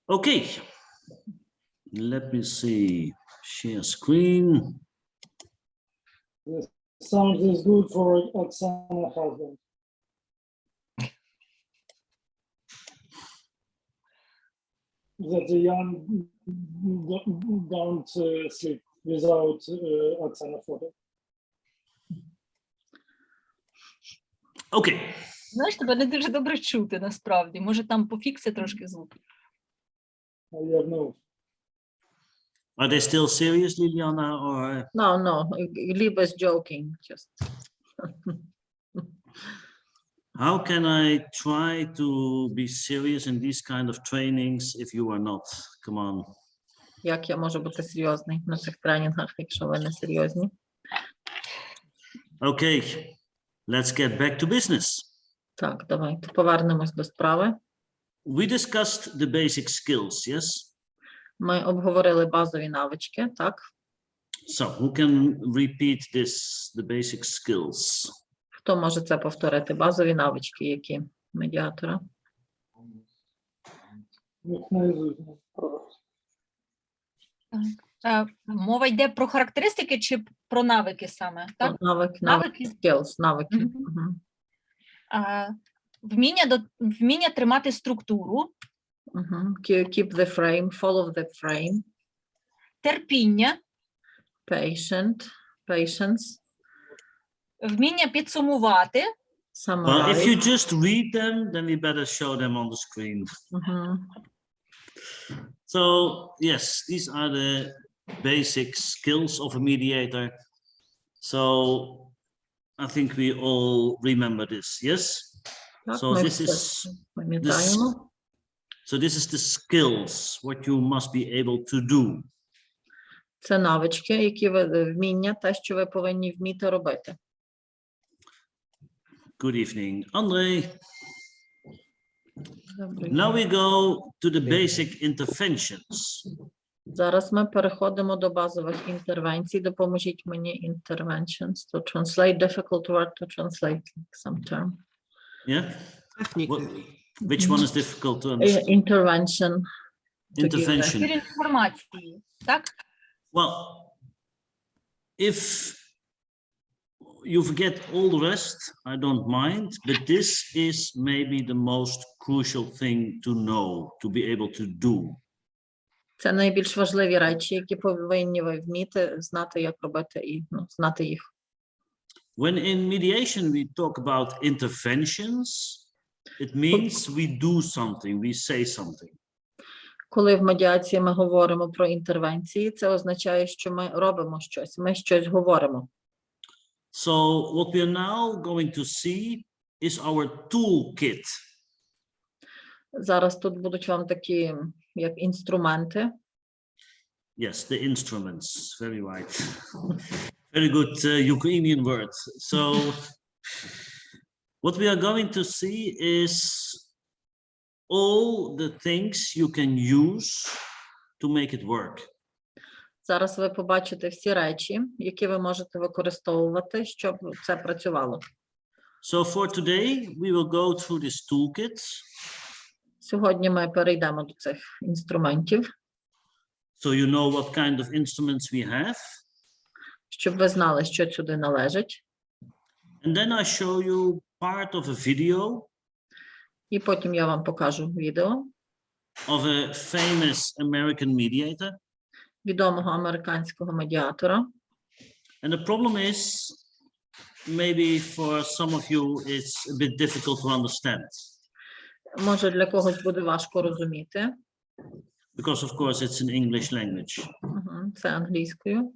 Okay, let me see. Share screen. Yes. Sounds is good for Oksana husband. That the young don't sleep without Oksana photo. Okay. Знаєш, тебе не дуже добре чути, насправді. Може, там пофікси трошки звук. I have no. Are they still serious, Liliana, or? No, Liba is joking, just. How can I try to be serious in these kind of trainings if you are not? Come on. Як я можу бути серйозний на цих тренінгах, якщо ви не серйозні? Okay, let's get back to business. Так, давайте повернемось до справи. We discussed the basic skills, yes? Ми обговорили базові навички, так? So who can repeat this, the basic skills? Хто може це повторити? Базові навички, які медіатора? Мова йде про характеристики чи про навики саме? Так? Навики, skills, навики. Мгм. Мгм. Вміння тримати структуру, Мгм. Keep the frame, follow the frame, терпіння, patience, вміння підсумувати, Well, if you summarize. just read them, then we better show them on the screen. Мгм. So, yes, these are the basic skills of a mediator. So, I think we all remember this, yes? Так, So ми this все is пам'ятаємо. this is the skills, what you must be able to do. Це навички, які ви вміння, те, що ви повинні вміти робити. Good evening, Andre. Добрий Now день. we go to the basic interventions. Зараз ми переходимо до базових інтервенцій. Допоможіть мені interventions to translate difficult word to translate some term. Yeah? Which one is difficult to understand? Intervention. to give the- Intervention. збір інформації, так? Well, if you forget all the rest, I don't mind, but this is maybe the most crucial thing to know, to be able to do. Це найбільш важливі речі, які повинні ви вміти, знати, як робити і знати їх. When in mediation we talk about interventions, it means we do something, we say something. Коли в медіації ми говоримо про інтервенції, це означає, що ми робимо щось, ми щось говоримо. So what we are now going to see is our toolkit. Зараз тут будуть вам такі, як інструменти. Yes, the instruments, very right. Very good Ukrainian word. So what we are going to see is all the things you can use to make it work. Зараз ви побачите всі речі, які ви можете використовувати, щоб це працювало. So for today, we will go through this toolkit. Сьогодні ми перейдемо до цих інструментів, So you know what kind of instruments we have. щоб ви знали, що сюди належить. And then I show you part of a video І потім я вам покажу відео of a famous American mediator. відомого американського медіатора. And the problem is, maybe for some of you, it's a bit difficult to understand. Може, для когось буде важко розуміти. Because of course it's in English language. Це англійською.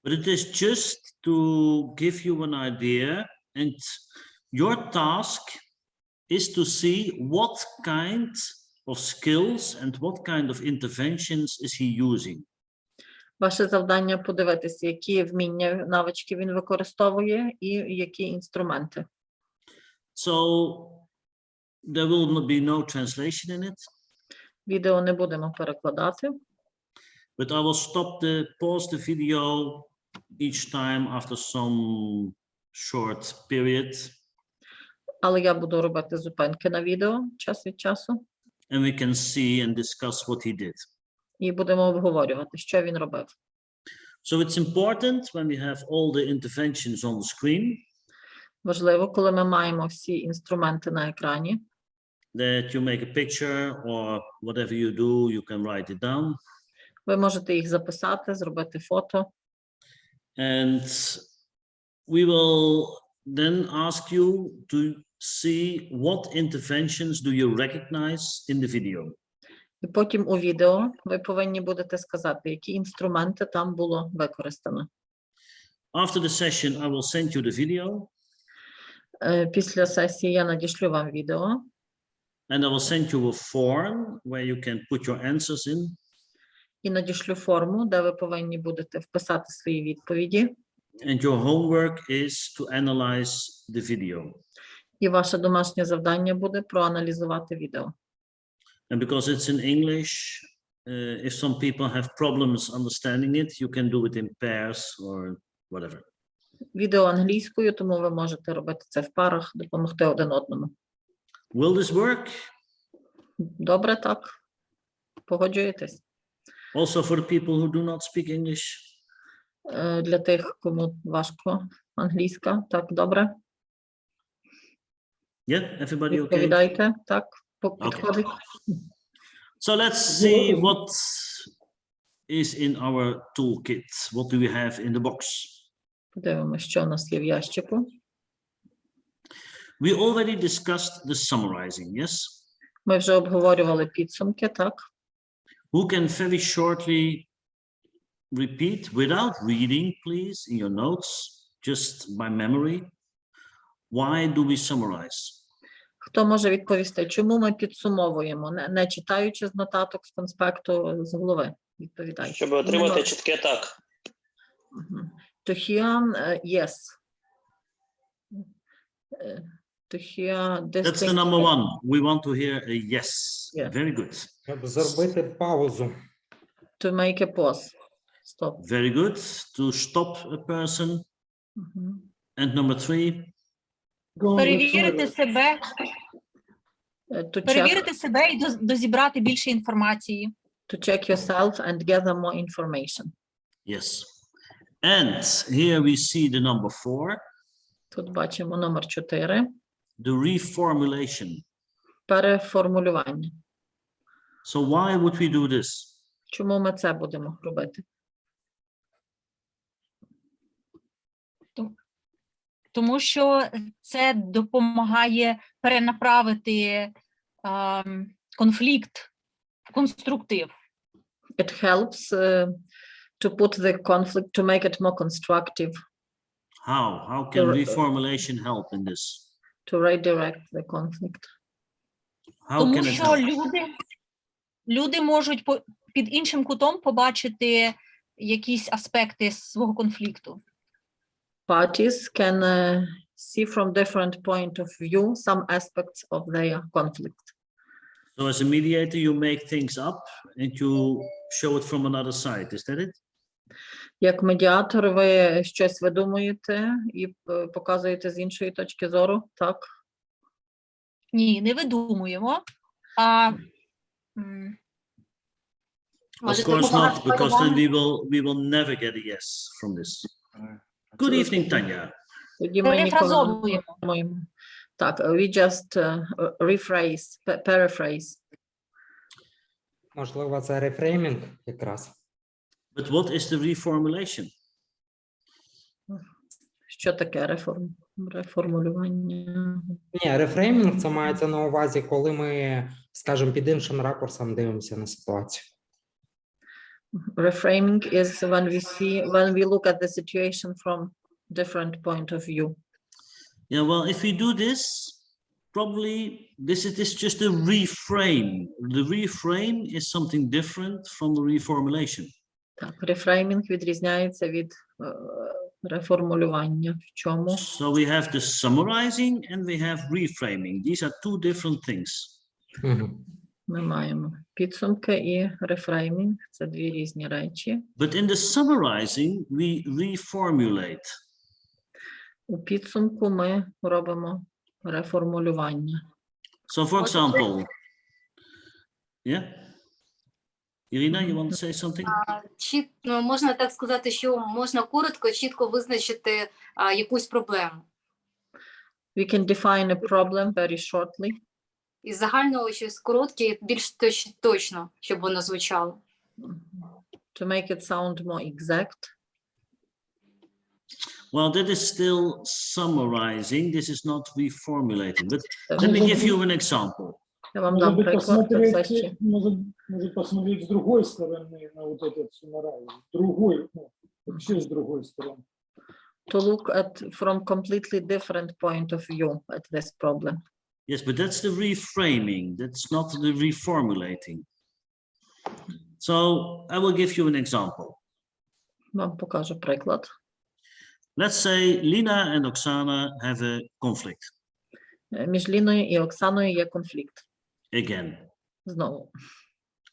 But it is just to give you an idea, and your task is to see what kind of skills and what kind of interventions is he using. Ваше завдання подивитися, які вміння, навички він використовує і які інструменти. So there will be no translation in it, Відео не будемо перекладати. but I will pause the video each time after some short period. Але я буду робити зупинки на відео час від часу. and we can see and discuss what he did. І будемо обговорювати, що він робив. So it's important when we have all the interventions on the screen Важливо, коли ми маємо всі інструменти на екрані, that you make a picture or whatever you do, you can write it down. ви можете їх записати, зробити фото. And we will then ask you to see what interventions do you recognize in the video. І потім у відео ви повинні будете сказати, які інструменти там було використано. After the session, I will send you the video Після сесії я надішлю вам відео, and I will send you a form where you can put your answers in. і надішлю форму, де ви повинні будете вписати свої відповіді. And your homework is to analyze the video. І ваше домашнє завдання буде проаналізувати відео. And because it's in English, if some people have problems understanding it, you can do it in pairs or whatever. Відео англійською, тому ви можете робити це в парах, допомогти один одному. Will this work? Добре, так? Погоджуєтесь? Also for the people who do not speak English? Для тих, кому важко англійська, так, добре? Yeah, everybody okay? Відповідайте, так, Okay. підходить. So let's see what is in our toolkit. What do we have in the box? Подивимося, що у нас є в ящику. We already discussed the summarizing, yes? Ми вже обговорювали підсумки, так? Who can very shortly repeat without reading, please, in your notes, just by memory? Why do we summarize? Хто може відповісти, чому ми підсумовуємо, не читаючи з нотаток, з конспекту, з голови? Відповідайте. Щоб отримати чітке так. To hear, yes. To hear That's the number one. We want to hear a yes. Yeah. Very good. Щоб зробити паузу. To make a pause. Stop. Very good. To stop a person. And number three. Перевірити себе, To себе і дозібрати більше інформації. check yourself and gather more information. Yes. And here we see the number 4. Тут бачимо номер 4. The reformulation. Переформулювання. So why would we do this? Чому ми це будемо робити? Тому що це допомагає перенаправити конфлікт в конструктив. It helps to put the conflict, to make it more constructive, How? How can reformulation help in this? to redirect the conflict. How Тому can it що help? люди можуть під іншим кутом побачити якісь аспекти свого конфлікту. Parties can see from different point of view some aspects of their conflict. So as a mediator, you make things up and you show it from another side. Is that it? Як медіатор, ви щось видумуєте і показуєте з іншої точки зору, так? Ні, не видумуємо, а Of course not, because then we will never get a yes from this. Good evening, Tanya. Тоді ми ніколи не перефразовуємо. думаємо. Так, we just rephrase, paraphrase. Можливо, це рефреймінг якраз. But what is the reformulation? Що таке реформулювання? Ні, рефреймінг це мається на увазі, коли ми, скажімо, під іншим ракурсом дивимося на ситуацію. Reframing is when we look at the situation from different point of view. Yeah, well, if we do this, probably this is just a reframe. The reframe is something different from the reformulation. Так, рефреймінг відрізняється від реформулювання. В чому? So we have the summarizing and we have reframing. These are two different things. Ми маємо підсумки і рефреймінг. Це дві різні речі. But in the summarizing, we reformulate. У підсумку ми робимо реформулювання. So for example, Yeah? Irina, you want to say something? Можна так сказати, що можна коротко, чітко визначити якусь проблему. We can define a problem very shortly. Із загального щось коротке, більш точно, щоб воно звучало. To make it sound more exact. Well, that is still summarizing. This is not reformulating. But let me give you an example. Я вам Может дам быть, приклад. це ще. может посмотреть с другой стороны на вот этот summarize. Другой, вообще с другой стороны. To look at from completely different point of view at this problem. Yes, but that's the reframing. That's not the reformulating. So I will give you an example. Вам покажу приклад. Let's say Lina and Oksana have a conflict Між Ліною і Оксаною є конфлікт. again. Знову.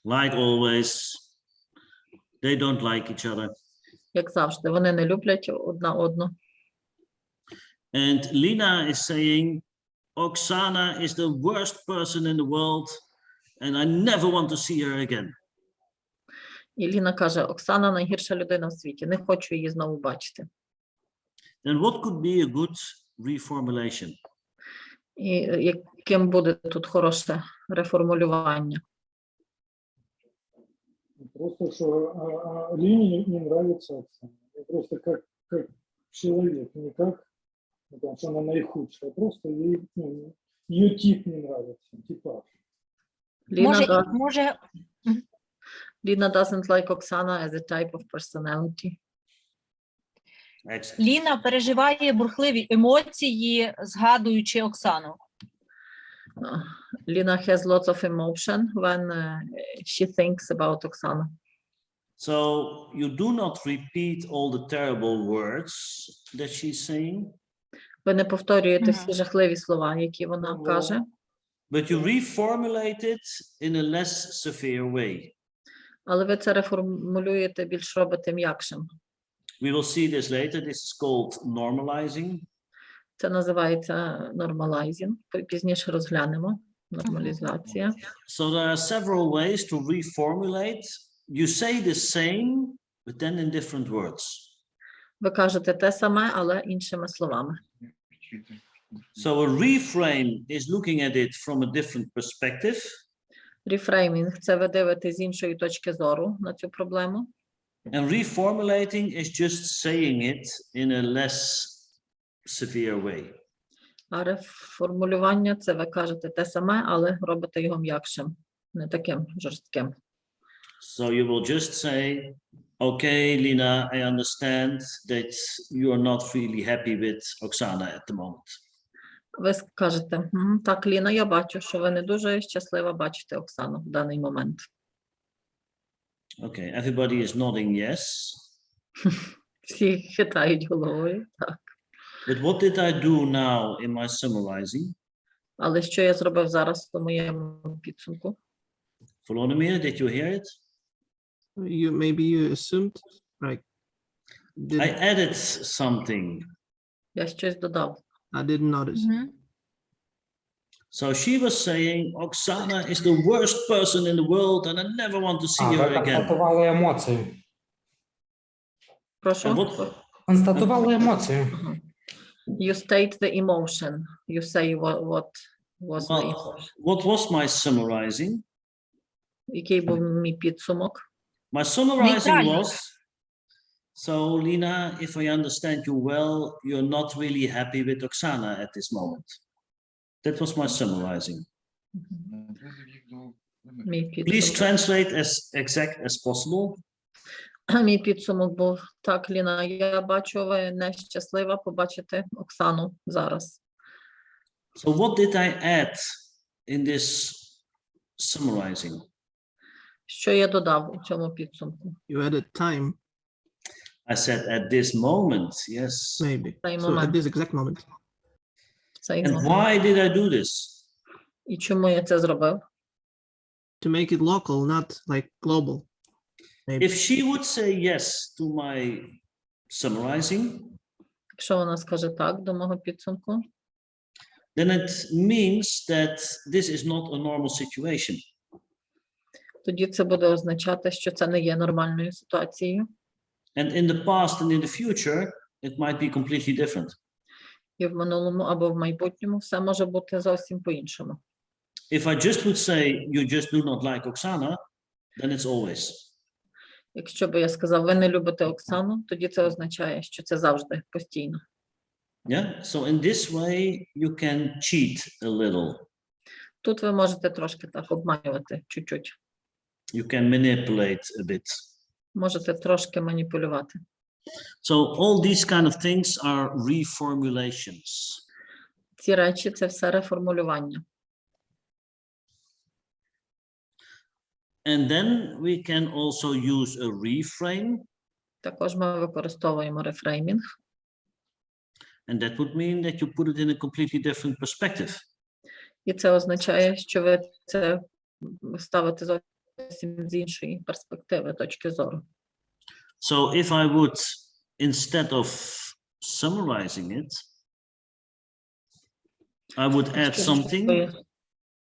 Like always, they don't like each other. Як завжди, вони не люблять одна одну. And Lina is saying, Oksana is the worst person in the world, and I never want to see her again. І Ліна каже, Оксана найгірша людина в світі, не хочу її знову бачити. Then what could be a good reformulation? І яким буде тут хороше реформулювання? Просто что Лене не нравится Оксана. Просто как человек, не как потому что она наихудшая, просто ей, ее тип не нравится, типаж. Може, Lina doesn't like Oksana as a type of personality. Excellent. Ліна переживає бурхливі емоції, згадуючи Оксану. Lina has lots of emotion when she thinks about Oksana. So you do not repeat all the terrible words that she's saying, Ви не повторюєте всі жахливі слова, які вона каже, but you reformulate it in a less severe way. але ви це реформулюєте, більш робите м'якшим. We will see this later. This is called normalizing. Це називається normalizing. Пізніше розглянемо. Нормалізація. So there are several ways to reformulate. You say the same, but then in different words. Ви кажете те саме, але іншими словами. So a reframe is looking at it from a different perspective. Рефреймінг – це ви дивитесь з іншої точки зору на цю проблему. And reformulating is just saying it in a less severe way. А реформулювання – це ви кажете те саме, але робите його м'якшим, не таким жорстким. So you will just say, okay, Lina, I understand that you are not really happy with Oksana at the moment. Ви скажете, так, Ліна, я бачу, що ви не дуже щаслива бачити Оксану в даний момент. Okay, everybody is nodding yes. Всі хитають головою, так. But what did I do now in my summarizing? Але що я зробив зараз у моєму підсумку? Volodymyr, did you hear it? Maybe you assumed, right? I added something. Я щось додав. I didn't notice. So she was saying, Oksana is the worst person in the world and I never want to see Ви her again. констатували емоцію. Прошу. And what, Констатували емоцію. You state the emotion. You say what was the emotion. what was my summarizing? Який був мій підсумок? My summarizing Neutralnie. was, so Lina, if I understand you well, you're not really happy with Oksana at this moment. That was my summarizing. Мій Please підсумок. translate as exact as possible. Мій підсумок був, так, Ліна, я бачу, ви нещаслива побачити Оксану зараз. So what did I add in this summarizing? Що я додав у цьому підсумку? You added time, I said at this moment, yes. maybe. Цей So at момент. this exact moment. Цей And момент. why did I do this? І чому я це зробив? To make it local, not like global. Maybe. If she would say yes to my summarizing, Якщо вона скаже так до мого підсумку, then it means that this is not a normal situation. тоді це буде означати, що це не є нормальною ситуацією. And in the past and in the future, it might be completely different. І в минулому або в майбутньому все може бути зовсім по-іншому. If I just would say, you just do not like Oksana, then it's always. Якщо би я сказав, ви не любите Оксану, тоді це означає, що це завжди, постійно. Yeah. So in this way, you can cheat a little. Тут ви можете трошки так обманювати, чуть-чуть. You can manipulate a bit. Можете трошки маніпулювати. So all these kind of things are reformulations. Ці речі – це все реформулювання. And then we can also use a reframe. Також ми використовуємо рефреймінг. And that would mean that you put it in a completely different perspective. І це означає, що ви це ставите зовсім з іншої перспективи, точки зору. So if I would, instead of summarizing it, I would add something.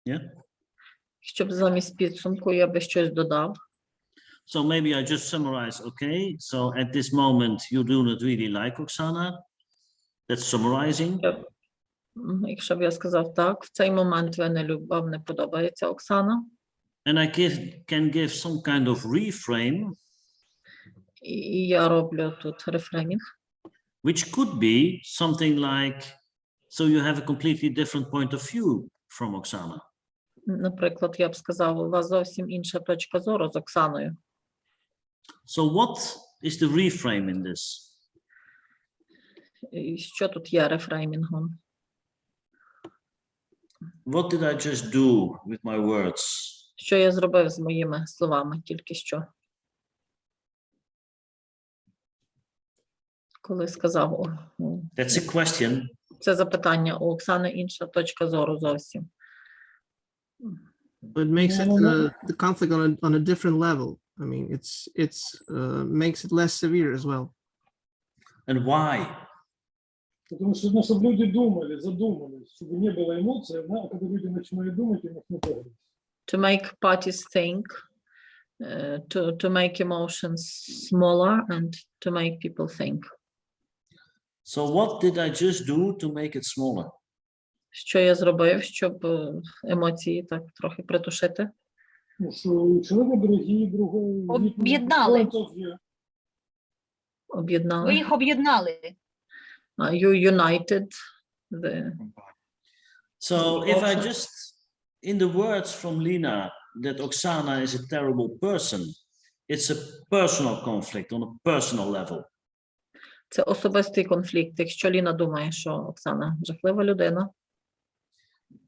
Yeah. Щоб замість підсумку я би щось додав. So maybe I just summarize, okay, so at this moment you do not really like Oksana. That's summarizing. Якщо б я сказав так, в цей момент вам не подобається Оксана. And I can give some kind of reframe. І я роблю тут рефреймінг. Which could be something like, so you have a completely different point of view from Oksana. Наприклад, я б сказав, у вас зовсім інша точка зору з Оксаною. So what is the reframe in this? І що тут є рефреймінгом? What did I just do with my words? Що я зробив з моїми словами тільки що? Коли сказав, That's a question. це запитання, у Оксани інша точка зору зовсім. It makes it the conflict on a different level. I mean, it's makes it less severe as well. And why? Потому что, ну, чтобы люди думали, задумались, чтобы не было эмоций, а когда люди начинают думать, у них не появится. To make parties think, to make emotions smaller and to make people think. So what did I just do to make it smaller? Що я зробив, щоб емоції так трохи притушити? Ну, что у человека другой... Об'єднали. Об'єднали. Ви їх об'єднали. You united the... So if I just, in the words from Lina, that Oksana is a terrible person, it's a personal conflict on a personal level. Це особистий конфлікт. Якщо Ліна думає, що Оксана жахлива людина.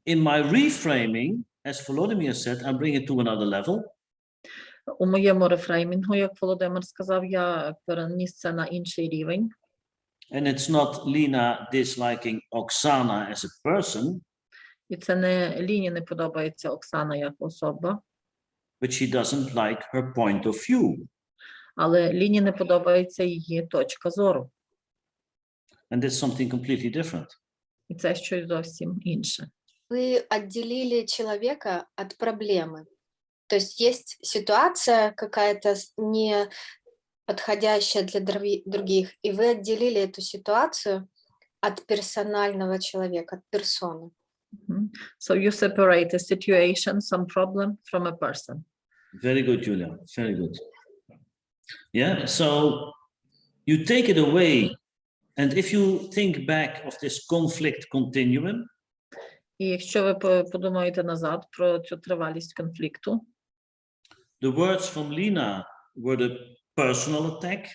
In my reframing, as Volodymyr said, I bring it to another level. У моєму рефреймінгу, як Володимир сказав, я переніс це на інший рівень. And it's not Lina disliking Oksana as a person. І це не Ліні не подобається Оксана як особа. But she doesn't like her point of view. Але Ліні не подобається її точка зору. And that's something completely different. І це щось зовсім інше. Вы отделили человека от проблемы. То есть есть ситуация какая-то не подходящая для других, и вы отделили эту ситуацию от персонального человека, от персоны. So you separate a situation, some problem from a person. Very good, Julia. Very good. Yeah, so you take it away. And if you think back of this conflict continuum, І якщо ви подумаєте назад про цю тривалість конфлікту, the words from Lina were the personal attack.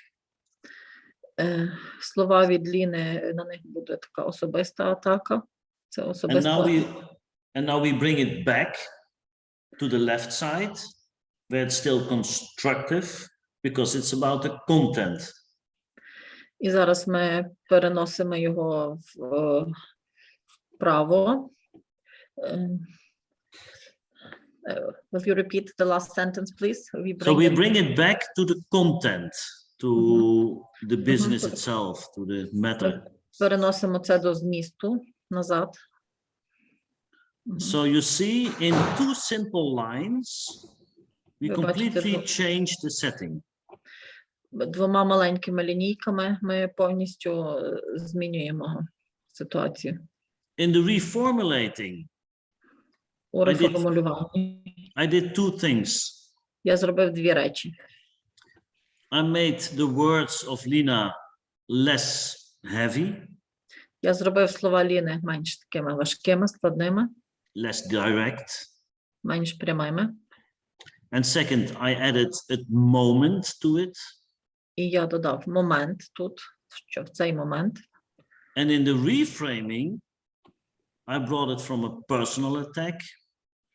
Слова від Ліни, на них буде така особиста атака. Це And особиста. now we bring it back to the left side, where it's still constructive, because it's about the content. І зараз ми переносимо його вправо. Will you repeat the last sentence, please? So we bring it back to the content, to the business itself, to the matter. Переносимо це до змісту назад. So you see, in two simple lines, We Ви бачите, completely changed the setting. двома маленькими лінійками ми повністю змінюємо ситуацію. In the reformulating, У I did- реформулюванні I did two things. я зробив дві речі. I made the words of Lina less heavy, Я зробив слова Ліни менш такими важкими, складними, less direct. менш прямими. And second, I added a moment to it. І я додав момент тут, що в цей момент. And in the reframing, I brought it from a personal attack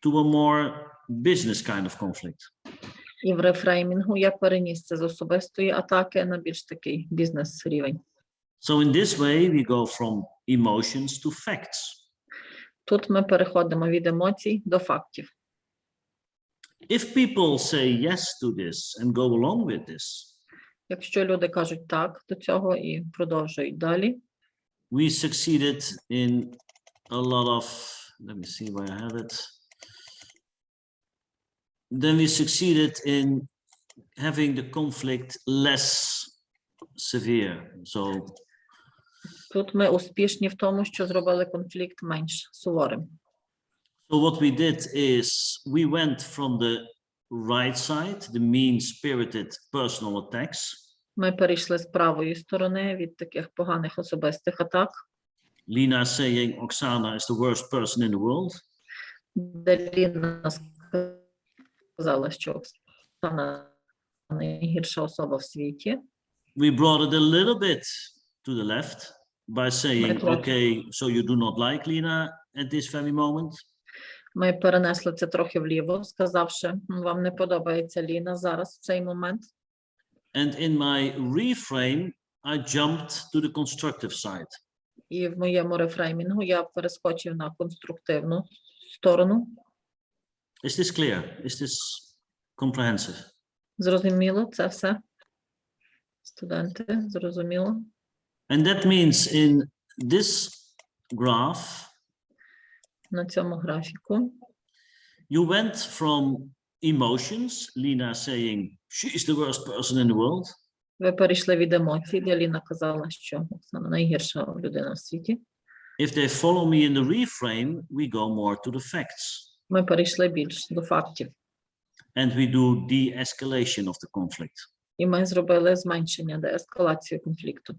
to a more business kind of conflict. І в рефреймінгу я переніс це з особистої атаки на більш такий бізнес-рівень. So in this way, we go from emotions to facts. Тут ми переходимо від емоцій до фактів. If people say yes to this and go along with this, Якщо люди кажуть так до цього і продовжують далі, we succeeded in a lot of, let me see where I have it. Then we succeeded in having the conflict less severe. So тут ми успішні в тому, що зробили конфлікт менш суворим. So what we did is we went from the right side, the mean-spirited personal attacks. Ми перейшли з правої сторони від таких поганих особистих атак, Lina saying Oksana is the worst person in the world. де Ліна сказала, що Оксана найгірша особа в світі. We brought it a little bit to the left by saying, Right. okay, so you do not like Lina at this very moment. Ми перенесли це трохи вліво, сказавши, вам не подобається Ліна зараз в цей момент. And in my reframe, I jumped to the constructive side. І в моєму рефреймінгу я перескочив на конструктивну сторону. Is this clear? Is this comprehensive? Зрозуміло це все? Студенти, зрозуміло? And that means in this graph, На цьому графіку you went from emotions, Lina saying, she's the worst person in the world, ви перейшли від емоцій, де Ліна казала, що Оксана найгірша людина в світі. if they follow me in the reframe, we go more to the facts. Ми перейшли більш до фактів. And we do de-escalation of the conflict. І ми зробили зменшення, деескалацію конфлікту.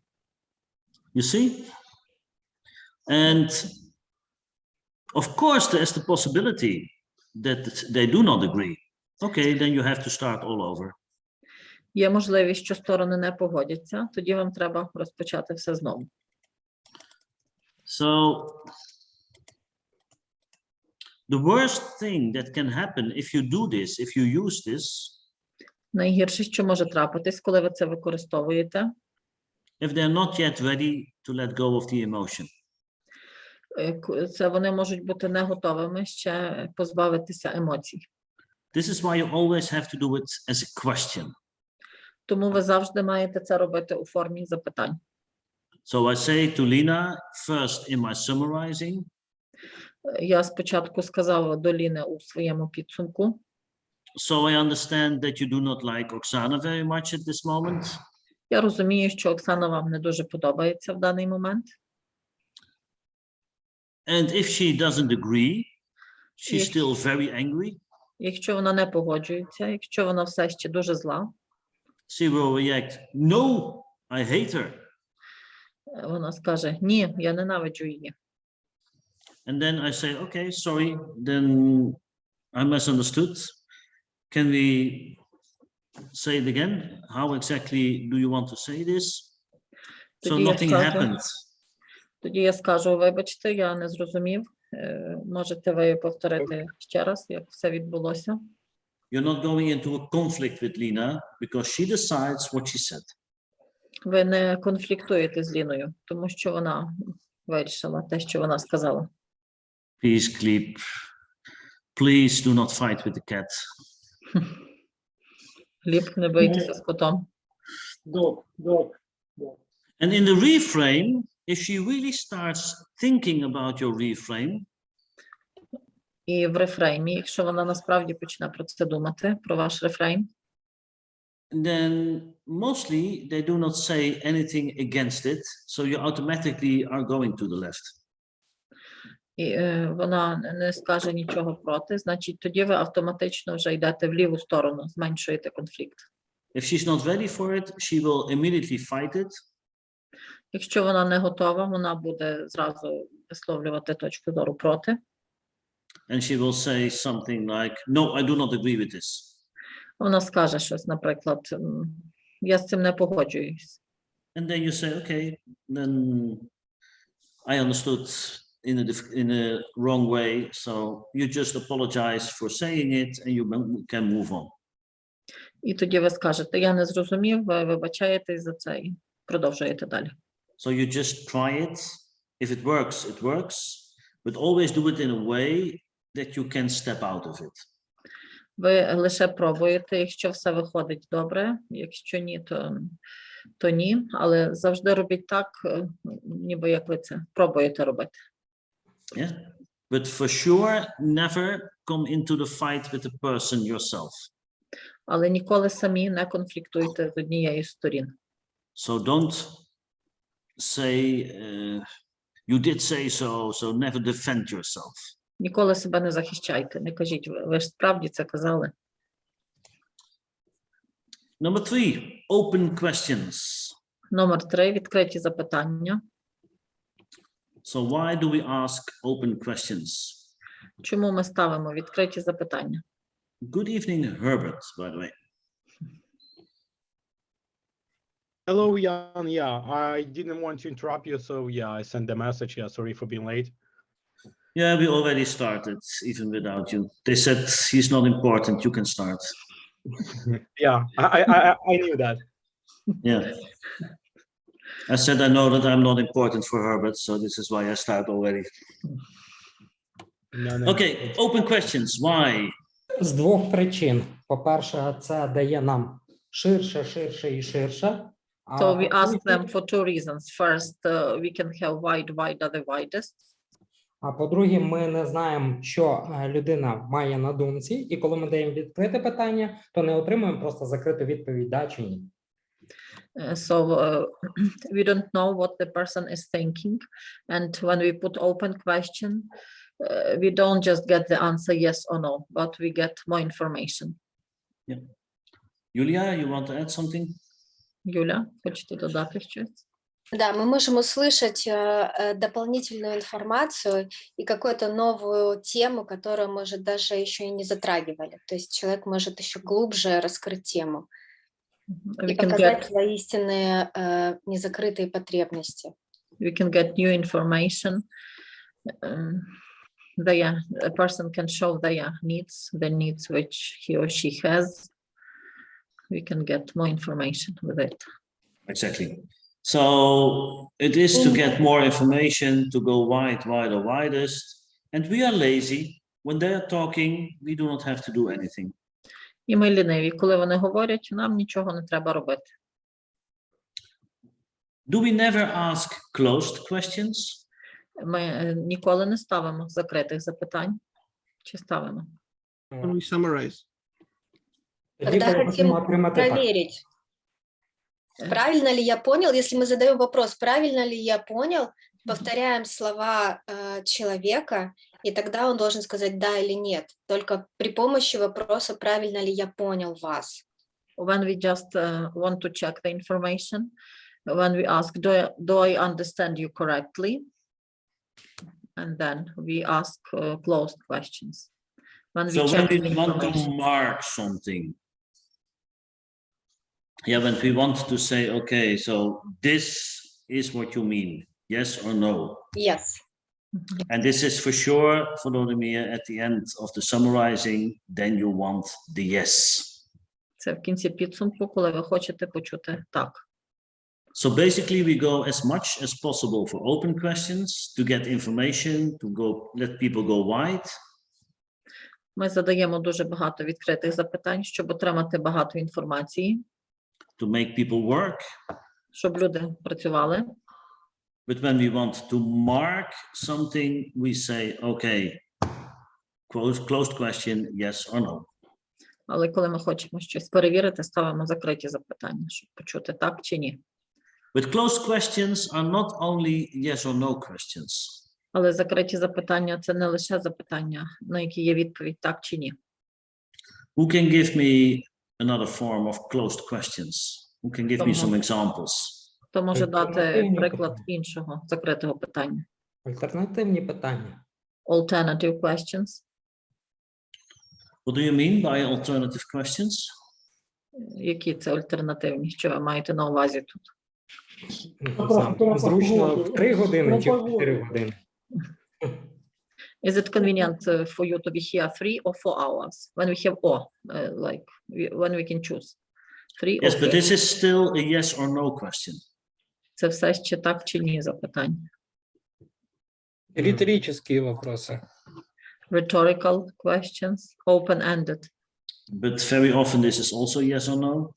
You see? And of course, there's the possibility that they do not agree. Okay, then you have to start all over. Є можливість, що сторони не погодяться, тоді вам треба розпочати все знову. So the worst thing that can happen if you do this, if you use this, Найгірше, що може трапитись, коли ви це використовуєте, if they're not yet ready to let go of the emotion. Це вони можуть бути не готовими ще позбавитися емоцій. This is why you always have to do it as a question. Тому ви завжди маєте це робити у формі запитань. So I say to Lina, first in my summarizing, Я спочатку сказала до Ліни у своєму підсумку. so I understand that you do not like Oksana very much at this moment. Я розумію, що Оксана вам не дуже подобається в даний момент. And if she doesn't agree, she's Yes. still very angry. Якщо вона не погоджується, якщо вона все ще дуже зла, She will react, no, I hate her. вона скаже, ні, я ненавиджу її. And then I say, okay, sorry, then I misunderstood. Can we say it again? How exactly do you want to say this? So Тоді я nothing скажу. happened. Тоді я скажу, вибачте, я не зрозумів. Можете ви повторити ще раз, як все відбулося? You're not going into a conflict with Lina because she decides what she said. Ви не конфліктуєте з Ліною, тому що вона вирішила те, що вона сказала. Please, Kleep, please do not fight with the cat. Гліб, не бийтеся з котом. Док. And in the reframe, if she really starts thinking about your reframe, І в рефреймі, якщо вона насправді почне про це думати, про ваш рефрейм, then mostly they do not say anything against it, so you automatically are going to the left. і вона не скаже нічого проти, значить тоді ви автоматично вже йдете в ліву сторону, зменшуєте конфлікт. If she's not ready for it, she will immediately fight it. Якщо вона не готова, вона буде зразу висловлювати точку зору проти. And she will say something like, no, I do not agree with this. Вона скаже щось, наприклад, я з цим не погоджуюсь. And then you say, okay, then I understood in a wrong way, so you just apologize for saying it and you can move on. І тоді ви скажете, я не зрозумів, ви вибачаєтесь за це і продовжуєте далі. So you just try it. If it works, but always do it in a way that you can step out of it. Ви лише пробуєте, якщо все виходить добре, якщо ні, то ні, але завжди робіть так, ніби як ви це пробуєте робити. Yeah, but for sure, never come into the fight with the person yourself. Але ніколи самі не конфліктуйте з однієї з сторін. So don't say, you did say so, so never defend yourself. Ніколи себе не захищайте, не кажіть, ви ж справді це казали. Number 3, open questions. Номер 3, відкриті запитання. So why do we ask open questions? Чому ми ставимо відкриті запитання? Good evening, Herbert, by the way. Hello, Jan. Yeah, I didn't want to interrupt you, so yeah, I sent the message. Yeah, sorry for being late. Yeah, we already started, even without you. They said he's not important, you can start. Yeah, I knew that. Yeah. I said I know that I'm not important for Herbert, so this is why I start already. No. Okay, open questions. Why? З двох причин. По-перше, це дає нам ширше і ширше. So we ask them for two reasons. First, we can have wide are the widest. А по-друге, ми не знаємо, що людина має на думці, і коли ми даємо відкрите питання, то не отримуємо просто закриту відповідь «да» чи «ні». So we don't know what the person is thinking, and when we put open question, we don't just get the answer yes or no, but we get more information. Yeah. Julia, you want to add something? Юля, хочете додати щось? Да, мы можем услышать дополнительную информацию и какую-то новую тему, которую, может, даже еще и не затрагивали. То есть человек может еще глубже раскрыть тему и показать свои истинные незакрытые потребности. We can get new information. A person can show their needs, the needs which he or she has. We can get more information with it. Exactly. So it is to get more information, to go wider, widest. And we are lazy. When they are talking, we do not have to do anything. І ми ліниві. Коли вони говорять, нам нічого не треба робити. Do we never ask closed questions? Ми ніколи не ставимо закритих запитань. Чи ставимо? When we summarize. Когда хотим проверить, правильно ли я понял, если мы задаем вопрос, правильно ли я понял, повторяем слова человека, и тогда он должен сказать да или нет, только при помощи вопроса, правильно ли я понял вас. When we just want to check the information, when we ask, do I understand you correctly? And then we ask closed questions. When we So when we want to mark something, when we want to say, okay, so this is what you mean, yes or no? Yes. And this is for sure, for at the end of the summarizing, then you want the yes. Це в кінці підсумку, коли ви хочете почути так. So basically we go as much as possible for open questions to get information, to let people go wide. Ми задаємо дуже багато відкритих запитань, щоб отримати багато інформації. To make people work. Щоб люди працювали. But when we want to mark something, we say, okay, closed question, yes or no. Але коли ми хочемо щось перевірити, ставимо закриті запитання, щоб почути так чи ні. But closed questions are not only yes or no questions. Але закриті запитання – це не лише запитання, на які є відповідь так чи ні. Who can give me another form of closed questions? Who can give me some examples? Хто може дати Альтернативні приклад питання. іншого закритого питання? Альтернативні питання. Alternative questions. What do you mean by alternative questions? Які це альтернативні? Що ви маєте на увазі тут? Зручно в 3 години чи в 4 години. Is it convenient for you to be here 3 or 4 hours? When we have like when we can choose 3 or Yes, but 4? this is still a yes or no question. Це все ще так чи ні запитання. Риторические вопросы. Rhetorical questions, open-ended. But very often this is also yes or no.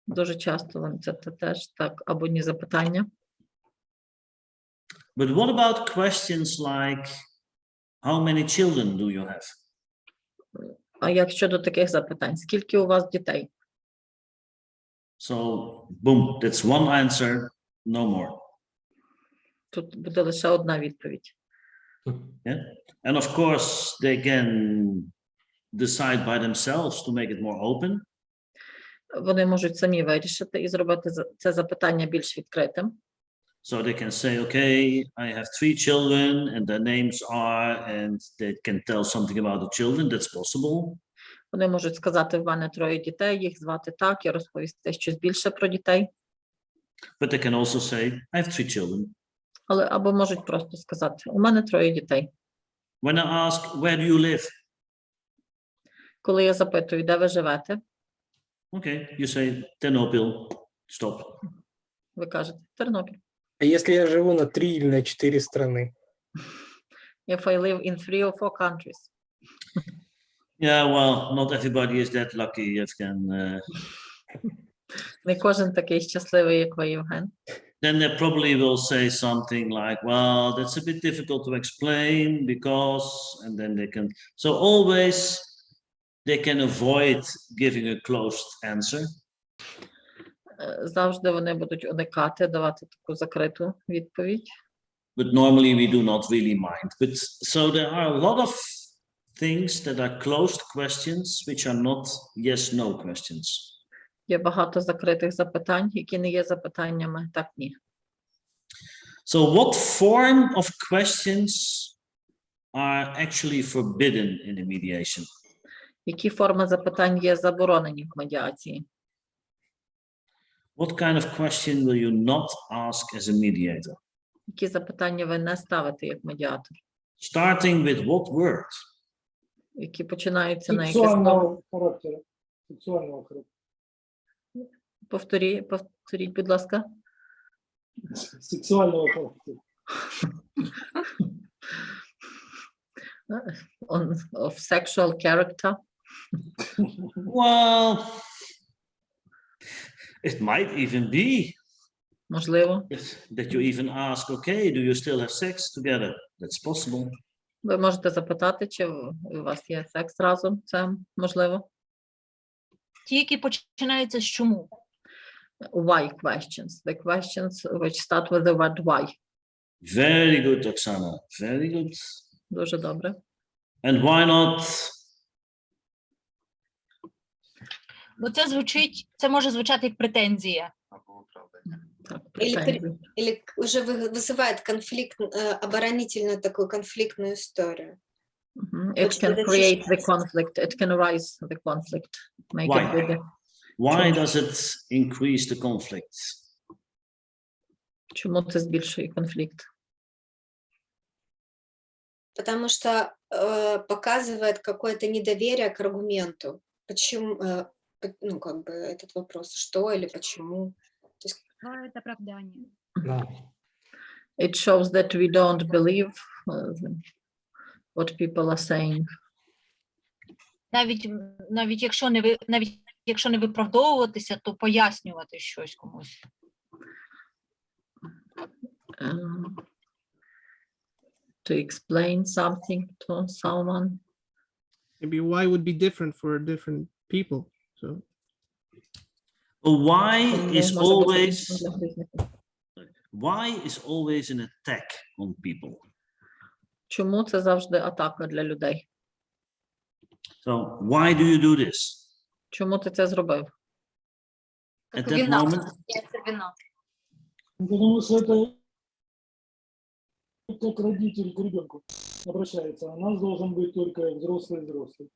Дуже часто це теж так або ні запитання. But what about questions like, how many children do you have? А як щодо таких запитань? Скільки у вас дітей? So, boom, that's one answer, no more. Тут буде лише одна відповідь. Yeah. And of course, they can decide by themselves to make it more open. Вони можуть самі вирішити і зробити це запитання більш відкритим. So they can say, okay, I have 3 children and their names are, and they can tell something about the children. That's possible. Вони можуть сказати, в мене 3 дітей, їх звати так, і розповісти щось більше про дітей. But they can also say, I have 3 children. Але або можуть просто сказати, у мене 3 дітей. When I ask, where do you live? Коли я запитую, де ви живете, Okay, you say, Ternopil, stop. ви кажете, Тернопіль. А если я живу на 3 или на 4 страны? If I live in 3 or 4 countries. Yeah, well, not everybody is that lucky. Evgen. Не кожен такий щасливий, як ви, Євген. Then they probably will say something like, well, that's a bit difficult to explain because, and then they can, so always they can avoid giving a closed answer. Завжди вони будуть уникати давати таку закриту відповідь. But normally we do not really mind. But so there are a lot of things that are closed questions, which are not yes-no questions. Є багато закритих запитань, які не є запитаннями, так ні. So what form of questions are actually forbidden in a mediation? Які форми запитань є заборонені в медіації? What kind of question will you not ask as a mediator? Які запитання ви не ставите як медіатор? Starting with what word? Які починаються на якесь слово? Сексуального характеру. Сексуального характеру. Повторіть, будь ласка. Сексуального характеру. Of sexual character. Well, it might even be Можливо. that you even ask, okay, do you still have sex together? That's possible. Ви можете запитати, чи у вас є секс разом. Це можливо. Ті, які починаються з чому? Why questions. The questions which start with the word why. Very good, Oksana. Very good. Дуже добре. And why not? Бо це може звучати як претензія. Так, Или, претензії. или уже вызывает конфликт, оборонительную такую конфликтную историю. It can create the conflict. It can arise the conflict. Make Why? it bigger. Why does it increase the conflict? Чому це збільшує конфлікт? Потому что показывает какое-то недоверие к аргументу. Почему, ну, как бы этот вопрос, что или почему. То есть, Это оправдание. Да. It shows that we don't believe what people are saying. Навіть якщо не виправдовуватися, то пояснювати щось комусь. To explain something to someone. Maybe why would be different for different people. So Why Тому is може бути always різним для різних. why is always an attack on people? Чому це завжди атака для людей? So why do you do this? Чому ти це зробив? At Как that вина, moment, это вина. Ну, потому что это как родитель к ребенку обращается. А у нас должен быть только взрослый.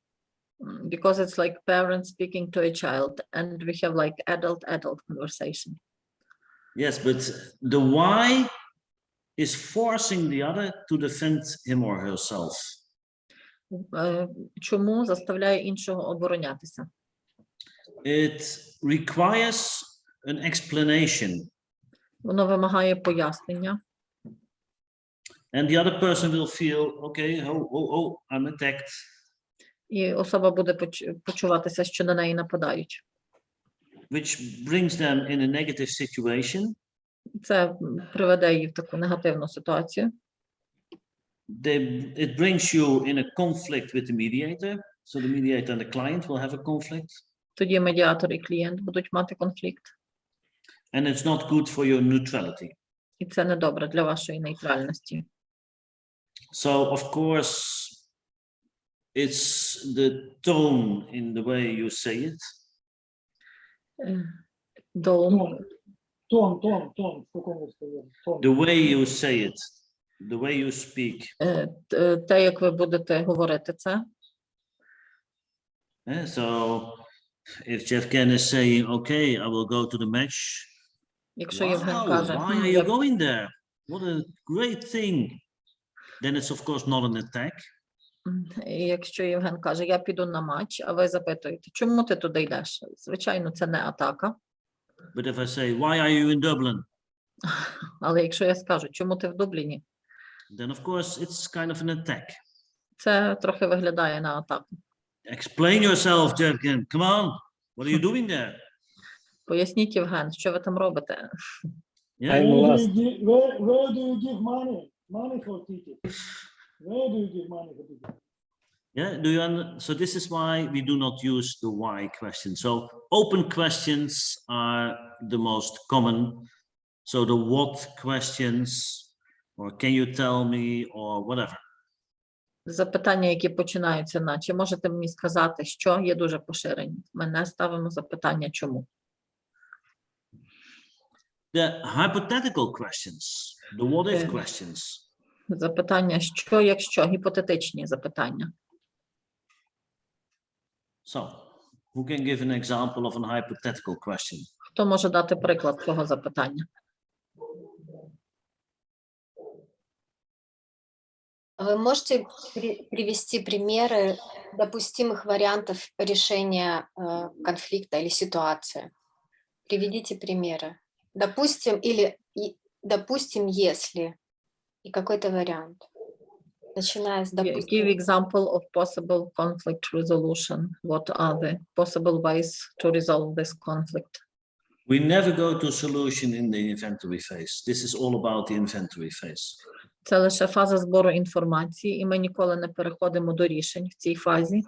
Because it's like parents speaking to a child and we have like adult conversation. yes, but the why is forcing the other to defend him or herself. Чому заставляє іншого оборонятися? It requires an explanation, Воно вимагає пояснення, and the other person will feel, okay, oh, I'm attacked. і особа буде почуватися, що на неї нападають. Which brings them in a negative situation. Це приведе її в таку негативну ситуацію. It brings you in a conflict with the mediator. So the mediator and the client will have a conflict. Тоді медіатор і клієнт будуть мати конфлікт. And it's not good for your neutrality. І це не добре для вашої нейтральності. So, of course, it's the tone in the way you say it. Тон. Тон, в каком вы сказали? Тон. The way you say it, the way you speak. Те, як ви будете говорити це. So, if Jeff Ken is saying, okay, I will go to the match. Якщо Євген Wow, каже, why are you going there? What a great thing. Then it's, of course, not an attack. Якщо Євген каже, я піду на матч, а ви запитуєте, чому ти туди йдеш? Звичайно, це не атака. But if I say, why are you in Dublin? Але якщо я скажу, чому ти в Дубліні? Then, of course, it's kind of an attack. Це трохи виглядає на атаку. Explain yourself, Jeff Ken. Come on. What are you doing there? Поясніть, Євген, що ви там робите? Yeah. I'm lost. Where do you give money? Money for tickets. Where do you give money for tickets? Yeah. So this is why we do not use the why question. So open questions are the most common. So the what questions, or can you tell me, or whatever. Запитання, які починаються на «чи можете мені сказати, що?» є дуже поширені. Ми не ставимо запитання «чому?». The hypothetical questions, the what if Okay. questions. Запитання «що, якщо?» гіпотетичні запитання. So who can give an example of an hypothetical question? Хто може дати приклад цього запитання? Вы можете привести примеры допустимых вариантов решения конфликта или ситуации? Приведите примеры. Допустим, допустим, если, и какой-то вариант. Начиная с Give допустим. example of possible conflict resolution. What are the possible ways to resolve this conflict? We never go to solution in the inventory phase. This is all about the inventory phase. Це лише фаза збору інформації, і ми ніколи не переходимо до рішень в цій фазі.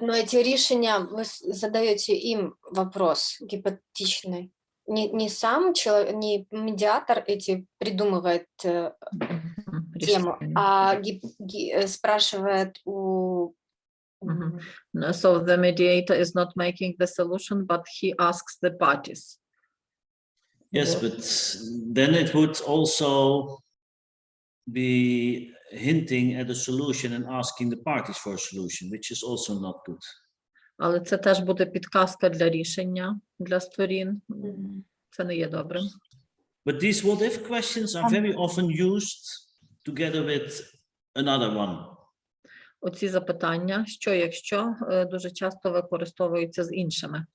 Но эти решения, вы задаете им вопрос гипотетичный. Не сам человек, не медиатор эти придумывает тему, а спрашивает у... So the mediator is not making the solution, but he asks the parties. Yes, but then it would also be hinting at a solution and asking the parties for a solution, which is also not good. Але це теж буде підказка для рішення для сторін. Це не є добрим. But these what if questions are very often used together with another one. Оці запитання, що якщо, дуже часто використовуються з іншими.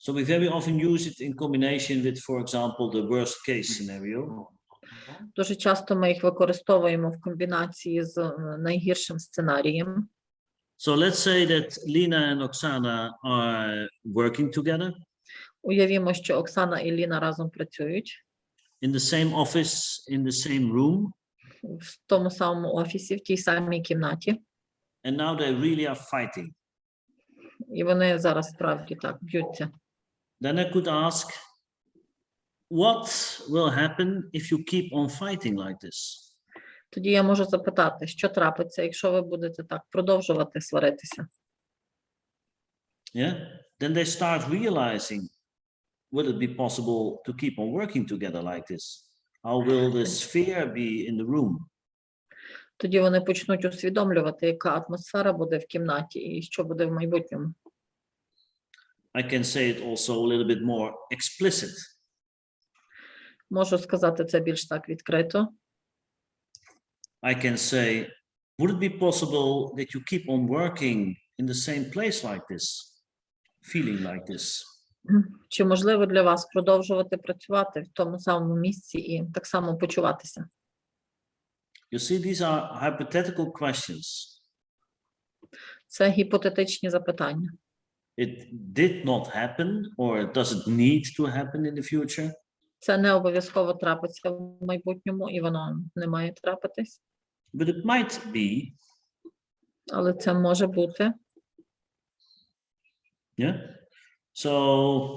So we very often use it in combination with, for example, the worst case scenario. Дуже часто ми їх використовуємо в комбінації з найгіршим сценарієм. So let's say that Lina and Oksana are working together Уявімо, що Оксана і Ліна разом працюють in the same office, in the same room. в тому самому офісі, в тій самій кімнаті. and now they really are fighting. І вони зараз справді так б'ються. Then I could ask, what will happen if you keep on fighting like this? Тоді я можу запитати, що трапиться, якщо ви будете так продовжувати сваритися? Yeah. Then they start realizing, will it be possible to keep on working together like this? How will this fear be in the room? Тоді вони почнуть усвідомлювати, яка атмосфера буде в кімнаті і що буде в майбутньому. I can say it also a little bit more explicit. Можу сказати це більш так відкрито. I can say, would it be possible that you keep on working in the same place like this, feeling like this? Чи можливо для вас продовжувати працювати в тому самому місці і так само почуватися? You see, these are hypothetical questions. Це гіпотетичні запитання. It did not happen, or does it need to happen in the future? Це не обов'язково трапиться в майбутньому, і воно не має трапитись. But it might be. Але це може бути. Yeah. So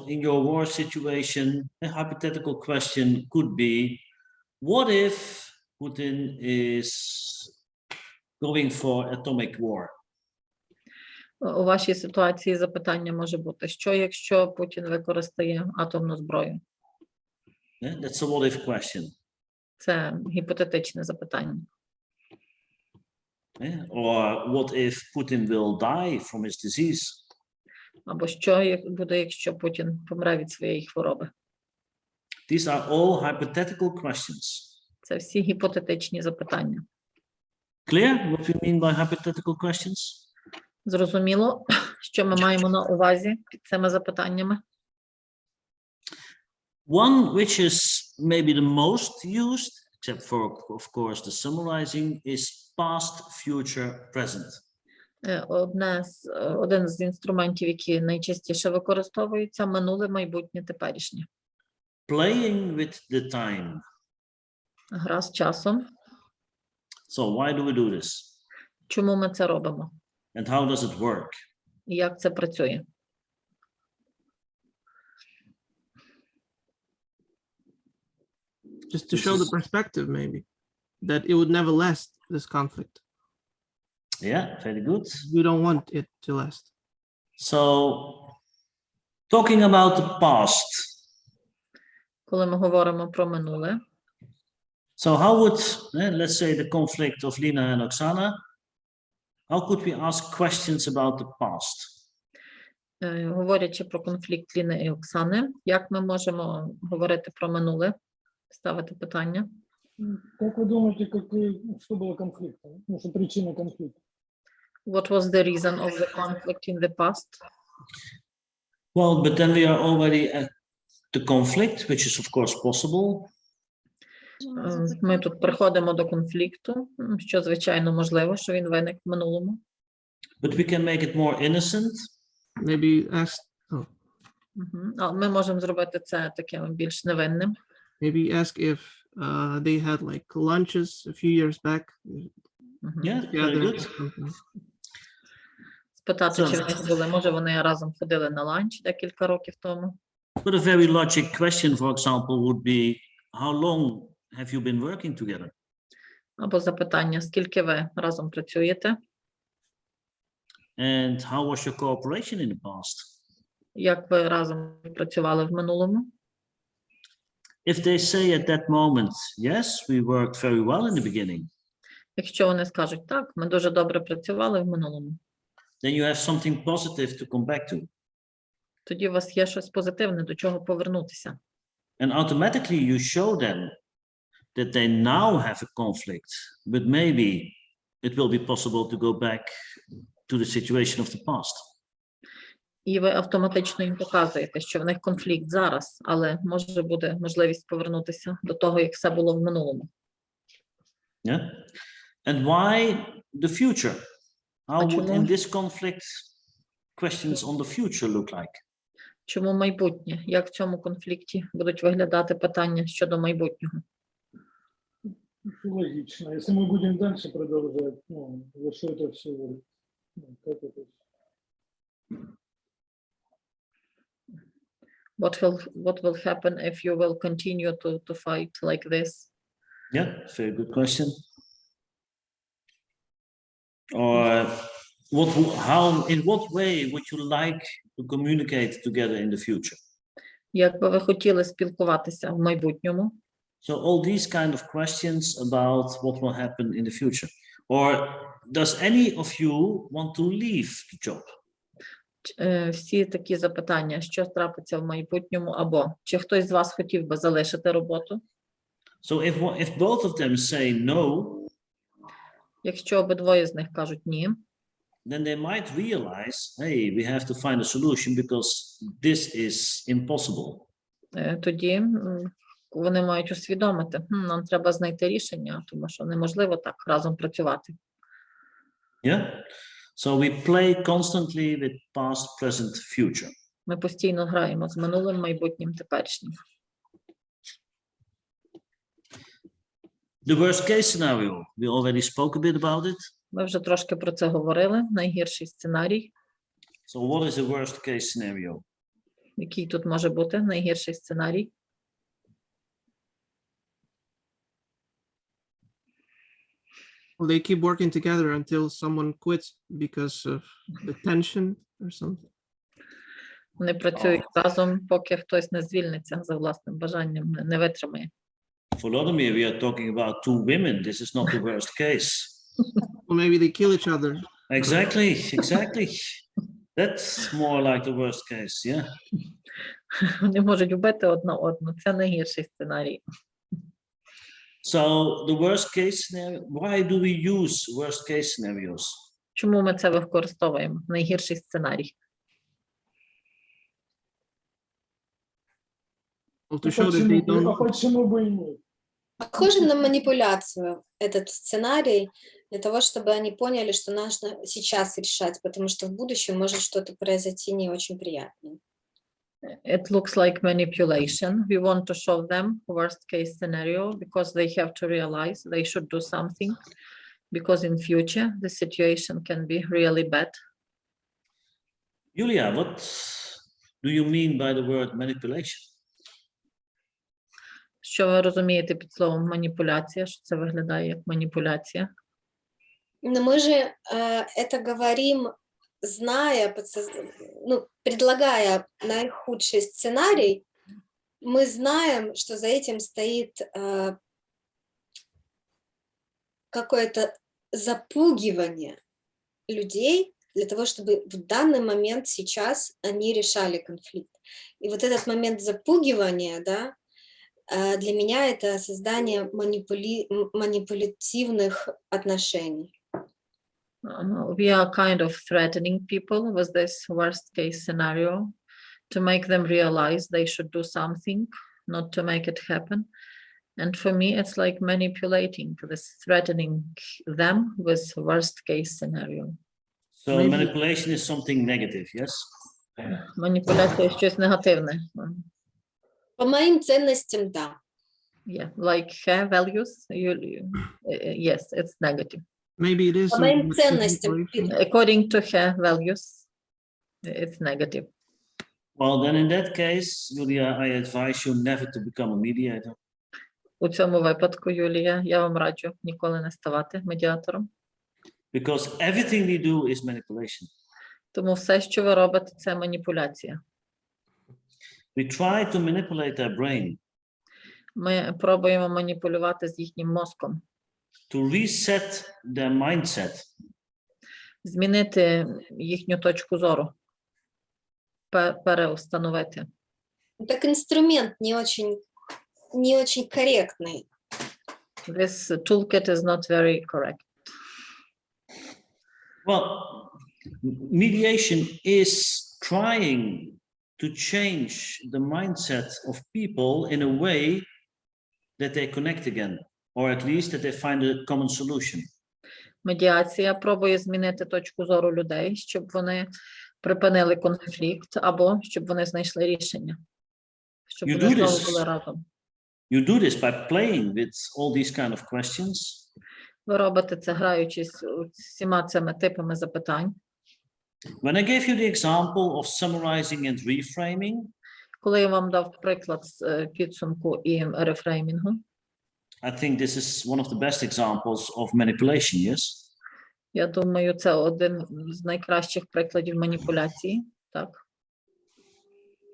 in your war situation, a hypothetical question could be, what if Putin is going for atomic war? У вашій ситуації запитання може бути, що якщо Путін використає атомну зброю? Yeah, that's a what if question. Це гіпотетичне запитання. Yeah. Or what if Putin will die from his disease? Або що буде, якщо Путін помре від своєї хвороби? These are all hypothetical questions. Це всі гіпотетичні запитання. Clear what we mean by hypothetical questions? Зрозуміло, що ми маємо на увазі під цими запитаннями? One which is maybe the most used, except for, of course, the summarizing, is past, future, present. Один з інструментів, які найчастіше використовуються, минуле, майбутнє, теперішнє. Playing with the time. Гра з часом. So why do we do this? Чому ми це робимо? And how does it work? І як це працює? Just to show the perspective, maybe, that it would never last, this conflict. Yeah, very good. We don't want it to last. So, talking about the past. Коли ми говоримо про минуле. So how would, let's say, the conflict of Lina and Oksana, how could we ask questions about the past? Говорячи про конфлікт Ліни і Оксани, як ми можемо говорити про минуле, ставити питання? Как вы думаете, что было конфликтом? Ну, что причина конфликта? What was the reason of the conflict in the past? Well, but then we are already at the conflict, which is of course possible. Ми тут приходимо до конфлікту, що, звичайно, можливо, що він виник в минулому. But we can make it more innocent. Maybe ask, А ми можемо зробити це таким більш невинним. maybe ask if they had like lunches a few years back. Yeah, very Together. good. Спитати, чи в них були, може, вони разом ходили на ланч декілька років тому. But a very logic question, for example, would be, how long have you been working together? Або запитання, скільки ви разом працюєте? And how was your cooperation in the past? Як ви разом працювали в минулому? If they say at that moment, yes, we worked very well in the beginning, Якщо вони скажуть, так, ми дуже добре працювали в минулому, then you have something positive to come back to. тоді у вас є щось позитивне, до чого повернутися. And automatically you show them that they now have a conflict, but maybe it will be possible to go back to the situation of the past. І ви автоматично їм показуєте, що в них конфлікт зараз, але може буде можливість повернутися до того, як все було в минулому. Yeah. And why the future? How would чому? in this conflict questions on the future look like? Чому майбутнє? Як в цьому конфлікті будуть виглядати питання щодо майбутнього? Логично. Если мы будем дальше продолжать, ну, за что это все Ну, как это? What will happen if you will continue to fight like this? Yeah, very good question. Or in what way would you like to communicate together in the future? Як би ви хотіли спілкуватися в майбутньому? So all these kind of questions about what will happen in the future. Or does any of you want to leave the job? Всі такі запитання, що трапиться в майбутньому, або чи хтось з вас хотів би залишити роботу? So if both of them say no, Якщо обидвоє з них кажуть ні, then they might realize, hey, we have to find a solution because this is impossible. тоді вони мають усвідомити, нам треба знайти рішення, тому що неможливо так разом працювати. Yeah. So we play constantly with past, present, future. Ми постійно граємо з минулим, майбутнім, теперішнім. The worst case scenario, we already spoke a bit about it. Ми вже трошки про це говорили. Найгірший сценарій. So what is the worst case scenario? Який тут може бути найгірший сценарій? Well, they keep working together until someone quits because of the tension or something. Вони працюють разом, поки хтось не звільниться за власним бажанням, не витримає. Volodymyr, we are talking about two women. This is not the worst case. Well, maybe they kill each other. Exactly. That's more like the worst case, yeah. Вони можуть вбити одна одну. Це найгірший сценарій. So the worst case scenario, why do we use worst case scenarios? Чому ми це використовуємо? Найгірший сценарій. Well, to show that they don't. Почему бы и нет? Похоже на манипуляцию этот сценарий для того, чтобы они поняли, что нужно сейчас решать, потому что в будущем может что-то произойти не очень приятное. It looks like manipulation. We want to show them worst case scenario because they have to realize they should do something because in future the situation can be really bad. Julia, what do you mean by the word manipulation? Що ви розумієте під словом маніпуляція? Що це виглядає як маніпуляція? Но мы же это говорим, зная, предлагая наихудший сценарий, мы знаем, что за этим стоит какое-то запугивание людей для того, чтобы в данный момент сейчас они решали конфликт. И вот этот момент запугивания, да, для меня это создание манипулятивных отношений. We are kind of threatening people with this worst case scenario to make them realize they should do something, not to make it happen. And for me, it's like manipulating, this threatening them with worst case scenario. So Maybe- manipulation is something negative, yes? Маніпуляція щось негативне. По моим ценностям, да. Yeah, like her values, yes, it's negative. Maybe it is. По моим some ценностям. manipulation. According to her values, it's negative. Well, then in that case, Julia, I advise you never to become a mediator. У цьому випадку, Юлія, я вам раджу ніколи не ставати медіатором. Because everything we do is manipulation. Тому все, що ви робите, це маніпуляція. We try to manipulate their brain, Ми пробуємо маніпулювати з їхнім мозком, to reset their mindset. змінити їхню точку зору, переустановити. Так инструмент не очень корректный. This toolkit is not very correct. Well, mediation is trying to change the mindset of people in a way that they connect again, or at least that they find a common solution. Медіація пробує змінити точку зору людей, щоб вони припинили конфлікт або щоб вони знайшли рішення, щоб You вони do знову this. були разом. You do this by playing with all these kind of questions, Ви робите це, граючись всіма цими типами запитань, When I gave you the example of summarizing and reframing, Коли я вам дав приклад з підсумку і рефреймінгу, I think this is one of the best examples of manipulation, yes? я думаю, це один з найкращих прикладів маніпуляції, так.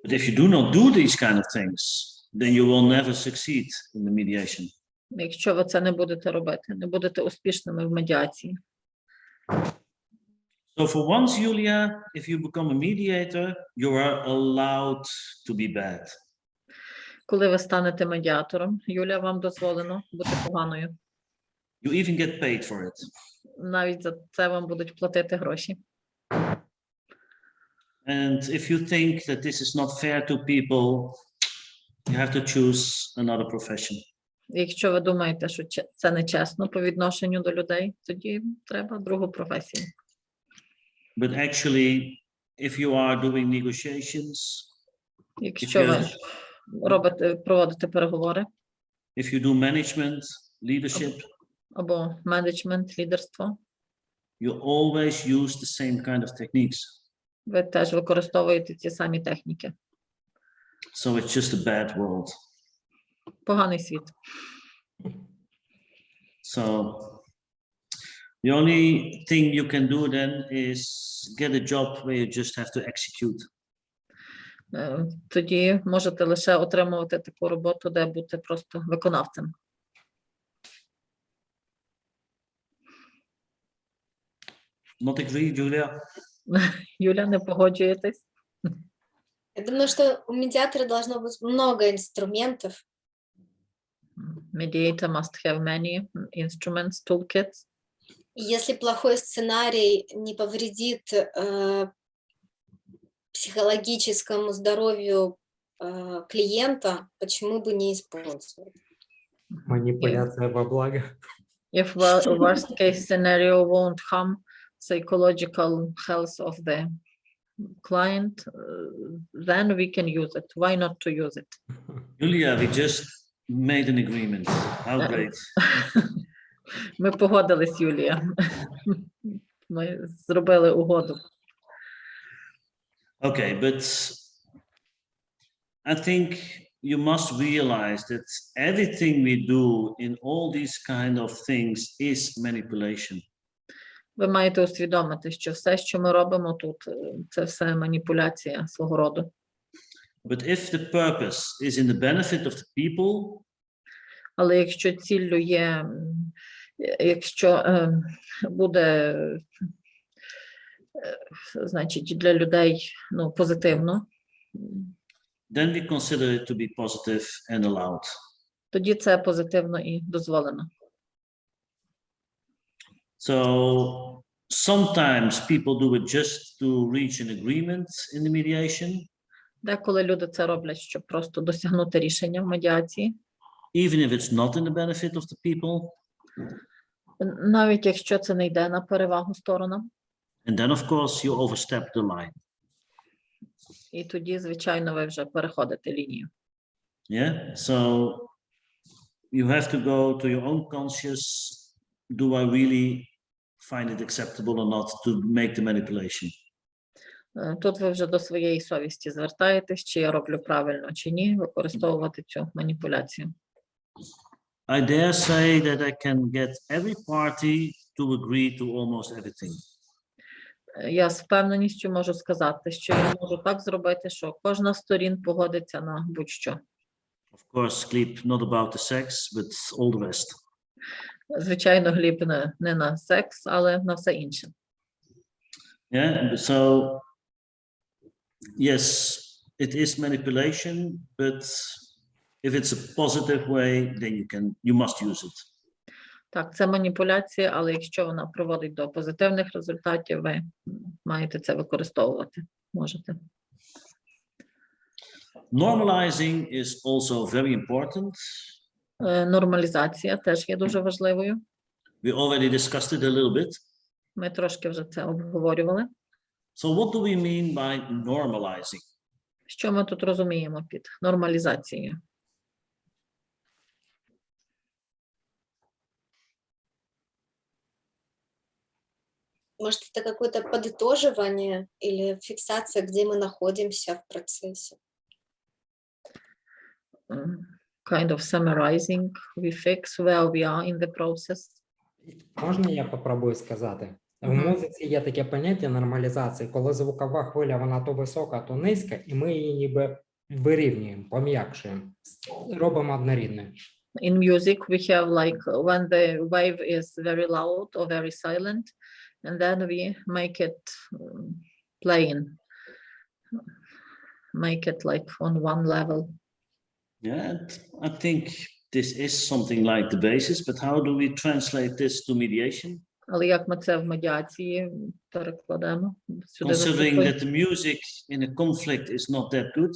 But if you do not do these kind of things, then you will never succeed in the mediation. Якщо ви це не будете робити, не будете успішними в медіації. So for once, Julia, if you become a mediator, you are allowed to be bad. Коли ви станете медіатором, Юлія, вам дозволено бути поганою. You even get paid for it. Навіть за це вам будуть платити гроші. And if you think that this is not fair to people, you have to choose another profession. Якщо ви думаєте, що це нечесно по відношенню до людей, тоді треба другу професію. But actually, if you are doing negotiations, Якщо ви проводите переговори if you do management, leadership, або менеджмент, лідерство, you always use the same kind of techniques. ви теж використовуєте ці самі техніки. So it's just a bad world. Поганий світ. So the only thing you can do then is get a job where you just have to execute. Тоді можете лише отримувати таку роботу, де бути просто виконавцем. Not agree, Julia? Юля, не погоджуєтесь? Я думаю, что у медиатора должно быть много инструментов. Mediator must have many instruments, toolkits. И если плохой сценарий не повредит психологическому здоровью клиента, почему бы не использовать? Маніпуляція во благо. If worst case scenario won't harm psychological health of the client, then we can use it. Why not to use it? Julia, we just made an agreement. How great. Ми погодились, Юлія. Ми зробили угоду. Okay, but I think you must realize that everything we do in all these kind of things is manipulation. Ви маєте усвідомити, що все, що ми робимо тут, це все маніпуляція свого роду. But if the purpose is in the benefit of the people, Але якщо ціллю є, якщо буде, значить, для людей, ну, позитивно, then we consider it to be positive and allowed. тоді це позитивно і дозволено. So sometimes people do it just to reach an agreement in the mediation, Деколи люди це роблять, щоб просто досягнути рішення в медіації, even if it's not in the benefit of the people. навіть якщо це не йде на перевагу сторонам. And then, of course, you overstep the line. І тоді, звичайно, ви вже переходите лінію. Yeah. So you have to go to your own conscious. Do I really find it acceptable or not to make the manipulation? Тут ви вже до своєї совісті звертаєтесь, чи я роблю правильно, чи ні, використовувати цю маніпуляцію. I dare say that I can get every party to agree to almost everything. Я з впевненістю можу сказати, що я можу так зробити, що кожна з сторін погодиться на будь-що. Of course, Gleb, not about the sex, but all the rest. Звичайно, Гліб не на секс, але на все інше. Yeah, so yes, it is manipulation, but if it's a positive way, then you must use it. Так, це маніпуляція, але якщо вона приводить до позитивних результатів, ви маєте це використовувати. Можете. Normalizing is also very important. Нормалізація теж є дуже важливою. We already discussed it a little bit. Ми трошки вже це обговорювали. So what do we mean by normalizing? Що ми тут розуміємо під нормалізацією? Может, это какое-то подытоживание или фиксация, где мы находимся в процессе? Kind of summarizing, we fix where we are in the process. Можна я попробую сказати? В музиці є таке поняття нормалізації, коли звукова хвиля, вона то висока, то низька, і ми її ніби вирівнюємо, пом'якшуємо, робимо однорідною. In music, we have like when the wave is very loud or very silent, and then we make it plain, make it like on one level. Yeah, I think this is something like the basis, but how do we translate this to mediation? Але як ми це в медіації перекладемо? Сюди Considering застосуємо, that the music in a conflict is not that good,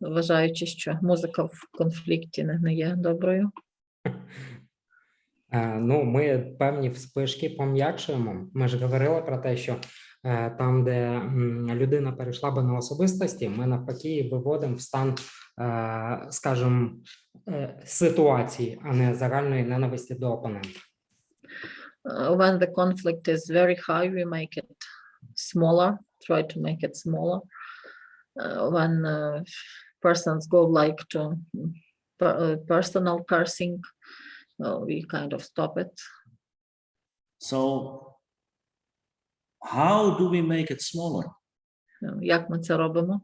вважаючи, що музика в конфлікті не є доброю. Ну, ми певні вспишки пом'якшуємо. Ми ж говорили про те, що там, де людина перейшла би на особистості, ми навпаки виводимо в стан, скажімо, ситуації, а не загальної ненависті до опонента. When the conflict is very high, we make it smaller, try to make it smaller. When persons go like to personal cursing, we kind of stop it. so how do we make it smaller? Як ми це робимо?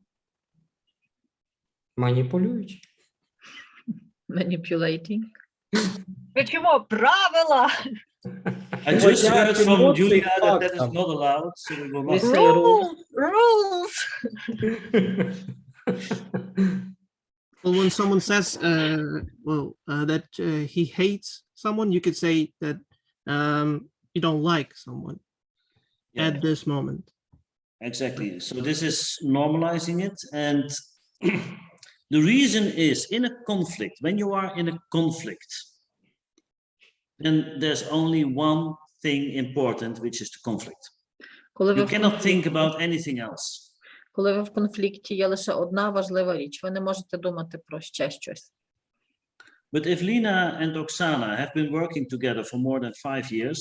Маніпулюючи. Manipulating. Чому правила? I just heard from Julia that that is not allowed, so we will We not. say rules. Rules. Well, when someone says, that he hates someone, you could say that you don't like someone Yeah. at this moment. Exactly. So this is normalizing it. And the reason is in a conflict, when you are in a conflict, then there's only one thing important, which is the conflict. Коли ви You в cannot конфлікті- think about anything else. Коли ви в конфлікті, є лише одна важлива річ. Ви не можете думати про ще щось. But if Lina and Oksana have been working together for more than 5 years,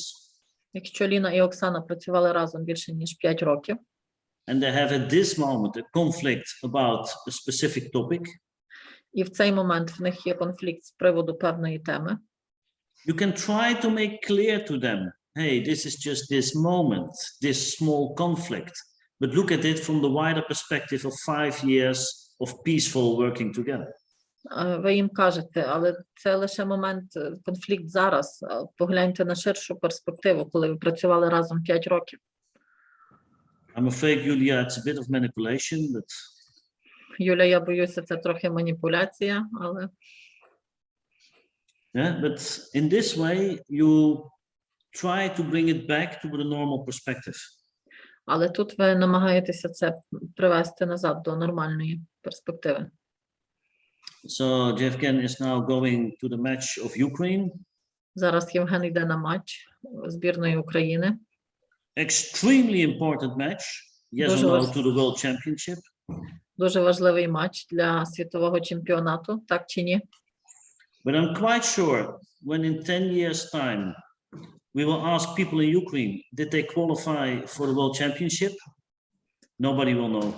Якщо Ліна і Оксана працювали разом більше ніж 5 років, and they have at this moment a conflict about a specific topic, і в цей момент в них є конфлікт з приводу певної теми, you can try to make clear to them, hey, this is just this moment, this small conflict, but look at it from the wider perspective of 5 years of peaceful working together. ви їм кажете, але це лише момент, конфлікт зараз. Погляньте на ширшу перспективу, коли ви працювали разом 5 років. I'm afraid, Julia, it's a bit of manipulation, but Юля, я боюся, це трохи маніпуляція, але yeah, but in this way, you try to bring it back to the normal perspective. Але тут ви намагаєтеся це привести назад до нормальної перспективи. So Jevgen is now going to the match of Ukraine. Зараз Євген йде на матч збірної України. Extremely important match. Yes or Дуже no важ- to the World Championship. Дуже важливий матч для світового чемпіонату, так чи ні? But I'm quite sure when in 10 years' time, we will ask people in Ukraine, did they qualify for the World Championship? Nobody will know.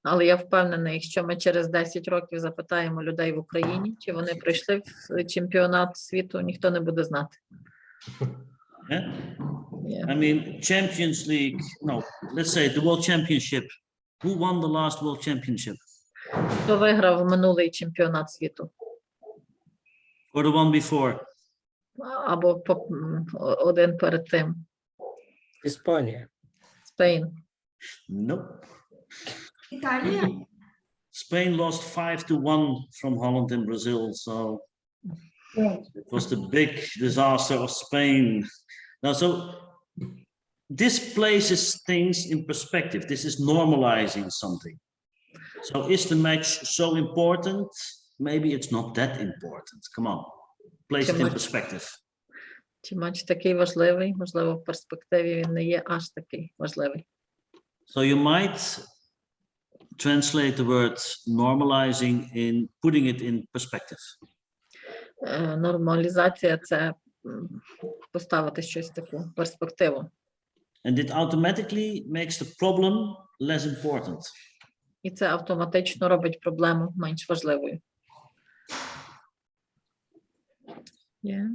Але я впевнена, якщо ми через 10 років запитаємо людей в Україні, чи вони прийшли в чемпіонат світу, ніхто не буде знати. Yeah? Yeah. I mean, Champions League, no, let's say the World Championship. Who won the last World Championship? Хто виграв минулий чемпіонат світу? Or the one before? Або один перед тим? Іспанія. Spain. Nope. Італія? Spain lost 5-1 from Holland and Brazil, so it was the big disaster of Spain. Now, so this places things in perspective. This is normalizing something. So is the match so important? Maybe it's not that important. Come on, place it in perspective. Чи матч такий важливий? Можливо, в перспективі він не є аж такий важливий. So you might translate the word normalizing in putting it in perspective. Нормалізація – це поставити щось в таку перспективу. And it automatically makes the problem less important. І це автоматично робить проблему менш важливою. Yeah.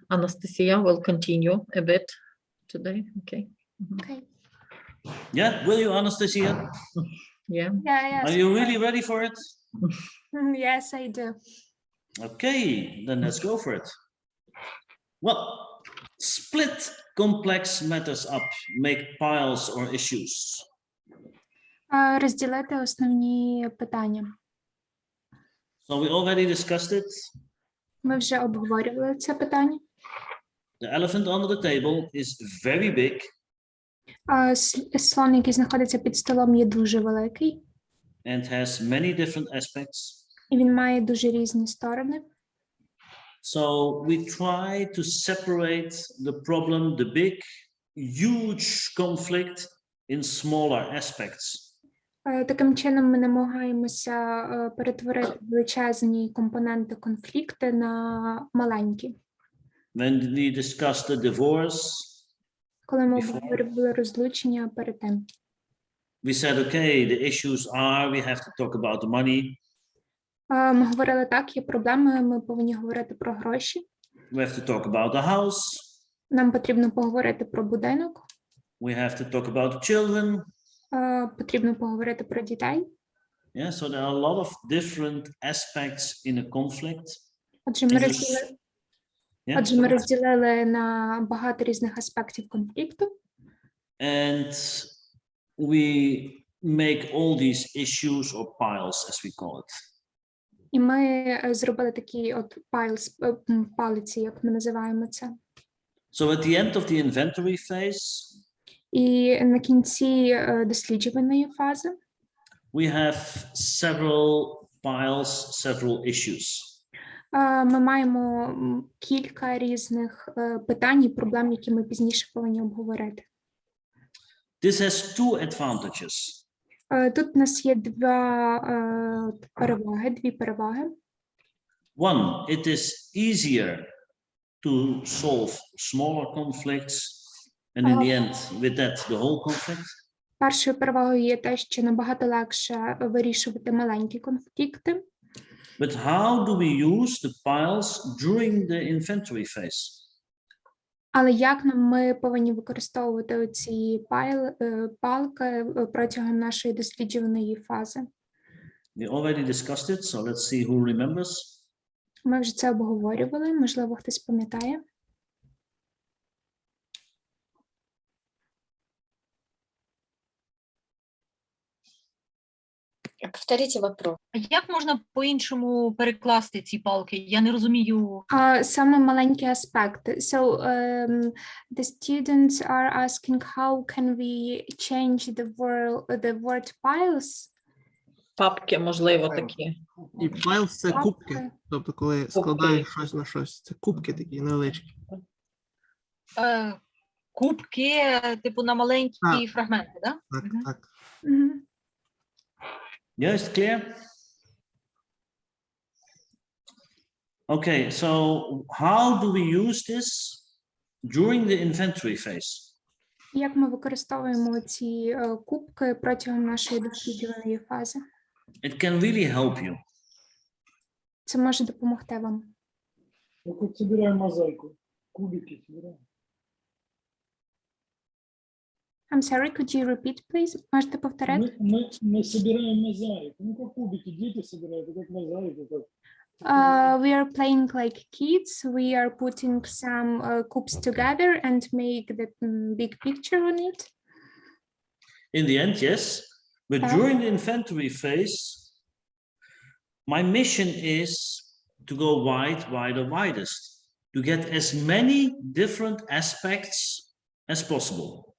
Anastasia will continue a bit today. Okay. Okay. Yeah, will you, Anastasia? Yeah. Yeah, Are you really ready for it? Yes, I do. Okay, then let's go for it. Well, split complex matters up, make piles or issues. Розділити основні питання. So we already discussed it. Ми вже обговорювали це питання. The elephant under the table is very big. Слон, який знаходиться під столом, є дуже великий. And has many different aspects. І він має дуже різні сторони. So we try to separate the problem, the big, huge conflict in smaller aspects. Таким чином ми намагаємося перетворити величезні компоненти конфлікту на маленькі. When we discussed the divorce, Коли ми обговорювали розлучення перед тим. we said, okay, the issues are, we have to talk about the money. Ми говорили, так, є проблеми, ми повинні говорити про гроші. We have to talk about the house. Нам потрібно поговорити про будинок. We have to talk about the children. Потрібно поговорити про дітей. Yeah, so there are a lot of different aspects in a conflict. Отже, ми розділили на багато різних аспектів конфлікту. And we make all these issues or piles, as we call it. І ми зробили такі от палиці, як ми називаємо це. So at the end of the inventory phase, і на кінці досліджувальної фази we have several piles, several issues. Ми маємо кілька різних питань і проблем, які ми пізніше повинні обговорити. This has two advantages. Тут у нас є дві переваги. One, it is easier to solve smaller conflicts, and in the end, with that, the whole conflict. Першою перевагою є те, що набагато легше вирішувати маленькі конфлікти. But how do we use the piles during the inventory phase? Але як ми повинні використовувати ці палки протягом нашої досліджувальної фази? We already discussed it, so let's see who remembers. Ми вже це обговорювали, можливо, хтось пам'ятає. Повторіть вопрос. А як можна по-іншому перекласти ці палки? Я не розумію. Саме маленькі аспекти. So the students are asking how can we change the word piles? Папки, можливо, такі. І piles – це кубки. Тобто, коли складаєш щось на щось, це кубки такі невеличкі. Кубки, типу, на маленькі фрагменти, да? Так, так. Yes, clear? Okay, so how do we use this during the inventory phase? Як ми використовуємо ці кубки протягом нашої досліджувальної фази? It can really help you. Це може допомогти вам. Як собираємо мозаїку, кубики собираємо. I'm sorry, could you repeat, please? Можете повторити? Мы собираем мозаику. Ну, как кубики дети собирают, как мозаику. Как... We are playing like kids. We are putting some cubes together and make the big picture on it. In the end, yes. But during the inventory phase, my mission is to go wide, wider, widest, to get as many different aspects as possible.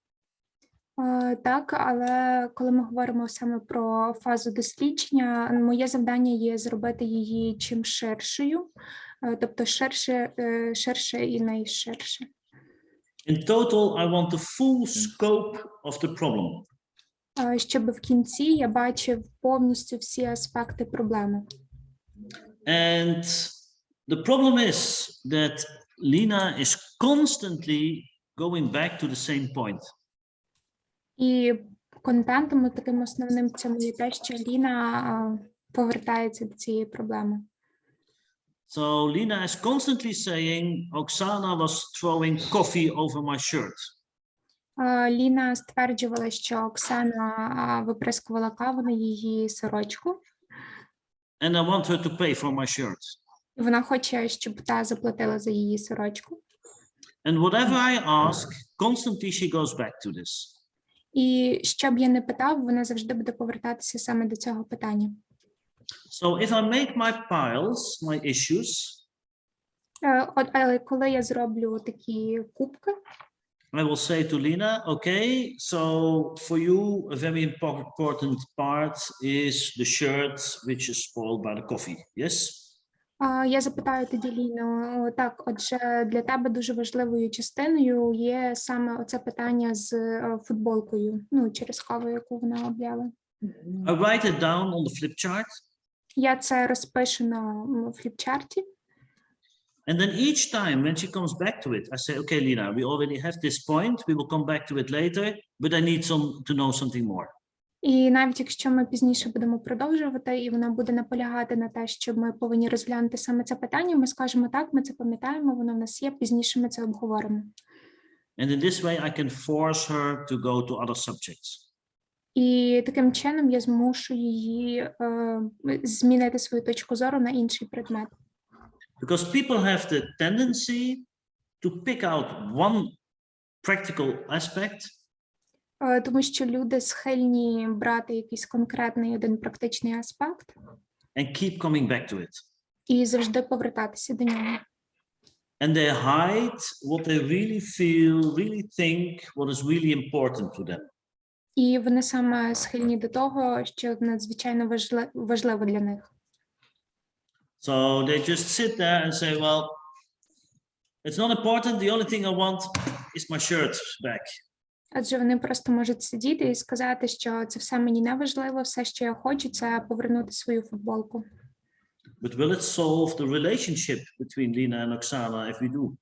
Так, але коли ми говоримо саме про фазу дослідження, моє завдання є зробити її чим ширшою, тобто ширше і найширше. In total, I want the full scope of the problem. Щоб в кінці я бачив повністю всі аспекти проблеми. And the problem is that Lina is constantly going back to the same point. І контентом таким основним в цьому є те, що Ліна повертається до цієї проблеми. So Lina is constantly saying, Oksana was throwing coffee over my shirt. Ліна стверджувала, що Оксана виприскувала каву на її сорочку. And I want her to pay for my shirt. І вона хоче, щоб та заплатила за її сорочку. And whatever I ask, constantly she goes back to this. І що б я не питав, вона завжди буде повертатися саме до цього питання. So if I make my piles, my issues, Але коли я зроблю такі кубки, I will say to Lina, okay, so for you, a very important part is the shirt which is spoiled by the coffee, yes? я запитаю тоді Ліну, так, отже, для тебе дуже важливою частиною є саме оце питання з футболкою, ну, через каву, яку вона обляла. I write it down on the flip chart. Я це розпишу на фліпчарті. And then each time when she comes back to it, I say, okay, Lina, we already have this point. We will come back to it later, but I need to know something more. І навіть якщо ми пізніше будемо продовжувати, і вона буде наполягати на те, що ми повинні розглянути саме це питання, ми скажемо так, ми це пам'ятаємо, воно в нас є, пізніше ми це обговоримо. And in this way, I can force her to go to other subjects. І таким чином я змушу її змінити свою точку зору на інший предмет. Because people have the tendency to pick out one practical aspect. Тому що люди схильні брати якийсь конкретний один практичний аспект And keep coming back to it. і завжди повертатися до нього. And they hide what they really feel, really think, what is really important to them. І вони саме схильні до того, що надзвичайно важливо для них. So they just sit there and say, well, it's not important. The only thing I want is my shirt back. Адже вони просто можуть сидіти і сказати, що це все мені не важливо, все, що я хочу, це повернути свою футболку. But will it solve the relationship between Lina and Oksana if we do?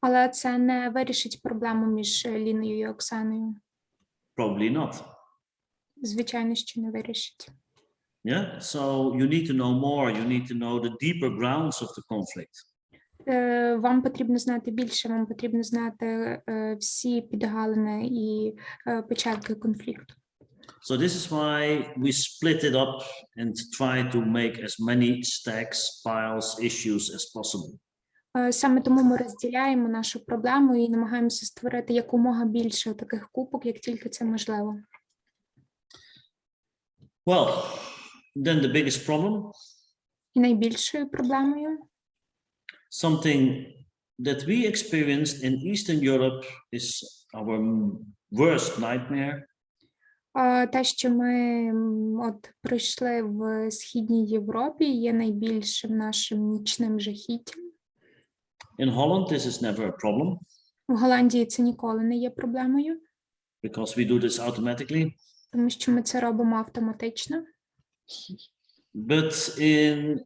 Але це не вирішить проблему між Ліною і Оксаною. Probably not. Звичайно, що не вирішить. Yeah, so you need to know more. You need to know the deeper grounds of the conflict. Вам потрібно знати більше, вам потрібно знати всі підгалини і початки конфлікту. So this is why we split it up and try to make as many stacks, piles, issues as possible. Саме тому ми розділяємо нашу проблему і намагаємося створити якомога більше таких кубок, як тільки це можливо. Well, then the biggest problem. І найбільшою проблемою. Something that we experienced in Eastern Europe is our worst nightmare. Те, що ми от пройшли в Східній Європі, є найбільшим нашим нічним жахіттям. In Holland, this is never a problem. В Голландії це ніколи не є проблемою. Because we do this automatically. Тому що ми це робимо автоматично. But in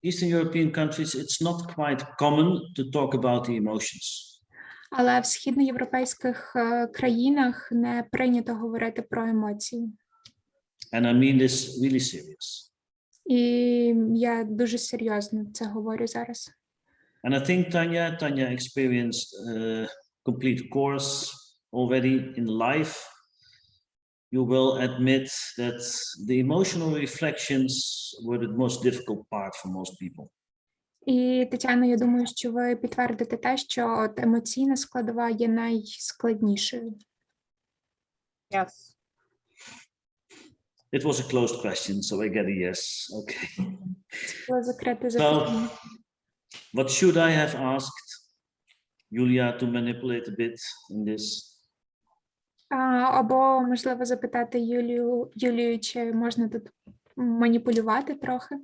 Eastern European countries, it's not quite common to talk about the emotions. Але в східноєвропейських країнах не прийнято говорити про емоції. And I mean this really serious. І я дуже серйозно це говорю зараз. And I think Tanya experienced a complete course already in life. You will admit that the emotional reflections were the most difficult part for most people. І, Тетяно, я думаю, що ви підтвердите те, що от емоційна складова є найскладнішою. Yes. It was a closed question, so I get a yes. Okay. Це було закрите запитання. What should I have asked Julia to manipulate a bit in this? Або, можливо, запитати Юлію, чи можна тут маніпулювати трохи?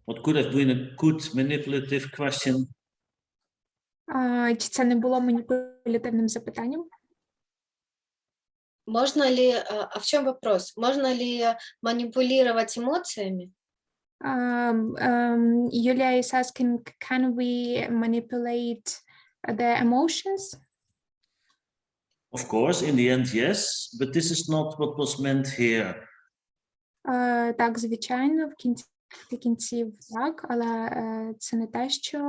What could have been a good manipulative question? Чи це не було маніпулятивним запитанням? Можно ли, а в чем вопрос? Можно ли манипулировать эмоциями? Yulia is asking, can we manipulate the emotions? Of course, in the end, yes, but this is not what was meant here. Так, звичайно, в кінці кінців так, але це не те, що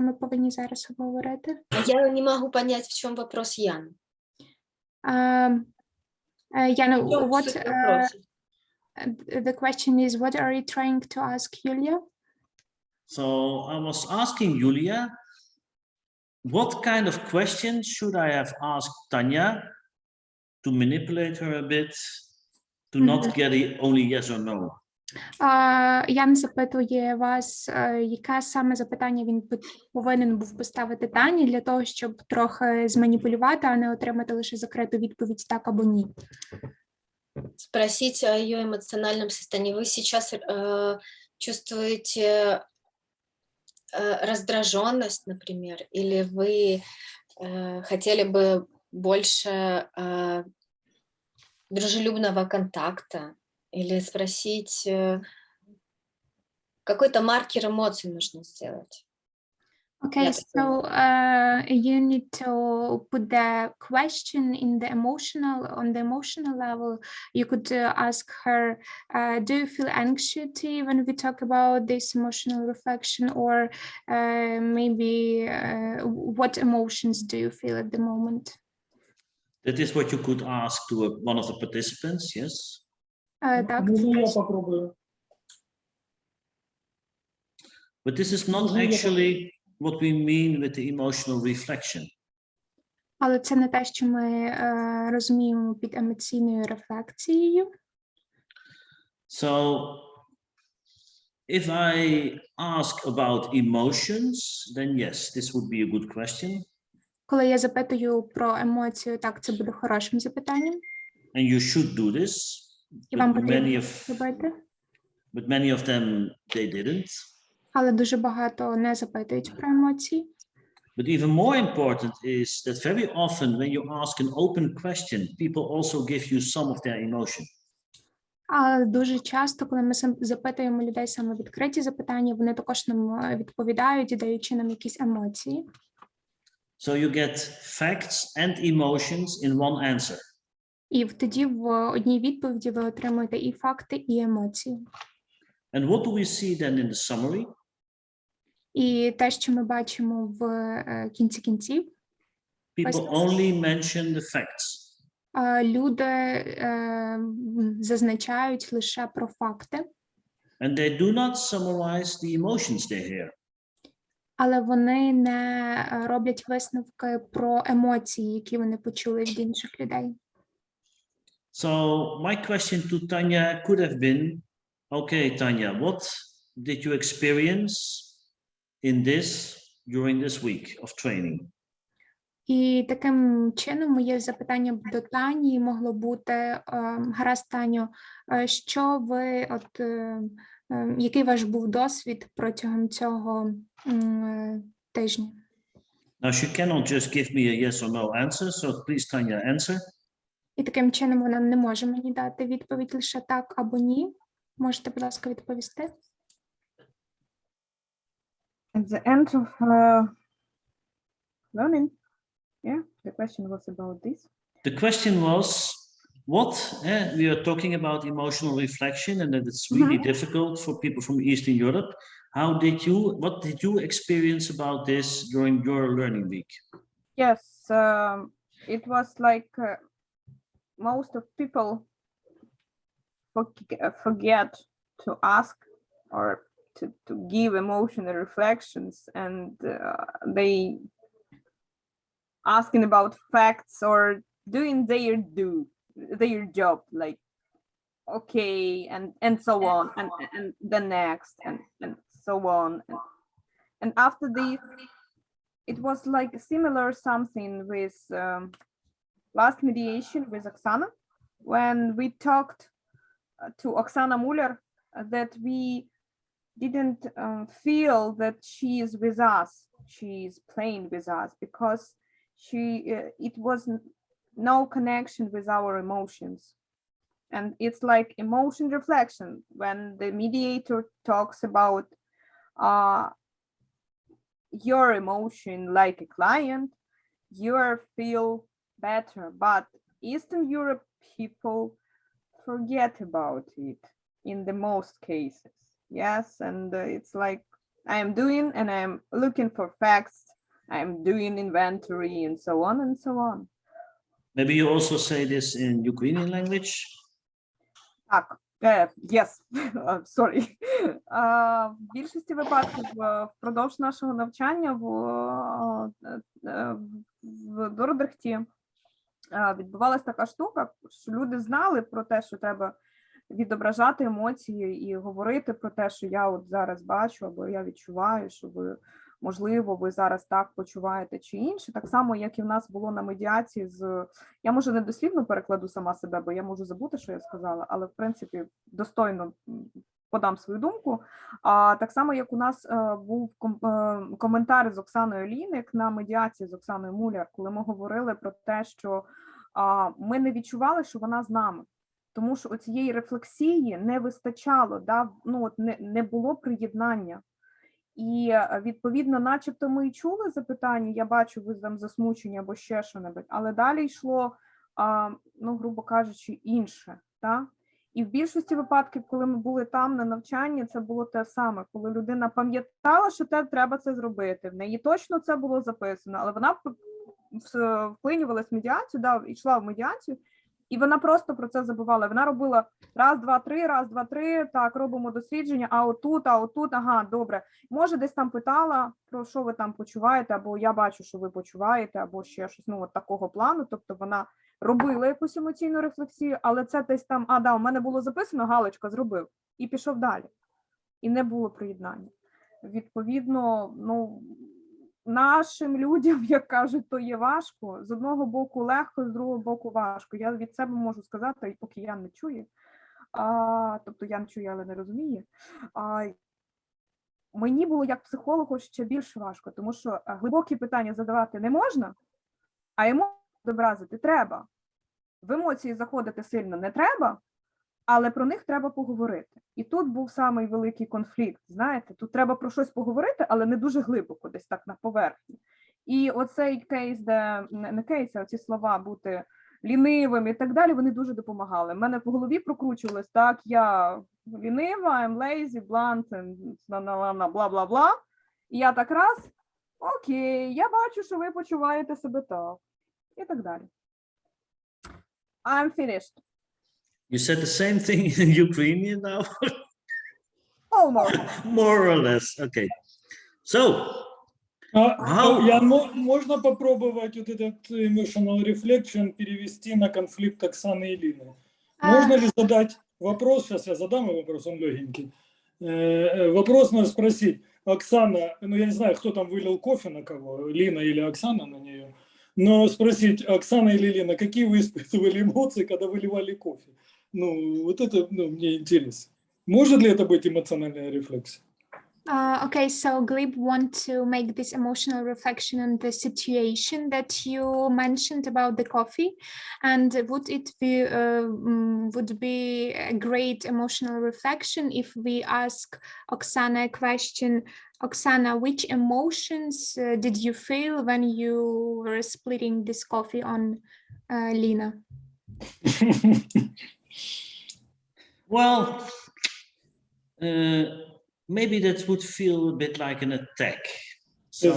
ми повинні зараз говорити. Я не могу понять, в чем вопрос Яны. Яна, В чём what суть вопроса? the question is, what are you trying to ask Yulia? So I was asking Julia, what kind of questions should I have asked Tanya to manipulate her a bit, to not get only yes or no? Ян запитує вас, яке саме запитання він повинен був поставити Тані для того, щоб трохи зманіпулювати, а не отримати лише закриту відповідь так або ні. Спросить о ее эмоциональном состоянии. Вы сейчас чувствуете раздраженность, например, или вы хотели бы больше дружелюбного контакта, или спросить, какой-то маркер эмоций нужно сделать. Okay, so you need to put the question on the emotional level. You could ask her, do you feel anxiety when we talk about this emotional reflection, or maybe what emotions do you feel at the moment? That is what you could ask to one of the participants, yes? Так, Я попробую. But this is not actually what we mean with the emotional reflection. Але це не те, що ми розуміємо під емоційною рефлексією. So if I ask about emotions, then yes, this would be a good question. Коли я запитую про емоцію, так, це буде хорошим запитанням. And you should do this. І вам But потрібно зробити. But many of them, they didn't. Але дуже багато не запитують про емоції. But even more important is that very often when you ask an open question, people also give you some of their emotion. А дуже часто, коли ми запитуємо людей саме відкриті запитання, вони також нам відповідають, даючи нам якісь емоції. So you get facts and emotions in one answer. І тоді в одній відповіді ви отримуєте і факти, і емоції. And what do we see then in the summary? І те, що ми бачимо в кінці кінців, People only mention the facts. Люди зазначають лише про факти. And they do not summarize the emotions they hear. Але вони не роблять висновки про емоції, які вони почули від інших людей. So my question to Tanya could have been, okay, Tanya, what did you experience in this during this week of training? І таким чином моє запитання до Тані могло бути: гаразд, Таню, що ви, який ваш був досвід протягом цього тижня? Now she cannot just give me a yes or no answer, so please, Tanya, answer. І таким чином вона не може мені дати відповідь лише так або ні. Можете, будь ласка, відповісти? At the end of learning, yeah, the question was about this. The question was, we are talking about emotional reflection and that it's really difficult for people from Eastern Europe. What did you experience about this during your learning week? Yes, it was like most of people forget to ask or to give emotional reflections, and they asking about facts or doing their job, like okay, and so on, and the next, and so on, and after this it was like similar something with last mediation with Oksana, when we talked to Oksana Muller, that we didn't feel that she is with us, she is playing with us, because it was no connection with our emotions. And it's like emotion reflection when the mediator talks about your emotion like a client, you feel better. But Eastern Europe people forget about it in the most cases. Yes, and it's like I am doing and I'm looking for facts, I'm doing inventory and so on and so on. Maybe you also say this in Ukrainian language? Так, yes, sorry. В більшості випадків впродовж нашого навчання в Дордрехті відбувалася така штука, що люди знали про те, що треба відображати емоції і говорити про те, що я от зараз бачу, або я відчуваю, що ви, можливо, ви зараз так почуваєте чи інше. Так само, як і в нас було на медіації я, може, не дослівно перекладу сама себе, бо я можу забути, що я сказала, але, в принципі, достойно подам свою думку. Так само, як у нас був коментар з Оксаною Ліник на медіації з Оксаною Муляр, коли ми говорили про те, що ми не відчували, що вона з нами. Тому що цієї рефлексії не вистачало, не було приєднання. І, відповідно, начебто ми і чули запитання, я бачу, ви там засмучені або ще що-небудь, але далі йшло, грубо кажучи, інше. Так? І в більшості випадків, коли ми були там на навчанні, це було те саме, коли людина пам'ятала, що треба це зробити, в неї точно це було записано, але вона вклинювалась в медіацію, йшла в медіацію, і вона просто про це забувала. Вона робила раз, два, три, так, робимо дослідження, а отут, ага, добре. Може, десь там питала, про що ви там почуваєте, або я бачу, що ви почуваєте, або ще щось, от такого плану. Тобто вона робила якусь емоційну рефлексію, але це десь там, у мене було записано, галочка, зробив, і пішов далі. І не було приєднання. Відповідно, нашим людям, як кажуть, то є важко. З одного боку легко, з другого боку важко. Я від себе можу сказати, поки я не чую, тобто я не чую, але не розумію, мені було як психологу ще більше важко, тому що глибокі питання задавати не можна, а емоції зобразити треба. В емоції заходити сильно не треба, але про них треба поговорити. І тут був самий великий конфлікт, знаєте, тут треба про щось поговорити, але не дуже глибоко, десь так на поверхні. І оцей кейс, де, не кейс, а ці слова бути лінивим і так далі, вони дуже допомагали. В мене в голові прокручувалось, так, я лінива, I'm lazy, blunt, бла-бла-бла. І я так раз, окей, я бачу, що ви почуваєте себе так. І так далі. I'm finished. You said the same thing in Ukrainian now? Almost. More or less, okay. So, можно попробовать вот этот emotional reflection перевести на конфликт Оксаны и Лины? Можно ли задать вопрос, сейчас я задам вопрос, он легенький. Вопрос можно спросить, Оксана, я не знаю, кто там вылил кофе на кого, Лина или Оксана на нее, но спросить, Оксана или Лина, какие вы испытывали эмоции, когда выливали кофе? Вот это мне интересно. Может ли это быть эмоциональная рефлексия? Okay, so Gleb want to make this emotional reflection on the situation that you mentioned about the coffee, and would it be would be a great emotional reflection if we ask Oksana a question? Oksana, which emotions did you feel when you were splitting this coffee on Lina? well, maybe that would feel a bit like an attack. So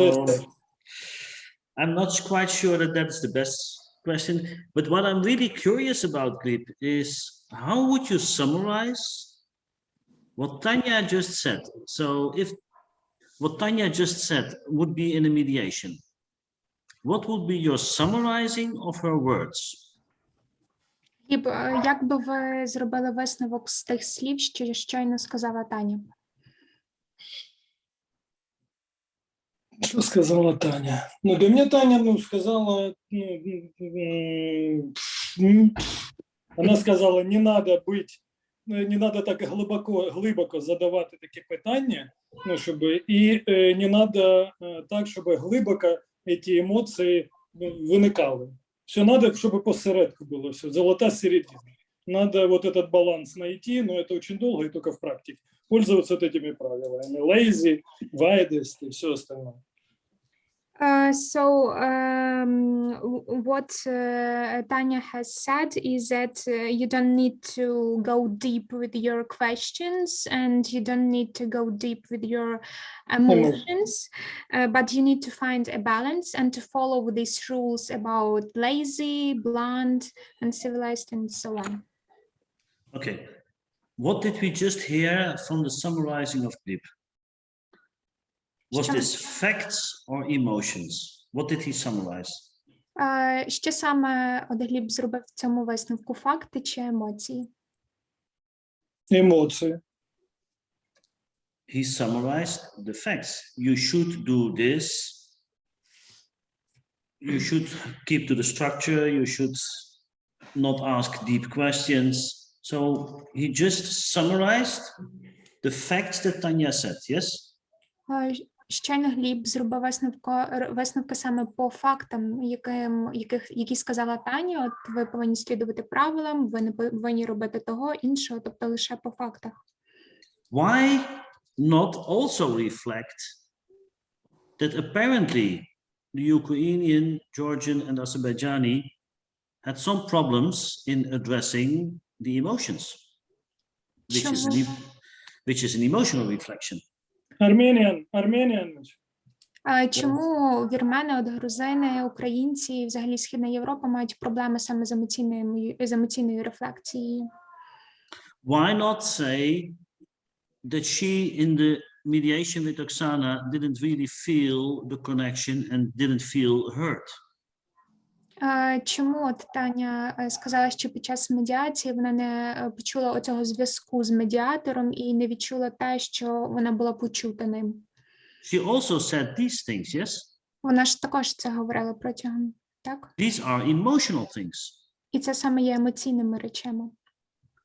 I'm not quite sure that that's the best question. But what I'm really curious about, Gleb, is how would you summarize what Tanya just said? So if what Tanya just said would be in a mediation, what would be your summarizing of her words? Гліб, як би ви зробили висновок з тих слів, що щойно сказала Таня? Что сказала Таня? Для меня Таня, сказала, она сказала, не надо так глибоко задавати такі питання, чтобы, и не надо так, чтобы глибоко эти эмоции виникали. Все надо, чтобы посередку було, все, золота середина. надо вот этот баланс найти, но это очень долго и только в практике. Пользоваться вот этими правилами. Lazy, widest и все остальное. What Tanya has said is that you don't need to go deep with your questions and you don't need to go deep with your emotions, but you need to find a balance and to follow these rules about lazy, blunt, uncivilized, and so on. Okay. What did we just hear from the summarizing of Glib? Was this facts or emotions? What did he summarize? Що саме Гліб зробив в цьому висновку? Факти чи емоції? Эмоции. He summarized the facts. You should do this. You should keep to the structure. You should not ask deep questions. So he just summarized the facts that Tanya said, yes? Щойно Гліб зробив висновки саме по фактам, які сказала Таня. От ви повинні слідувати правилам, ви не повинні робити того, іншого, тобто лише по фактах. Why not also reflect that apparently the Ukrainian, Georgian, and Azerbaijani had some problems in addressing the emotions, which is an emotional reflection. Armenian. Чому вірмени, от грузини, українці і взагалі Східна Європа мають проблеми саме з емоційною рефлексією? Why not say that she in the mediation with Oksana didn't really feel the connection and didn't feel hurt? Чому от Таня сказала, що під час медіації вона не почула оцього зв'язку з медіатором і не відчула те, що вона була почута ним? She also said these things, yes? Вона ж також це говорила протягом, так? These are emotional things. І це саме є емоційними речами.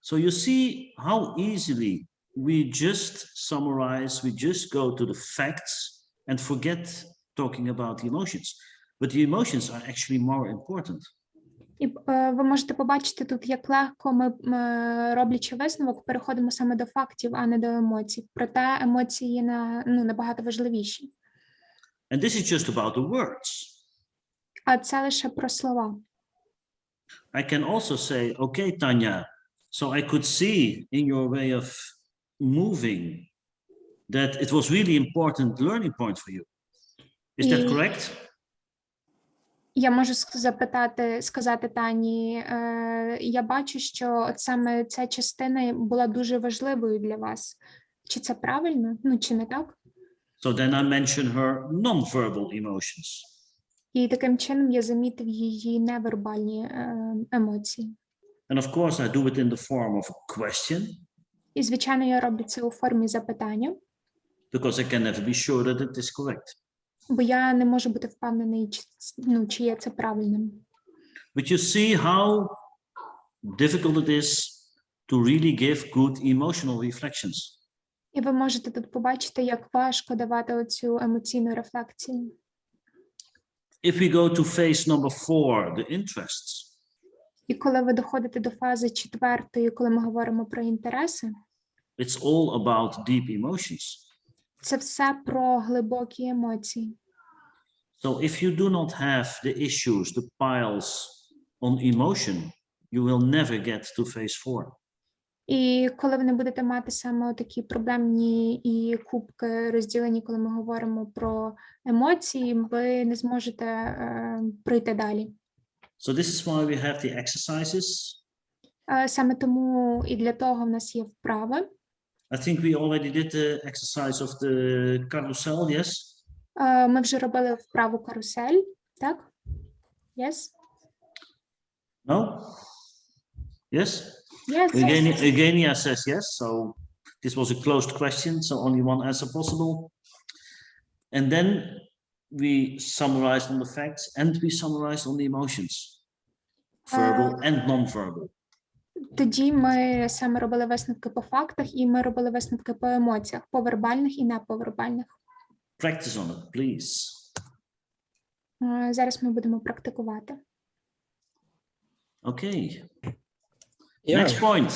So you see how easily we just summarize, we just go to the facts and forget talking about the emotions. But the emotions are actually more important. І ви можете побачити тут, як легко ми, роблячи висновок, переходимо саме до фактів, а не до емоцій. Проте емоції набагато важливіші. And this is just about the words. А це лише про слова. I can also say, okay, Tanya, so I could see in your way of moving that it was really important learning point for you. Is that correct? Я можу сказати Тані, я бачу, що от саме ця частина була дуже важливою для вас. Чи це правильно? Чи не так? So then I mention her non-verbal emotions. І таким чином я замітив її невербальні емоції. And of course I do it in the form of a question. І, звичайно, я роблю це у формі запитання. Because I can never be sure that it is correct. Бо я не можу бути впевнений, чи є це правильним. But you see how difficult it is to really give good emotional reflections. І ви можете тут побачити, як важко давати оцю емоційну рефлексію. If we go to phase number 4, the interests. І коли ви доходите до фази 4, коли ми говоримо про інтереси, it's all about deep emotions. Це все про глибокі емоції. So if you do not have the issues, the piles on emotion, you will never get to phase 4. І коли ви не будете мати саме такі проблемні і кубки розділені, коли ми говоримо про емоції, ви не зможете пройти далі. So this is why we have the exercises. Саме тому і для того в нас є вправи. I think we already did the exercise of the carousel, yes? Ми вже робили вправу карусель, так? Yes? No? Yes? Yes. Eugenia says yes, so this was a closed question, so only one answer possible. And then we summarized on the facts and we summarized on the emotions, verbal and non-verbal. Тоді ми саме робили висновки по фактах і ми робили висновки по емоціях, по вербальних і неповербальних. Practice on it, please. Зараз ми будемо практикувати. Okay. Yeah. Next point.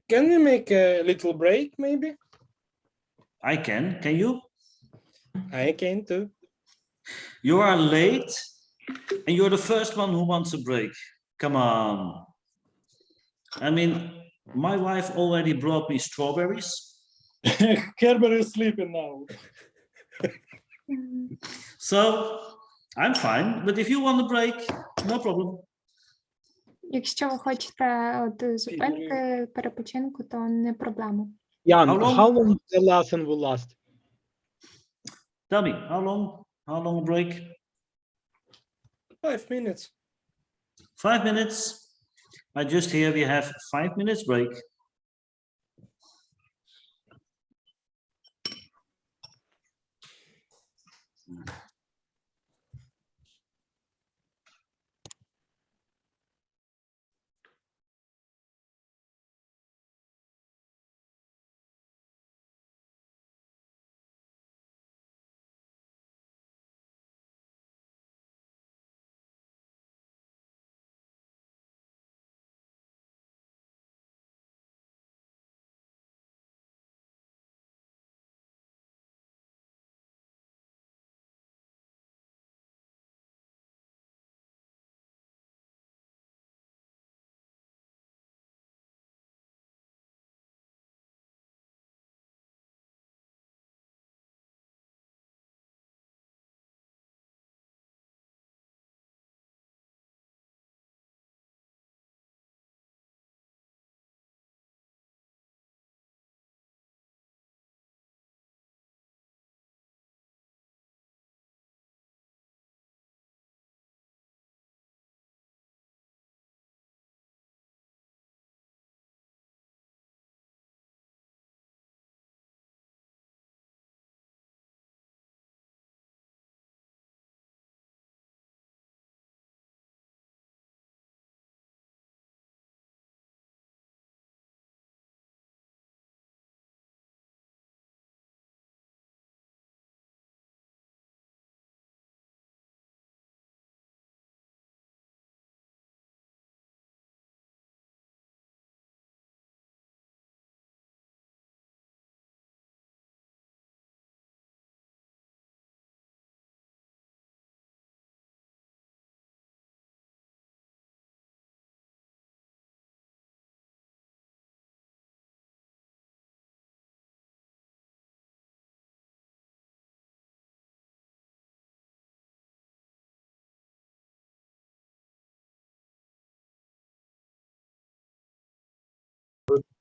Can we make a little break, maybe? I can. Can you? I can too. You are late and you're the first one who wants a break. Come on. I mean, my wife already brought me strawberries. Kerber is sleeping now. So I'm fine, but if you want a break, no problem. Якщо ви хочете от зупинки, перепочинку, то не проблема. Jan, How long? how long the lesson will last? Tell me, how long? How long a break? 5 minutes. 5 minutes. I just hear we have 5 minutes break.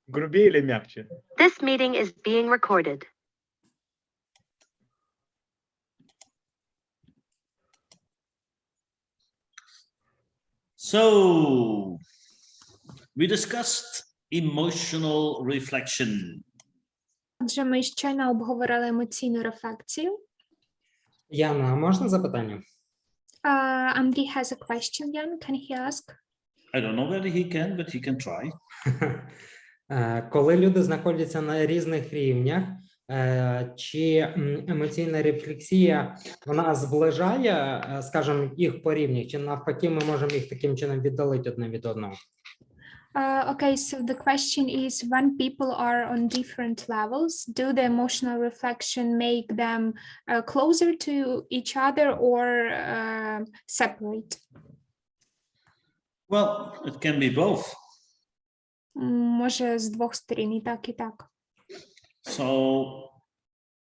Грубее или мягче? This meeting is being recorded. So we discussed emotional reflection. Отже, ми щойно обговорили емоційну рефлексію. Яна, а можна запитання? Андрій has a question, Jan. Can he ask? I don't know whether he can, but he can try. Коли люди знаходяться на різних рівнях, чи емоційна рефлексія, вона зближає, скажімо, їх по рівнях, чи навпаки ми можемо їх таким чином віддалити одне від одного? Okay, so the question is, when people are on different levels, do the emotional reflection make them closer to each other or separate? Well, it can be both. Може, з двох сторін, і так, і так. So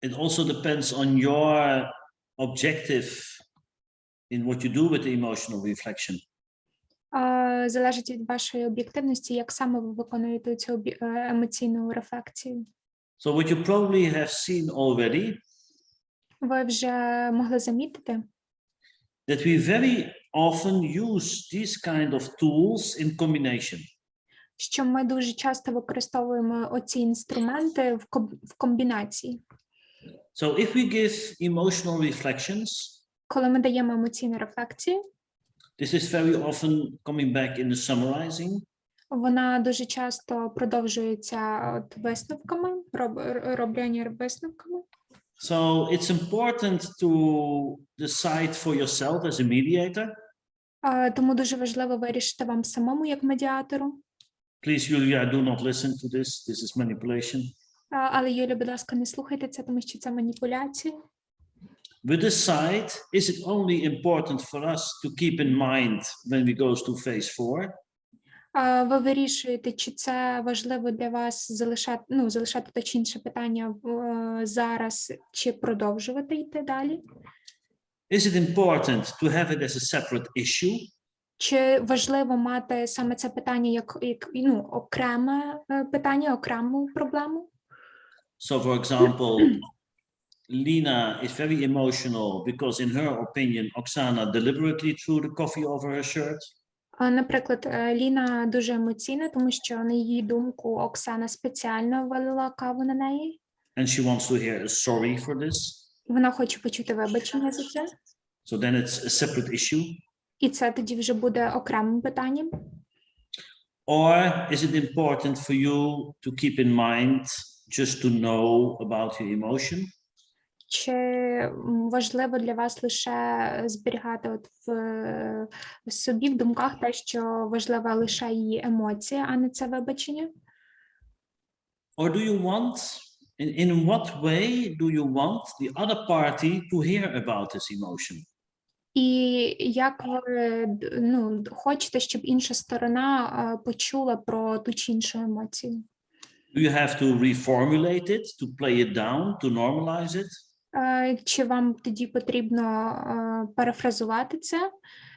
it also depends on your objective in what you do with the emotional reflection. Залежить від вашої об'єктивності, як саме ви виконуєте цю емоційну рефлексію. So what you probably have seen already, Ви вже могли замітити, that we very often use these kind of tools in combination. що ми дуже часто використовуємо оці інструменти в комбінації. So if we give emotional reflections, коли ми даємо емоційну рефлексію, this is very often coming back in the summarizing. Вона дуже часто продовжується от висновками, роблення висновками. So it's important to decide for yourself as a mediator. Тому дуже важливо вирішити вам самому як медіатору. Please, Julia, do not listen to this. This is manipulation. Але, Юля, будь ласка, не слухайте це, тому що це маніпуляція. We decide, is it only important for us to keep in mind when we go to phase 4? Ви вирішуєте, чи це важливо для вас залишати те чи інше питання зараз, чи продовжувати йти далі? Is it important to have it as a separate issue? Чи важливо мати саме це питання як окреме питання, окрему проблему? So, for example, Lina is very emotional because, in her opinion, Oksana deliberately threw the coffee over her shirt. Наприклад, Ліна дуже емоційна, тому що, на її думку, Оксана спеціально вилила каву на неї. And she wants to hear a sorry for this. Вона хоче почути вибачення за це. So then it's a separate issue. І це тоді вже буде окремим питанням. Or is it important for you to keep in mind just to know about your emotion? Чи важливо для вас лише зберігати в собі, в думках те, що важлива лише її емоція, а не це вибачення? Or do you want, in what way do you want the other party to hear about this emotion? І як ви хочете, щоб інша сторона почула про ту чи іншу емоцію? Do you have to reformulate it, to play it down, to normalize it? Чи вам тоді потрібно перефразувати це,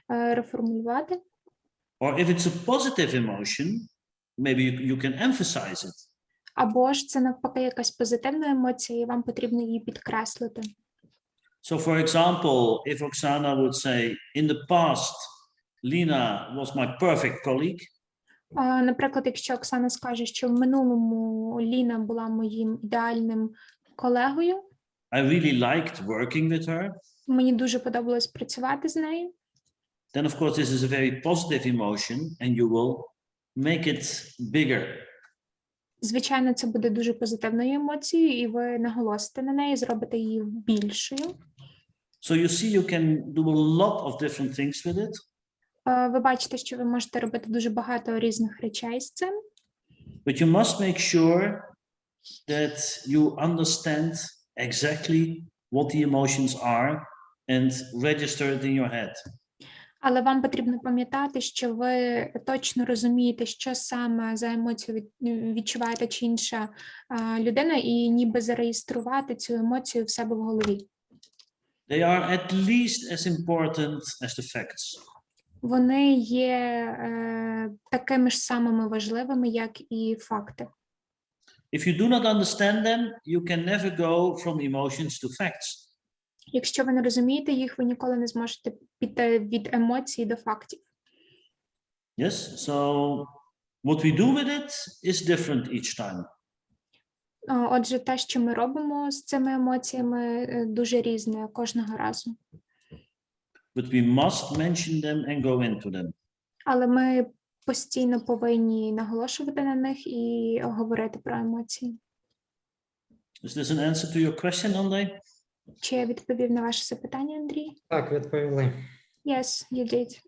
реформулювати? Or if it's a positive emotion, maybe you can emphasize it. Або ж це навпаки якась позитивна емоція, і вам потрібно її підкреслити. So, for example, if Oksana would say, in the past, Lina was my perfect colleague. Наприклад, якщо Оксана скаже, що в минулому Ліна була моїм ідеальним колегою. I really liked working with her. Мені дуже подобалось працювати з нею. Then, of course, this is a very positive emotion, and you will make it bigger. Звичайно, це буде дуже позитивною емоцією, і ви наголосите на неї, зробите її більшою. So you see, you can do a lot of different things with it. Ви бачите, що ви можете робити дуже багато різних речей з цим. But you must make sure that you understand exactly what the emotions are and register it in your head. Але вам потрібно пам'ятати, що ви точно розумієте, що саме за емоцію відчуває та чи інша людина, і ніби зареєструвати цю емоцію в себе в голові. They are at least as important as the facts. Вони є такими ж самими важливими, як і факти. If you do not understand them, you can never go from emotions to facts. Якщо ви не розумієте їх, ви ніколи не зможете піти від емоцій до фактів. Yes, so what we do with it is different each time. Отже, те, що ми робимо з цими емоціями, дуже різне кожного разу. But we must mention them and go into them. Але ми постійно повинні наголошувати на них і говорити про емоції. Is this an answer to your question, Andrei? Чи я відповів на ваше запитання, Андрій? Так, відповіли. Yes, you did.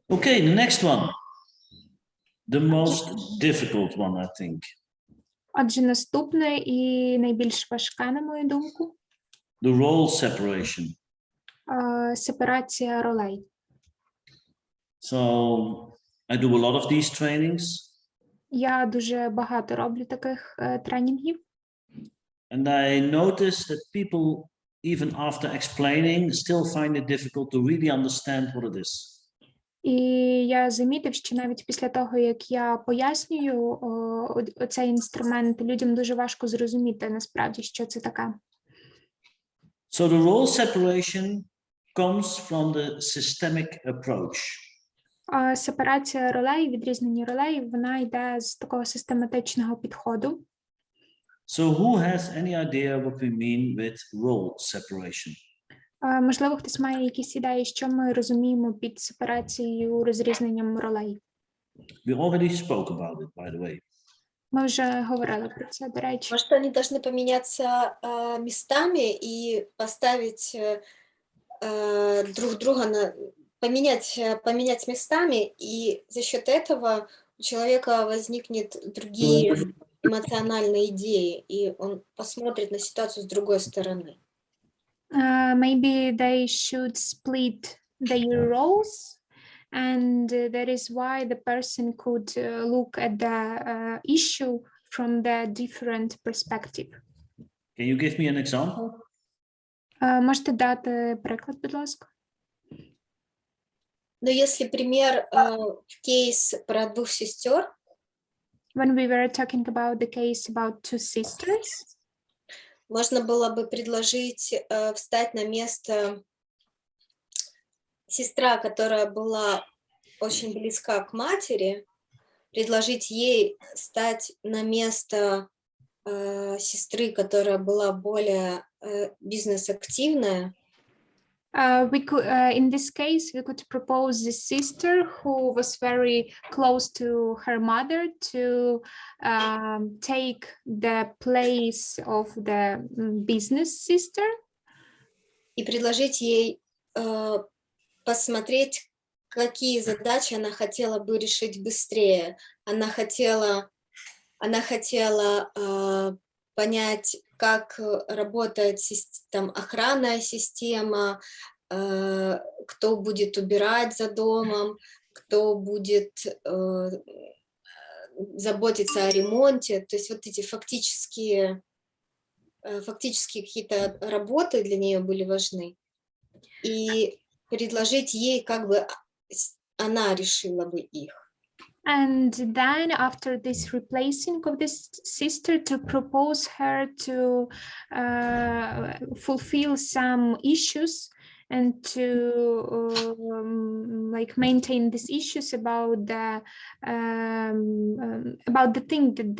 Okay, the next one. The most difficult one, I think. Отже, наступне і найбільш важке, на мою думку. The role separation. Сепарація ролей. So I do a lot of these trainings. Я дуже багато роблю таких тренінгів. And I noticed that people, even after explaining, still find it difficult to really understand what it is. І я замітив, що навіть після того, як я пояснюю оцей інструмент, людям дуже важко зрозуміти насправді, що це таке. So the role separation comes from the systemic approach. Сепарація ролей, відрізнення ролей, вона йде з такого систематичного підходу. So who has any idea what we mean with role separation? Можливо, хтось має якісь ідеї, що ми розуміємо під сепарацією, розрізненням ролей. We already spoke about it, by the way. Ми вже говорили про це, до речі. Может, они должны поменяться местами и поставить друг друга поменять местами, и за счет этого у человека возникнет другие эмоциональные идеи, и он посмотрит на ситуацию с другой стороны. Maybe they should split their roles, and that is why the person could look at the issue from the different perspective. Can you give me an example? Можете дати приклад, будь ласка? Но если пример, кейс про двух сестер, When we were talking about the case about two sisters, можно было бы предложить встать на место сестра, которая была очень близка к матери, предложить ей стать на место сестры, которая была более бизнес-активная. we could, in this case, we could propose the sister who was very close to her mother to take the place of the business sister. И предложить ей посмотреть, какие задачи она хотела бы решить быстрее. Она хотела понять, как работает там охранная система, кто будет убирать за домом, кто будет заботиться о ремонте. То есть вот эти фактические какие-то работы для нее были важны. И предложить ей, как бы она решила бы их. And then after this replacing of this sister, to propose her to fulfill some issues and to like maintain these issues about the thing that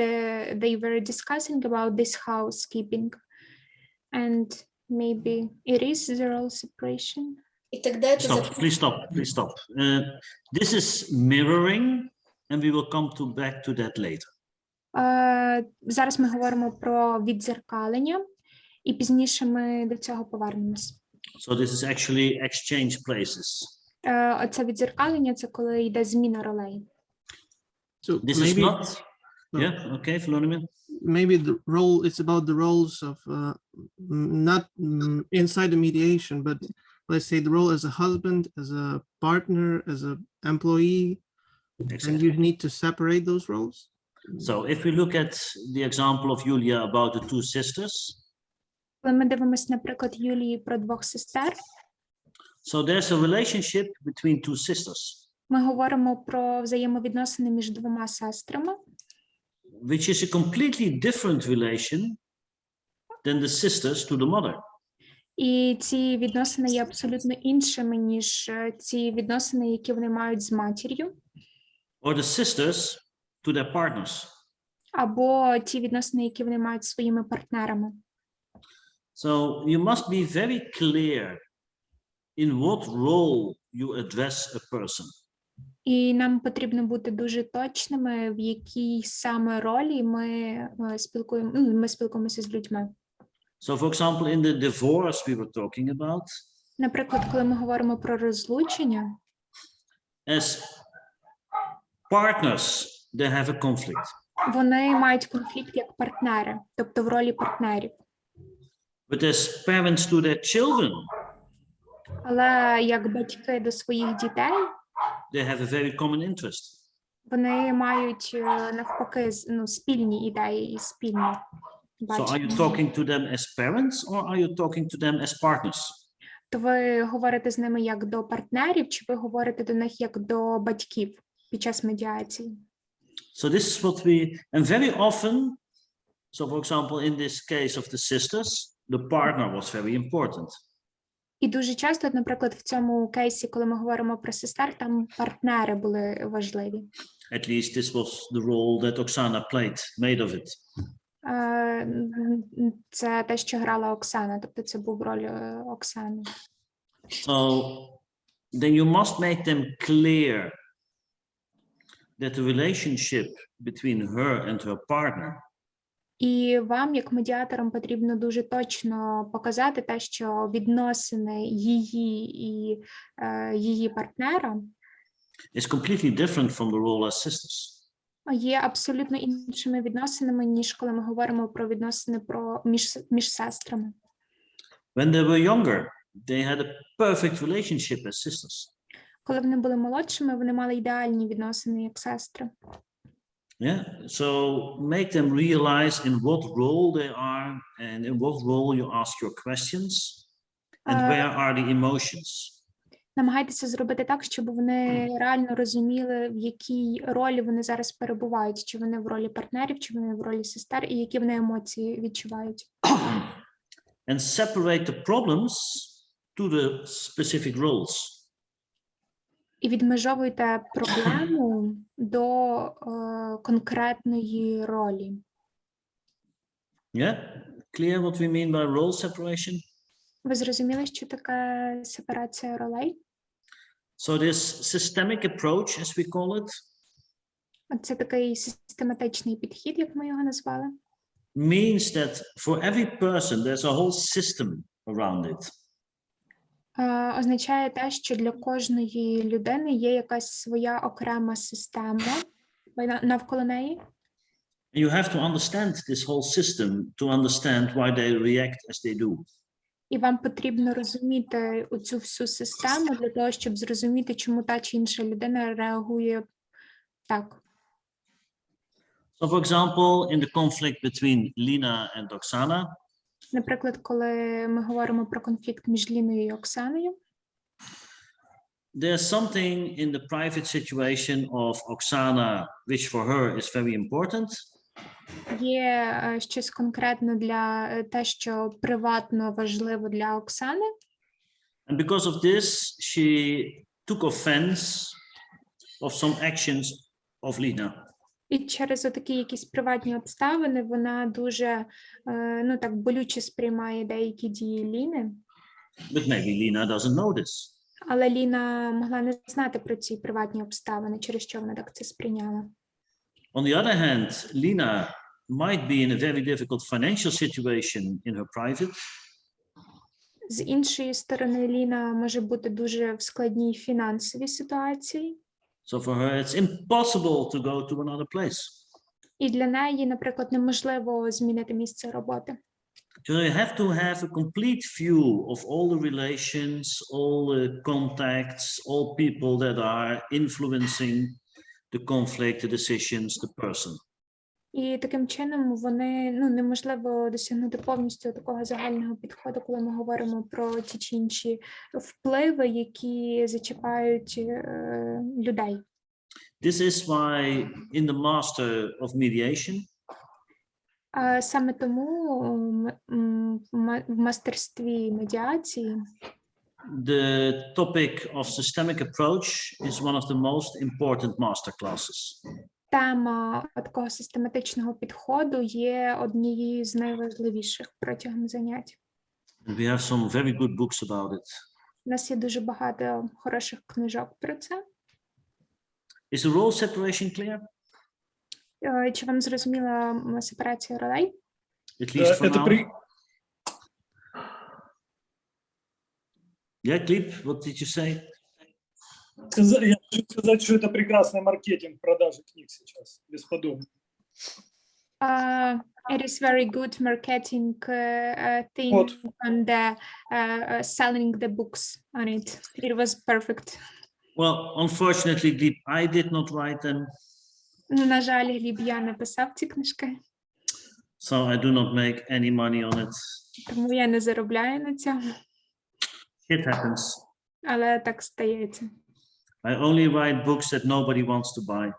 they were discussing about this housekeeping. And maybe it is the role separation. И тогда это Please stop. This is mirroring. And we will come back to that later. Зараз ми говоримо про віддзеркалення, і пізніше ми до цього повернемось. So this is actually exchange places. Оце віддзеркалення – це коли йде зміна ролей. So this is not... Yeah, okay, Vladimir. Maybe the role, it's about the roles of not inside the mediation, but let's say the role as a husband, as a partner, as an employee. Exactly. And you need to separate those roles. So if we look at the example of Julia about the two sisters. Коли ми дивимося, наприклад, Юлії про двох сестер. So there's a relationship between two sisters. Ми говоримо про взаємовідносини між двома сестрами. Which is a completely different relation than the sisters to the mother. І ці відносини є абсолютно іншими, ніж ці відносини, які вони мають з матір'ю. Or the sisters to their partners. Або ті відносини, які вони мають зі своїми партнерами. So you must be very clear in what role you address a person. І нам потрібно бути дуже точними, в якій саме ролі ми спілкуємося з людьми. So for example, in the divorce we were talking about. Наприклад, коли ми говоримо про розлучення. As partners, they have a conflict. Вони мають конфлікт як партнери, тобто в ролі партнерів. But as parents to their children, але як батьки до своїх дітей, they have a very common interest. Вони мають навпаки спільні ідеї і спільні бачення. So are you talking to them as parents or are you talking to them as partners? То ви говорите з ними як до партнерів, чи ви говорите до них як до батьків під час медіації? So this is what we, and very often, so for example, in this case of the sisters, the partner was very important. І дуже часто, наприклад, в цьому кейсі, коли ми говоримо про сестер, там партнери були важливі. At least this was the role that Oksana played, made of it. Це те, що грала Оксана, тобто це був роль Оксани. So then you must make them clear that the relationship between her and her partner. І вам, як медіаторам, потрібно дуже точно показати те, що відносини її і її партнера is completely different from the role as sisters. є абсолютно іншими відносинами, ніж коли ми говоримо про відносини між сестрами. When they were younger, they had a perfect relationship as sisters. Коли вони були молодшими, вони мали ідеальні відносини як сестри. Yeah, so make them realize in what role they are and in what role you ask your questions and where are the emotions. Намагайтеся зробити так, щоб вони реально розуміли, в якій ролі вони зараз перебувають, чи вони в ролі партнерів, чи вони в ролі сестер, і які вони емоції відчувають. And separate the problems to the specific roles. І відмежовуйте проблему до конкретної ролі. Yeah, clear what we mean by role separation? Ви зрозуміли, що таке сепарація ролей? So this systemic approach, as we call it, Це такий систематичний підхід, як ми його назвали. means that for every person there's a whole system around it. Означає те, що для кожної людини є якась своя окрема система навколо неї. You have to understand this whole system to understand why they react as they do. І вам потрібно розуміти оцю всю систему для того, щоб зрозуміти, чому та чи інша людина реагує так. So, for example, in the conflict between Lina and Oksana, Наприклад, коли ми говоримо про конфлікт між Ліною і Оксаною, there's something in the private situation of Oksana which for her is very important. є щось конкретне для те, що приватно важливо для Оксани. And because of this, she took offense of some actions of Lina. І через такі якісь приватні обставини вона дуже, так болюче сприймає деякі дії Ліни. But maybe Lina doesn't know this. Але Ліна могла не знати про ці приватні обставини, через що вона так це сприйняла. On the other hand, Lina might be in a very difficult financial situation in her private. З іншої сторони, Ліна може бути дуже в складній фінансовій ситуації. So for her, it's impossible to go to another place. І для неї, наприклад, неможливо змінити місце роботи. So you have to have a complete view of all the relations, all the contacts, all people that are influencing the conflict, the decisions, the person. І таким чином вони, неможливо досягнути повністю такого загального підходу, коли ми говоримо про ті чи інші впливи, які зачіпають людей. This is why in the Master of Mediation, Саме тому в мастерстві медіації the topic of systemic approach is one of the most important master classes. тема такого систематичного підходу є однією з найважливіших протягом занять. We have some very good books about it. У нас є дуже багато хороших книжок про це. Is the role separation clear? Чи вам зрозуміла сепарація ролей? At least for now. Yeah, Clip, what did you say? Я хочу сказать, что это прекрасный маркетинг продажи книг сейчас, бесподобно. It is very good marketing thing on the selling the books on it. It was perfect. Well, unfortunately, Clip, I did not write them. На жаль, Гліб, я не писав ці книжки, So I do not make any money on it. тому я не заробляю на цьому, It happens. але так стається. I only write books that nobody wants to buy.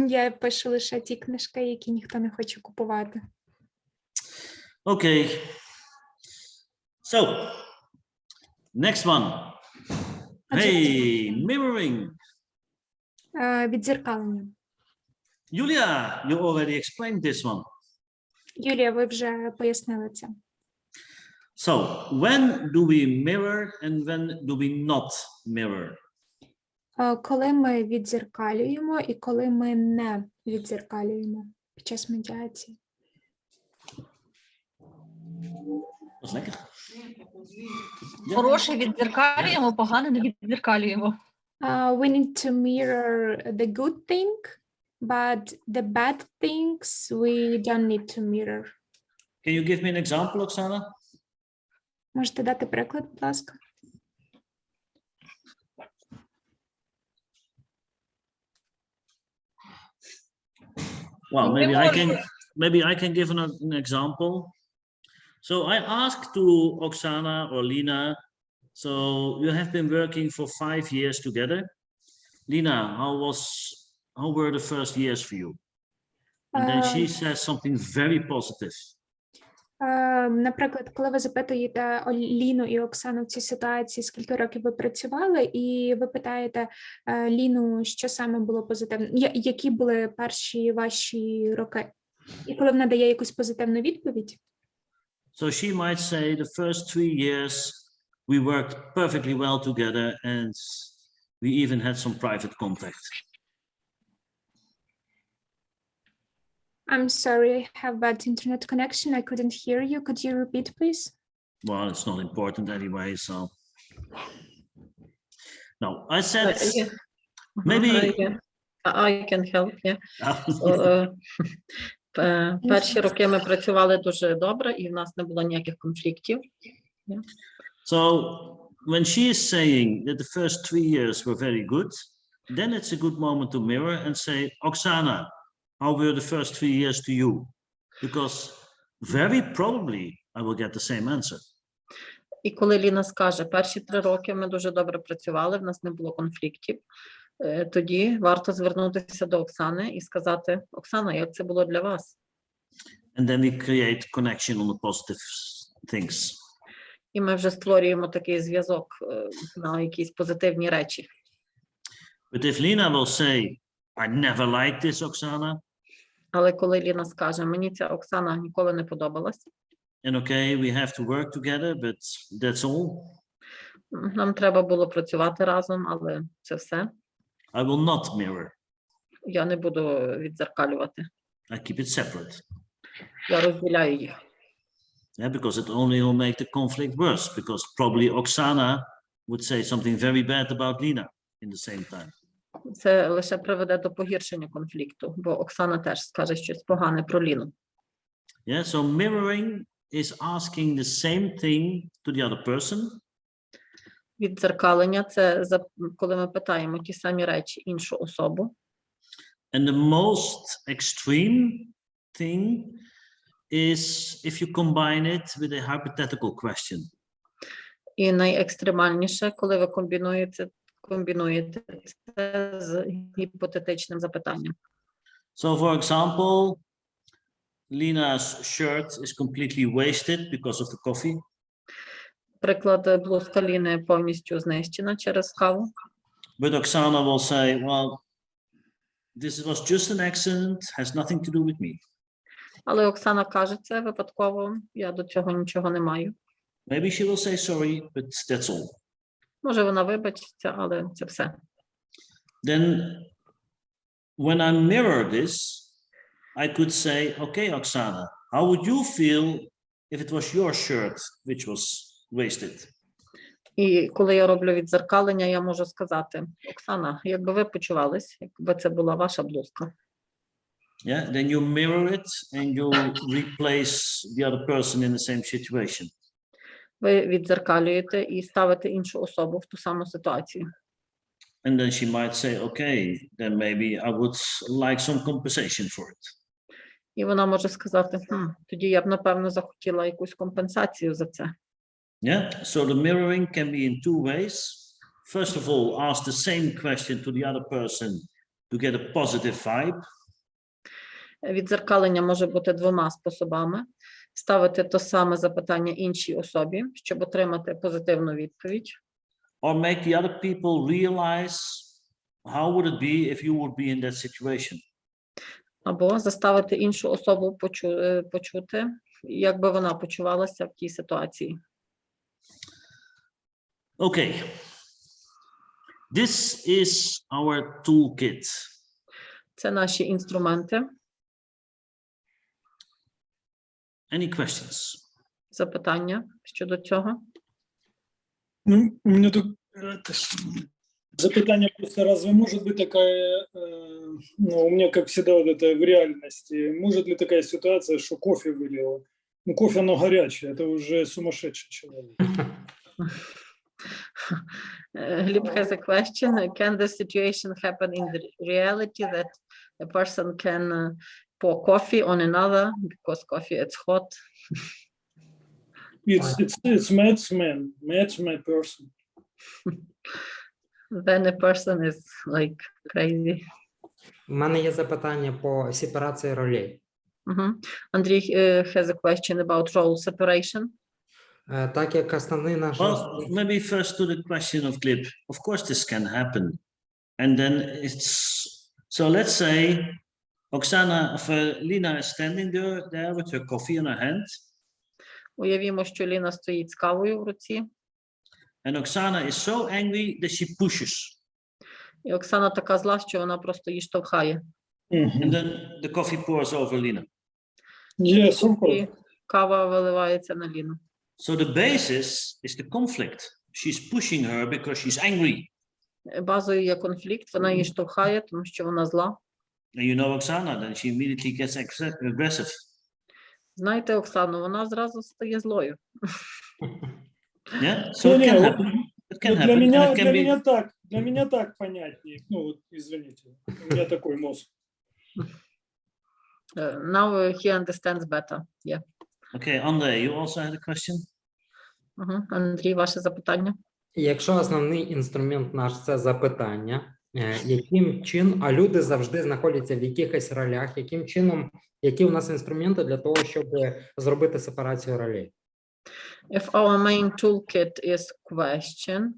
Я пишу лише ті книжки, які ніхто не хоче купувати. Okay. So, next one. Hey, mirroring. Віддзеркалення. Julia, you already explained this one. Юлія, ви вже пояснили це. So, when do we mirror and when do we not mirror? Коли ми віддзеркалюємо і коли ми не віддзеркалюємо під час медіації. Dat is lekker. Хороше віддзеркалюємо, погане не віддзеркалюємо. We need to mirror the good thing, but the bad things we don't need to mirror. Can you give me an example, Oksana? Можете дати приклад, будь ласка? Well, maybe I can give an example. So I asked to Oksana or Lina, so you have been working for 5 years together. Lina, how were the first years for you? And then she says something very positive. Наприклад, коли ви запитуєте Ліну і Оксану в цій ситуації, скільки років ви працювали, і ви питаєте Ліну, що саме було позитивно, які були перші ваші роки, і коли вона дає якусь позитивну відповідь. So she might say the first 3 years we worked perfectly well together and we even had some private contact. I'm sorry, I have bad internet connection. I couldn't hear you. Could you repeat, please? Well, it's not important anyway, so. No, I said maybe. I can help, yeah. So, перші роки ми працювали дуже добре, і в нас не було ніяких конфліктів. Yeah. So when she is saying that the first 3 years were very good, then it's a good moment to mirror and say, Oksana, how were the first 3 years to you? Because very probably I will get the same answer. І коли Ліна скаже, перші 3 роки ми дуже добре працювали, в нас не було конфліктів, тоді варто звернутися до Оксани і сказати, Оксана, як це було для вас? And then we create connection on the positive things. І ми вже створюємо такий зв'язок на якісь позитивні речі. But if Lina will say, I never liked this, Oksana. Але коли Ліна скаже, мені ця Оксана ніколи не подобалася. And okay, we have to work together, but that's all. Нам треба було працювати разом, але це все. I will not mirror. Я не буду віддзеркалювати. I keep it separate. Я розділяю їх. Yeah, because it only will make the conflict worse, because probably Oksana would say something very bad about Lina in the same time. Це лише приведе до погіршення конфлікту, бо Оксана теж скаже щось погане про Ліну. Yeah, so mirroring is asking the same thing to the other person. Віддзеркалення – це коли ми питаємо ті самі речі іншу особу. And the most extreme thing is if you combine it with a hypothetical question. І найекстремальніше, коли ви комбінуєте це з гіпотетичним запитанням. So, for example, Lina's shirt is completely wasted because of the coffee. Приклад, блузка Ліни повністю знищена через каву. But Oksana will say, well, this was just an accident, has nothing to do with me. Але Оксана каже, це випадково, я до цього нічого не маю. Maybe she will say sorry, but that's all. Може, вона вибачиться, але це все. Then, when I mirror this, I could say, okay, Oksana, how would you feel if it was your shirt which was wasted? І коли я роблю віддзеркалення, я можу сказати, Оксана, як би ви почувались, якби це була ваша блузка? Yeah, then you mirror it and you replace the other person in the same situation. Ви віддзеркалюєте і ставите іншу особу в ту саму ситуацію. And then she might say, okay, then maybe I would like some compensation for it. І вона може сказати, тоді я б, напевно, захотіла якусь компенсацію за це. Yeah, so the mirroring can be in 2 ways. First of all, ask the same question to the other person to get a positive vibe. Віддзеркалення може бути 2 способами. Ставити то саме запитання іншій особі, щоб отримати позитивну відповідь. Or make the other people realize how would it be if you would be in that situation. Або заставити іншу особу почути, як би вона почувалася в тій ситуації. Okay. This is our toolkit. Це наші інструменти. Any questions? Запитання щодо цього? Ну, у меня тут запитание просто, разве может быть такая, ну, у меня, как всегда, вот это в реальности, может ли такая ситуация, что кофе вылило? Ну, кофе, оно горячее, это уже сумасшедший человек. Glib has a question. Can the situation happen in the reality that a person can pour coffee on another because coffee is hot? It's mad person. Then a person is like crazy. У мене є запитання по сепарації ролей. Андрій has a question about role separation. Так як основний наш... Well, maybe first to the question of Glib. Of course, this can happen. And then it's, so let's say Oksana, Lina is standing there with her coffee in her hand. Уявімо, що Ліна стоїть з кавою в руці. And Oksana is so angry that she pushes. І Оксана така зла, що вона просто її штовхає. And then the coffee pours over Lina. Yes, of course. І кава виливається на Ліну. So the basis is the conflict. She's pushing her because she's angry. Базою є конфлікт, вона її штовхає, тому що вона зла. And you know Oksana, then she immediately gets aggressive. Знаєте, Оксану, вона зразу стає злою. Yeah, so it can happen. It can happen. And it can be... Для меня так понятнее. Ну, вот, извините, у меня такой мозг. Now he understands better. Yeah. Okay, Andre, you also had a question? Андрій, ваше запитання? Якщо основний інструмент наш – це запитання, яким чином, а люди завжди знаходяться в якихось ролях, яким чином, які у нас інструменти для того, щоб зробити сепарацію ролей? If our main toolkit is question,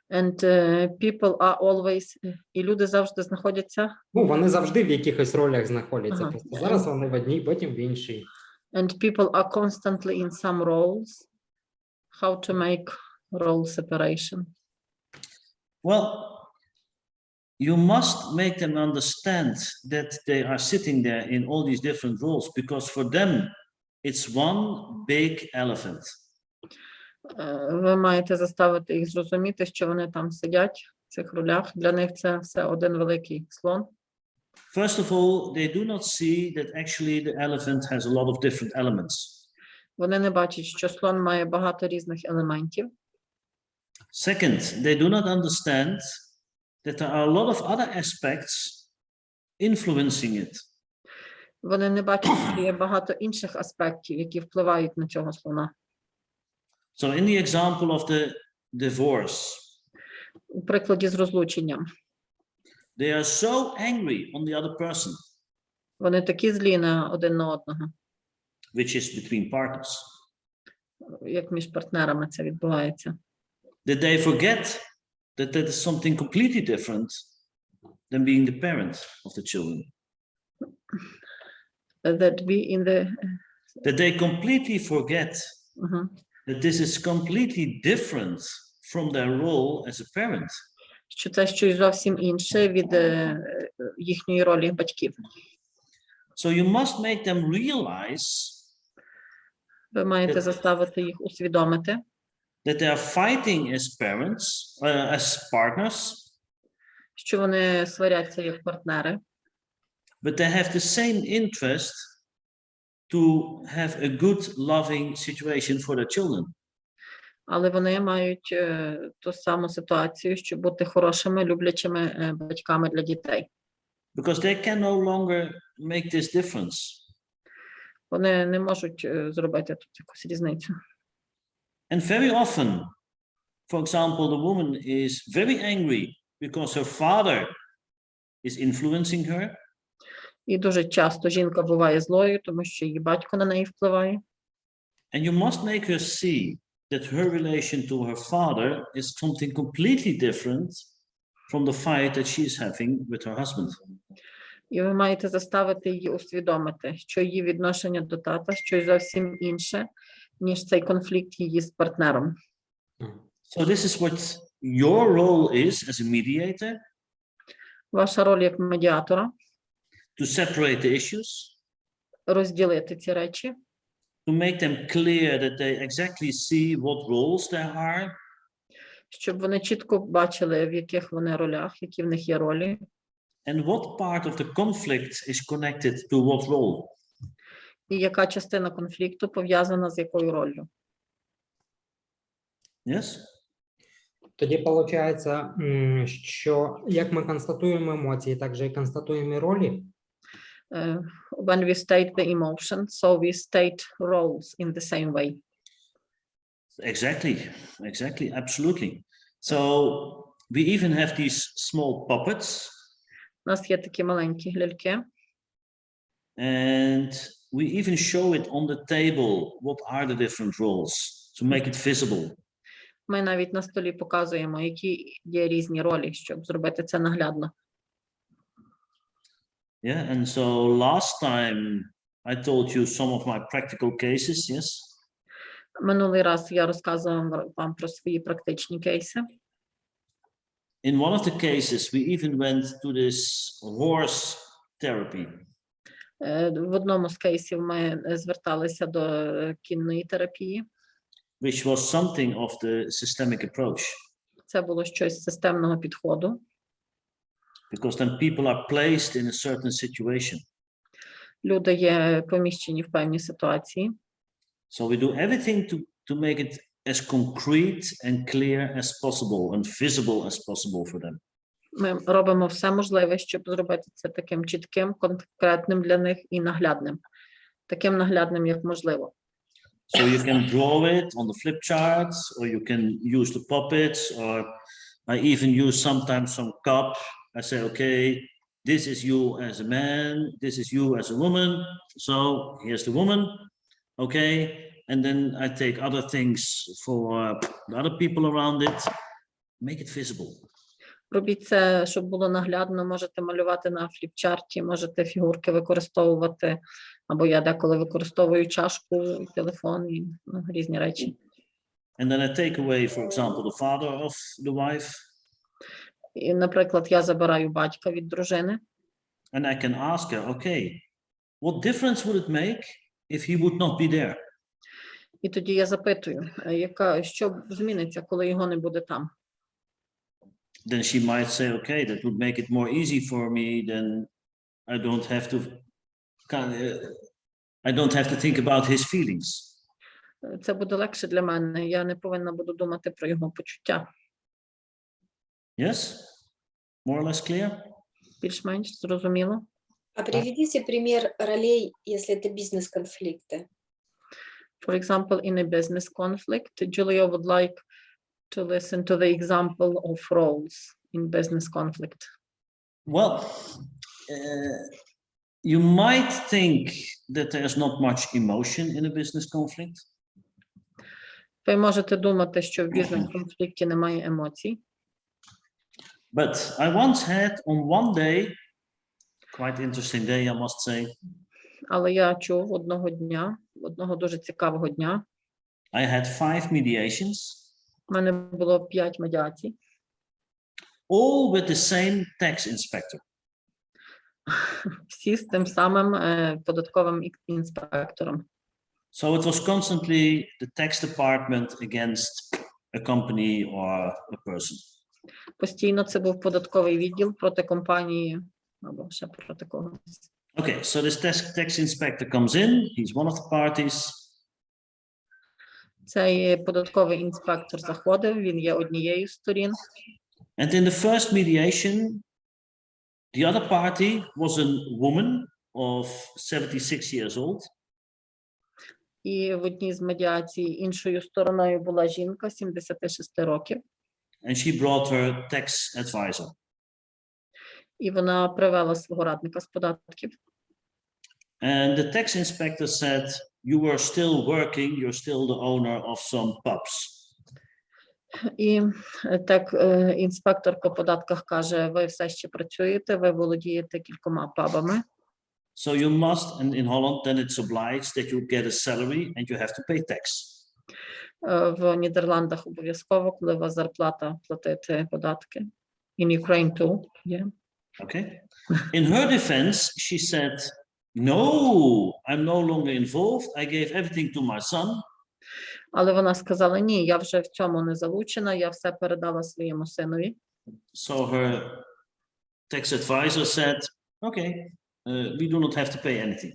and people are always, і люди завжди знаходяться? Ну, вони завжди в якихось ролях знаходяться. Просто зараз вони в одній, потім в іншій. And people are constantly in some roles. How to make role separation? Well, you must make them understand that they are sitting there in all these different roles, because for them it's one big elephant. Ви маєте заставити їх зрозуміти, що вони там сидять в цих ролях. Для них це все один великий слон. First of all, they do not see that actually the elephant has a lot of different elements. Вони не бачать, що слон має багато різних елементів. Second, they do not understand that there are a lot of other aspects influencing it. Вони не бачать, що є багато інших аспектів, які впливають на цього слона. So in the example of the divorce, у прикладі з розлученням, they are so angry on the other person, вони такі злі на один на одного, which is between partners, як між партнерами це відбувається, that they forget that that is something completely different than being the parent of the children. That they completely forget that this is completely different from their role as a parent. Що це щось зовсім інше від їхньої ролі батьків. So you must make them realize Ви маєте заставити їх усвідомити, that they are fighting as parents, as partners, що вони сваряться як партнери, but they have the same interest to have a good, loving situation for their children. Але вони мають ту саму ситуацію, щоб бути хорошими, люблячими батьками для дітей. Because they can no longer make this difference. Вони не можуть зробити тут якусь різницю. And very often, for example, the woman is very angry because her father is influencing her. І дуже часто жінка буває злою, тому що її батько на неї впливає. And you must make her see that her relation to her father is something completely different from the fight that she is having with her husband. І ви маєте заставити її усвідомити, що її відношення до тата щось зовсім інше, ніж цей конфлікт її з партнером. So this is what your role is as a mediator. Ваша роль як медіатора to separate the issues, розділити ці речі, to make them clear that they exactly see what roles there are. Щоб вони чітко бачили, в яких вони ролях, які в них є ролі, And what part of the conflict is connected to what role? і яка частина конфлікту пов'язана з якою роллю. Yes? Тоді виходить, що як ми констатуємо емоції, так же і констатуємо і ролі. When we state the emotion, so we state roles in the same way. Exactly, absolutely. So we even have these small puppets. У нас є такі маленькі ляльки. And we even show it on the table. What are the different roles to make it visible? Ми навіть на столі показуємо, які є різні ролі, щоб зробити це наглядно. Yeah, and so last time I told you some of my practical cases, yes? Минулий раз я розказував вам про свої практичні кейси. In one of the cases, we even went to this horse therapy. В одному з кейсів ми зверталися до кінної терапії. Which was something of the systemic approach. Це було щось системного підходу. Because then people are placed in a certain situation. Люди є поміщені в певній ситуації. So we do everything to make it as concrete and clear as possible and visible as possible for them. Ми робимо все можливе, щоб зробити це таким чітким, конкретним для них і наглядним. Таким наглядним, як можливо. So you can draw it on the flip charts, or you can use the puppets, or I even use sometimes some cup. I say, okay, this is you as a man, this is you as a woman. So here's the woman, okay. And then I take other things for the other people around it, make it visible. Робіть це, щоб було наглядно. Можете малювати на фліпчарті, можете фігурки використовувати, або я деколи використовую чашку, телефон і різні речі. And then I take away, for example, the father of the wife. І, наприклад, я забираю батька від дружини. And I can ask her, okay, what difference would it make if he would not be there? І тоді я запитую, що зміниться, коли його не буде там? Then she might say, okay, that would make it more easy for me, then I don't have to think about his feelings. Це буде легше для мене, я не повинна буду думати про його почуття. Yes? More or less clear? Більш-менш зрозуміло. А приведите пример ролей, если это бизнес-конфликты. For example, in a business conflict, Julia would like to listen to the example of roles in business conflict. Well, you might think that there's not much emotion in a business conflict. Ви можете думати, що в бізнес-конфлікті немає емоцій. But I once had on one day, quite interesting day, I must say. Але я чув одного дуже цікавого дня. I had 5 mediations. У мене було 5 медіацій. All with the same tax inspector. Всі з тим самим податковим інспектором. So it was constantly the tax department against a company or a person. Постійно це був податковий відділ проти компанії або ще проти когось. Okay, so this tax inspector comes in, he's one of the parties. Цей податковий інспектор заходив, він є однією з сторін. And in the first mediation, the other party was a woman of 76 years old. І в одній з медіацій іншою стороною була жінка 76 років. And she brought her tax advisor. І вона привела свого радника з податків. And the tax inspector said, you were still working, you're still the owner of some pubs. І так інспектор по податках каже, ви все ще працюєте, ви володієте кількома пабами. So you must, and in Holland, then it's obliged that you get a salary and you have to pay tax. В Нідерландах обов'язково, коли у вас зарплата, платити податки. In Ukraine too, yeah. Okay. In her defense, she said, No, I'm no longer involved. I gave everything to my son. Але вона сказала, ні, я вже в цьому не залучена, я все передала своєму синові. So her tax advisor said, okay, we do not have to pay anything.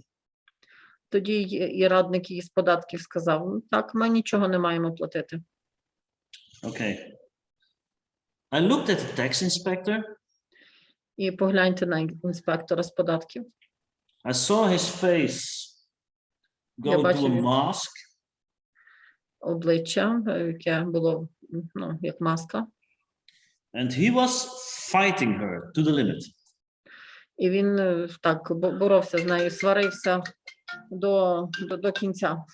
Тоді і радник її з податків сказав, «Ну, так, ми нічого не маємо платити». Okay. I looked at the tax inspector. І погляньте на інспектора з податків. I saw his face Я go to a бачив mask. обличчя, яке було, ну, як маска. And he was fighting her to the limit. І він так боровся з нею, сварився до кінця.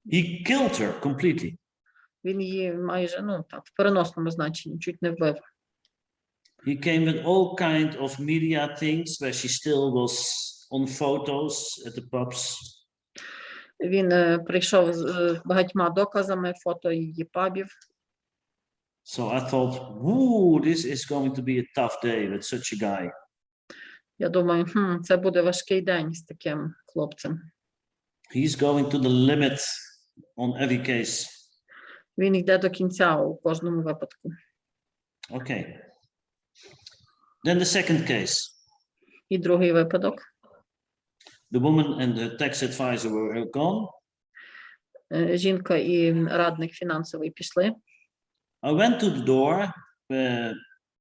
He killed her completely. Він її майже, ну так, в переносному значенні, чуть не вбив. He came with all kind of media things where she still was on photos at the pubs. Він прийшов з багатьма доказами фото її пабів. So I thought, whoo, this is going to be a tough day with such a guy. Я думаю, це буде важкий день з таким хлопцем. He's going to the limit on every case. Він йде до кінця у кожному випадку. Okay. Then the second case. І другий випадок. The woman and the tax advisor were gone. Жінка і радник фінансовий пішли. I went to the door.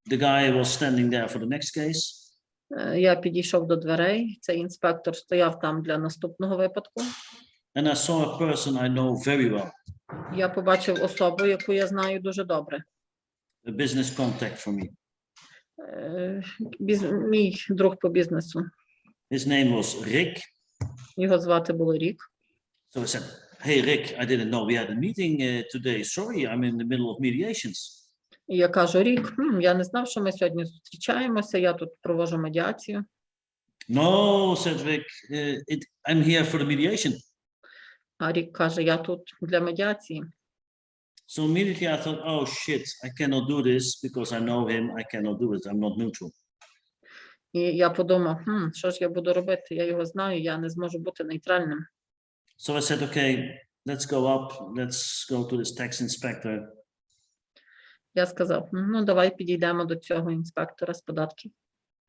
The guy was standing there for the next case. Я підійшов до дверей. Цей інспектор стояв там для наступного випадку. And I saw a person I know very well. Я побачив особу, яку я знаю дуже добре. A business contact for me. Мій друг по бізнесу. His name was Rick. Його звати було Рік. So I said, hey, Rick, I didn't know we had a meeting today. Sorry, I'm in the middle of mediations. І я кажу, Рік, я не знав, що ми сьогодні зустрічаємося, я тут проводжу медіацію. No, said Rick, I'm here for the mediation. А Рік каже, я тут для медіації. So immediately I thought, oh shit, I cannot do this because I know him. I cannot do it. I'm not neutral. І я подумав, що ж я буду робити? Я його знаю, я не зможу бути нейтральним. So I said, okay, let's go up. Let's go to this tax inspector. Я сказав, ну давай підійдемо до цього інспектора з податків.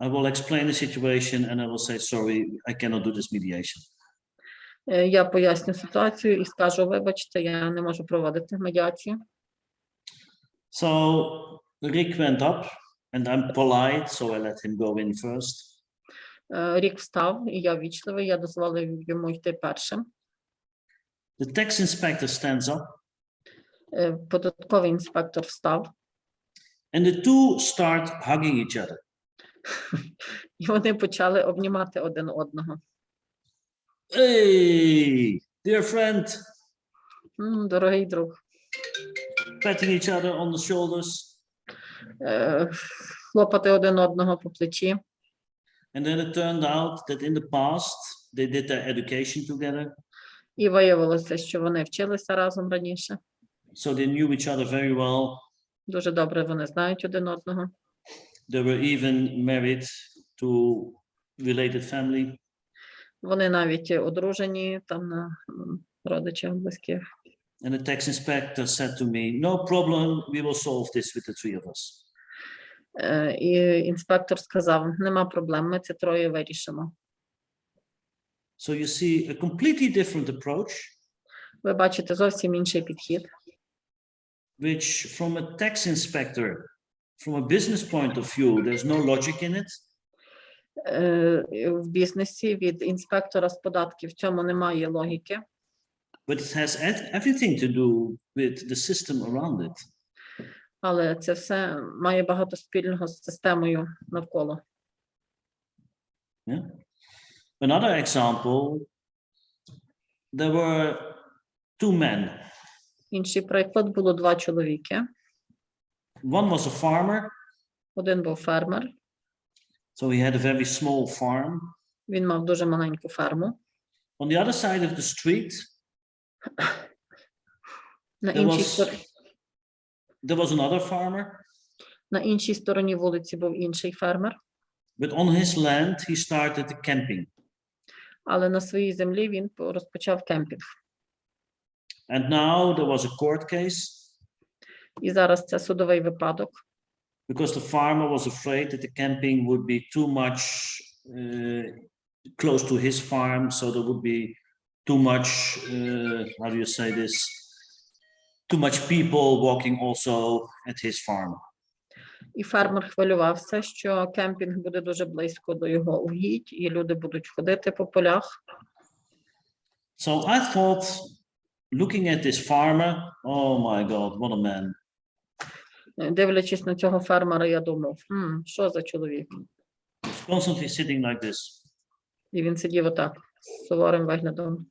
I will explain the situation and I will say, sorry, I cannot do this mediation. Я поясню ситуацію і скажу, вибачте, я не можу проводити медіацію. So Rick went up and I'm polite, so I let him go in first. Рік встав, і я ввічливий, я дозволив йому йти першим. The tax inspector stands up. Податковий інспектор встав. And the two start hugging each other. І вони почали обнімати один одного. Hey, dear friend. Дорогий друг. Patting each other on the shoulders. Хлопати один одного по плечі. And then it turned out that in the past they did their education together. І виявилося, що вони вчилися разом раніше. So they knew each other very well. Дуже добре вони знають один одного. They were even married to related family. Вони навіть одружені там на родичах близьких. And the tax inspector said to me, no problem, we will solve this with the three of us. І інспектор сказав, нема проблем, ми це троє вирішимо. So you see a completely different approach. Ви бачите зовсім інший підхід. Which from a tax inspector, from a business point of view, there's no logic in it. В бізнесі від інспектора з податків в цьому немає логіки. But it has everything to do with the system around it. Але це все має багато спільного з системою навколо. Yeah. Another example, there were two men. Інший приклад, було два чоловіки. One was a farmer. Один був фермер. So he had a very small farm. Він мав дуже маленьку ферму. On the other side of the street, there was another farmer. На іншій стороні вулиці був інший фермер. But on his land he started the camping. але на своїй землі він розпочав кемпінг. And now there was a court case І зараз це судовий випадок, because the farmer was afraid that the camping would be too much close to his farm, so there would be too much, how do you say this, too much people walking also at his farm. і фермер хвилювався, що кемпінг буде дуже близько до його угідь, і люди будуть ходити по полях. So I thought, looking at this farmer, oh my God, what a man. Дивлячись на цього фермера, я думав, що за чоловік? He's constantly sitting like this. І він сидів отак, з суворим виглядом.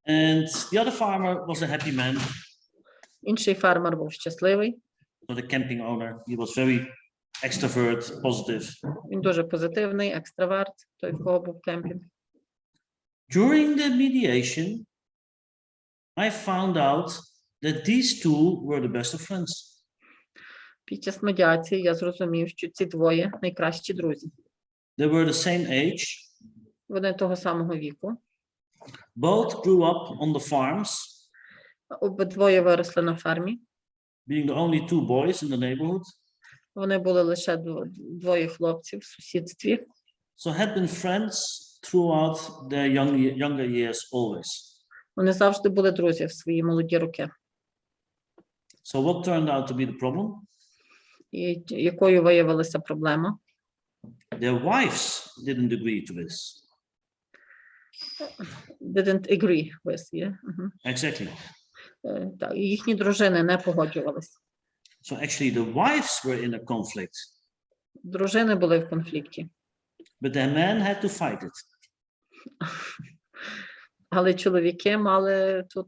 And the other farmer was a happy man. Інший фермер був щасливий. So the camping owner, he was very extrovert, positive. Він дуже позитивний, екстраверт, той, в кого був кемпінг. During the mediation, I found out that these two were the best of friends. Під час медіації я зрозумів, що ці двоє найкращі друзі. They were the same age. Вони того самого віку. Both grew up on the farms. Обидвоє виросли на фермі. Being the only two boys in the neighborhood. Вони були лише двоє хлопців в сусідстві. So had been friends throughout their younger years always. Вони завжди були друзі в свої молоді роки. So what turned out to be the problem? І якою виявилася проблема? Their wives didn't agree to this. Didn't agree with, yeah? Exactly. Так, їхні дружини не погоджувалися. So actually the wives were in a conflict. Дружини були в конфлікті. But their men had to fight it. Але чоловіки мали тут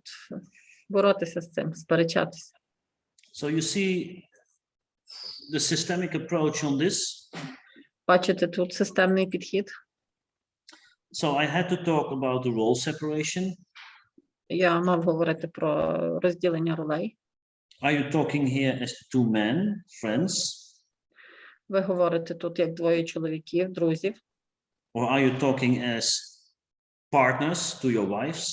боротися з цим, сперечатися. So you see the systemic approach on this. Бачите, тут системний підхід. So I had to talk about the role separation. Я мав говорити про розділення ролей. Are you talking here as two men, friends? Ви говорите тут як двоє чоловіків, друзів. Or are you talking as partners to your wives?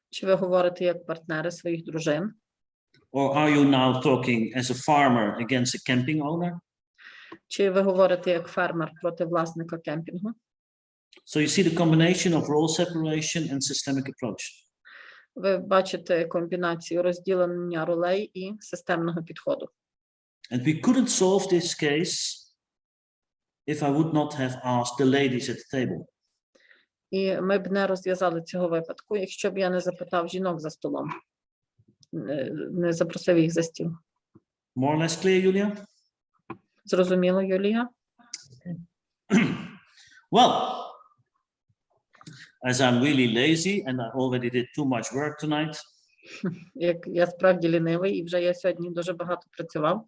Чи ви говорите як партнери своїх дружин? Or are you now talking as a farmer against a camping owner? Чи ви говорите як фермер проти власника кемпінгу? So you see the combination of role separation and systemic approach. Ви бачите комбінацію розділення ролей і системного підходу. And we couldn't solve this case if I would not have asked the ladies at the table. І ми б не розв'язали цього випадку, якщо б я не запитав жінок за столом, не запросив їх за стіл. More or less clear, Julia? Зрозуміло, Юлія? Well, as I'm really lazy and I already did too much work tonight. Як я справді лінивий, і вже я сьогодні дуже багато працював.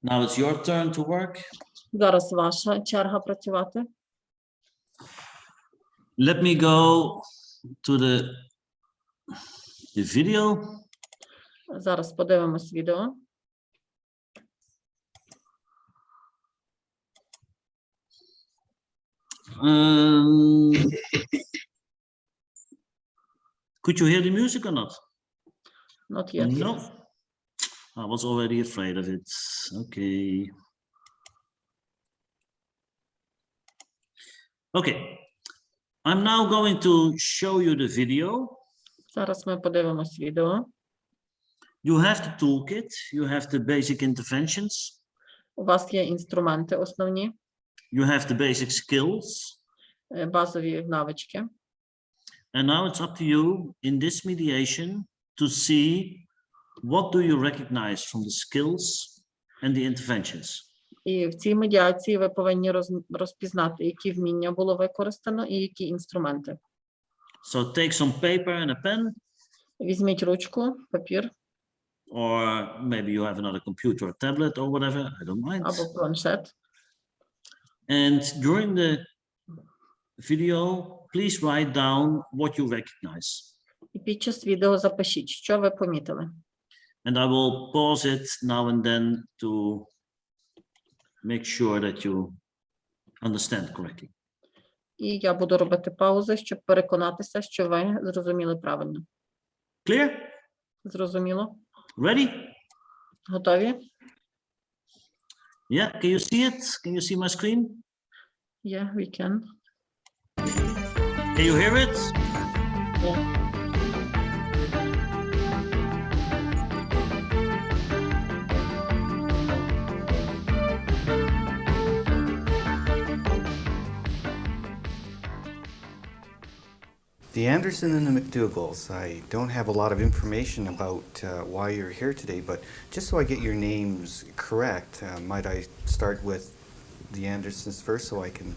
Now it's your turn to work. Зараз ваша черга працювати. Let me go to the video. Зараз подивимось відео. Could you hear the music or not? Not yet. No. I was already afraid of it. Okay. Okay. I'm now going to show you the video. Зараз ми подивимось відео. You have the toolkit. You have the basic interventions. У вас є інструменти основні, You have the basic skills. базові навички. And now it's up to you in this mediation to see what do you recognize from the skills and the interventions. І в цій медіації ви повинні розпізнати, які вміння було використано і які інструменти. So take some paper and a pen. Візьміть ручку, папір. Or maybe you have another computer or tablet or whatever, I don't mind. Або планшет. And during the video, please write down what you recognize. І під час відео запишіть, що ви помітили. And I will pause it now and then to make sure that you understand correctly. І я буду робити паузи, щоб переконатися, що ви зрозуміли правильно. Clear? Зрозуміло? Ready? Готові? Yeah, can you see it? Can you see my screen? Yeah, we can. Can you hear it? The Anderson and the McDougals, I don't have a lot of information about why you're here today, but just so I get your names correct, might I start with the Andersons first so I can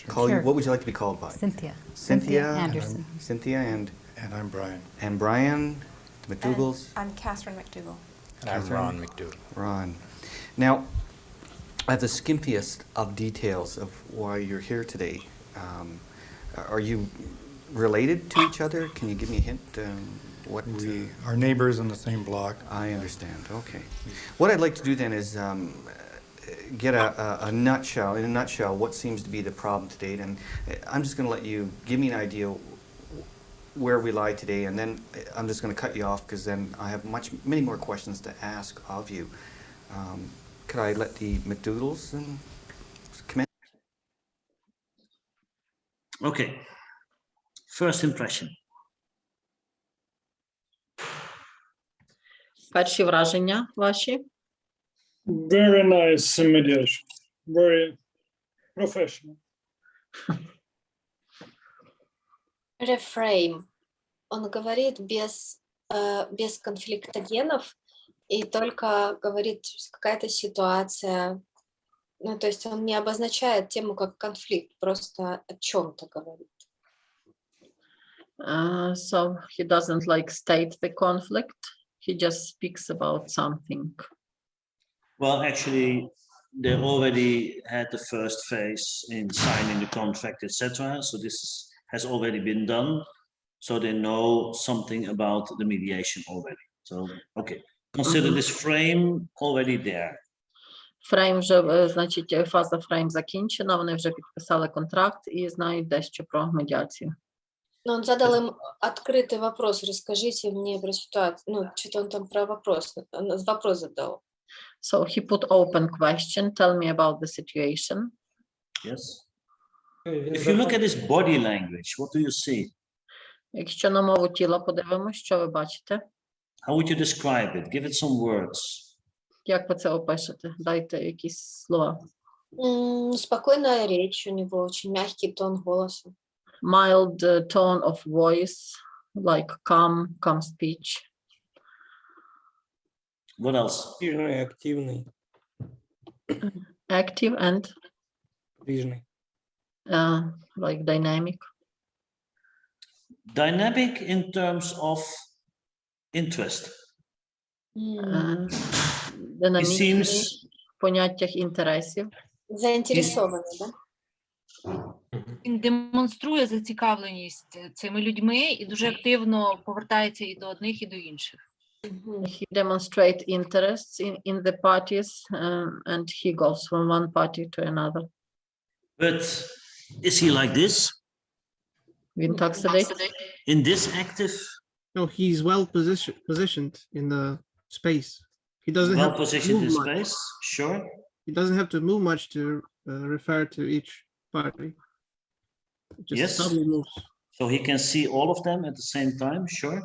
call you? Sure. What would you like to be called by? Cynthia. Cynthia Anderson. Cynthia and I'm Brian. And Brian, the McDougals? I'm Catherine McDougall. And I'm Ron McDougall. Ron. Now, I have the skimpiest of details of why you're here today. Are you related to each other? Can you give me a hint? What We are neighbors in the same block. I understand. Okay. What I'd like to do then is get a nutshell, in a nutshell, what seems to be the problem to date, and I'm just going to let you give me an idea where we lie today, and then I'm just going to cut you off because then I have many more questions to ask of you. Could I let the McDougals come in? Okay. First impression. Перші враження ваші? Very nice mediation. Very professional. Reframe. Он говорит без конфликтогенов и только говорит какая-то ситуация. Ну, то есть он не обозначает тему как конфликт, просто о чем-то говорит. So he doesn't like state the conflict. He just speaks about something. Well, actually, they already had the first phase in signing the contract, etc. So this has already been done. So they know something about the mediation already. So, okay. Consider this frame already there. Фрейм вже, значить, фаза фрейм закінчена, вони вже підписали контракт і знають дещо про медіацію. Но он задал им открытый вопрос. Расскажите мне про ситуацию. Ну, что-то он там про вопрос задал. So he put open question, tell me about the situation. Yes. If you look at his body language, what do you see? Якщо на мову тіла подивимось, що ви бачите? How would you describe it? Give it some words. Як ви це опишете? Дайте якісь слова. Спокойная речь у него, очень мягкий тон голоса. Mild tone of voice, like calm speech. What else? Подвижный, активный. Active and Подвижный. like dynamic. Dynamic in terms of interest. Динамічний seems- в поняттях інтересів. Заинтересованный, да? Він демонструє зацікавленість цими людьми і дуже активно повертається і до одних, і до інших. He demonstrates interests in the parties and he goes from one party to another. But is he like this? Він так сидить. In this active, No, he's well positioned in the space. He doesn't well have to positioned in move much. space? Sure. He doesn't have to move much to refer to each party. Just Yes. subtly moves. So he can see all of them at the same time? Sure.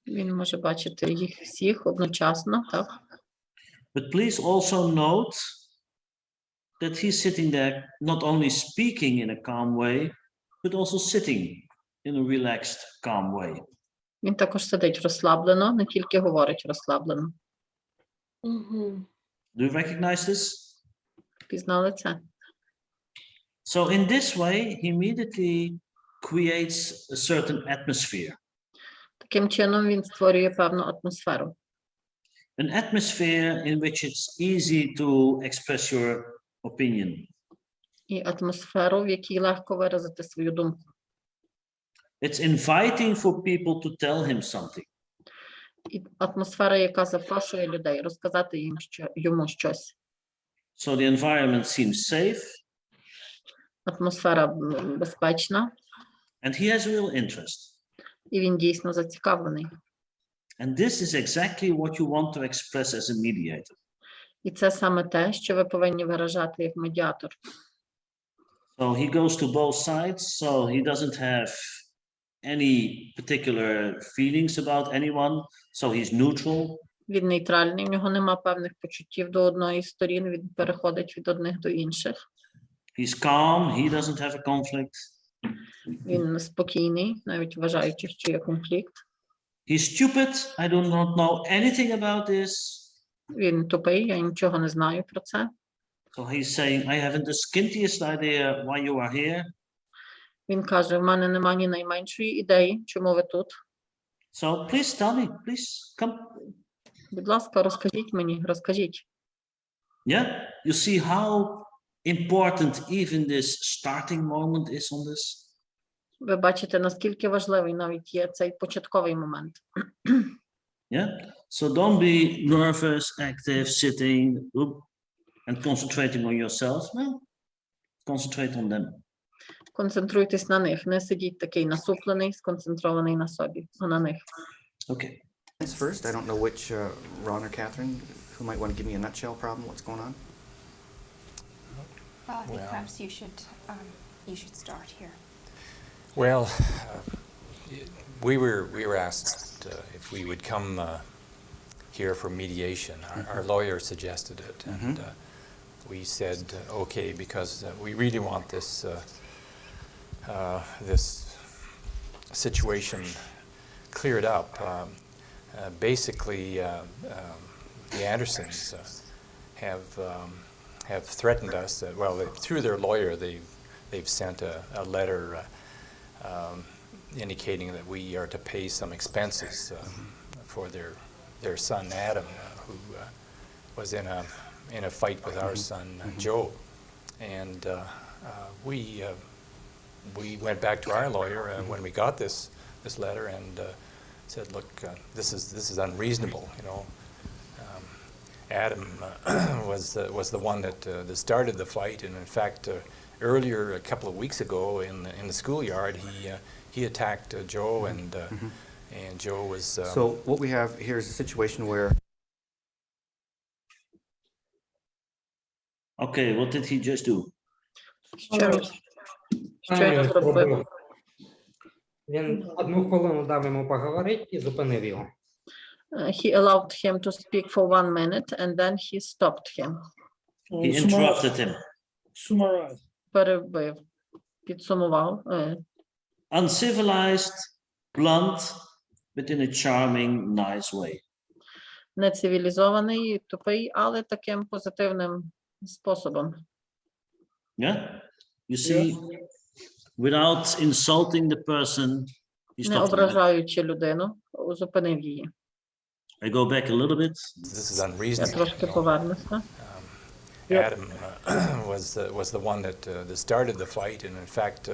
Він може бачити їх всіх одночасно, так? But please also note that he's sitting there not only speaking in a calm way, but also sitting in a relaxed, calm way. Він також сидить розслаблено, не тільки говорить розслаблено. Мгм. Do you recognize this? Пізнали це? So in this way, he immediately creates a certain atmosphere. Таким чином він створює певну атмосферу. An atmosphere in which it's easy to express your opinion. І атмосферу, в якій легко виразити свою думку. It's inviting for people to tell him something. І атмосфера, яка запрошує людей розказати йому щось. So the environment seems safe. Атмосфера безпечна, and he has real interest. і він дійсно зацікавлений. And this is exactly what you want to express as a mediator. І це саме те, що ви повинні виражати як медіатор. So he goes to both sides, so he doesn't have any particular feelings about anyone, so he's neutral. Він нейтральний, в нього нема певних почуттів до одної з сторін, він переходить від одних до інших. He's calm, he doesn't have a conflict. Він спокійний, навіть вважаючи, що є конфлікт. He's stupid, I do not know anything about this. Він тупий, я нічого не знаю про це. So he's saying, I haven't the skintiest idea why you are here. Він каже, в мене нема ні найменшої ідеї, чому ви тут. So please tell me, please come. Будь ласка, розкажіть мені, розкажіть. Yeah, you see how important even this starting moment is on this. Ви бачите, наскільки важливий навіть є цей початковий момент. Yeah, so don't be nervous, active, sitting and concentrating on yourself. No, concentrate on them. Концентруйтесь на них, не сидіть такий насуплений, сконцентрований на собі, а на них. Okay. First, I don't know which Ron or Catherine who might want to give me a nutshell problem. What's going on? I think perhaps you should start here. Well, we were asked if we would come here for mediation. Our lawyer suggested it, and we said okay because we really want this situation cleared up. Basically, the Andersons have threatened us. Well, through their lawyer, they've sent a letter indicating that we are to pay some expenses for their son Adam, who was in a fight with our son Joe, and we went back to our lawyer when we got this letter and said, look, this is unreasonable, you know. Adam was the one that started the fight, and in fact, earlier a couple of weeks ago in the schoolyard, he attacked Joe, and Joe was. So what we have here is a situation where. Okay, what did he just do? Він зробив. Він 1 хвилину дав йому поговорити і зупинив його. He allowed him to speak for 1 minute and then he stopped him. He interrupted him. Summarize. Перебив, підсумував. Uncivilized, blunt, but in a charming, nice way. Нецивілізований, тупий, але таким позитивним способом. Yeah, you see, without insulting the person, he Не stopped him. ображаючи людину, зупинив її. I go back a little bit. This is Я unreasonable. трошки повернуся. Adam was the one that started the fight, and in fact,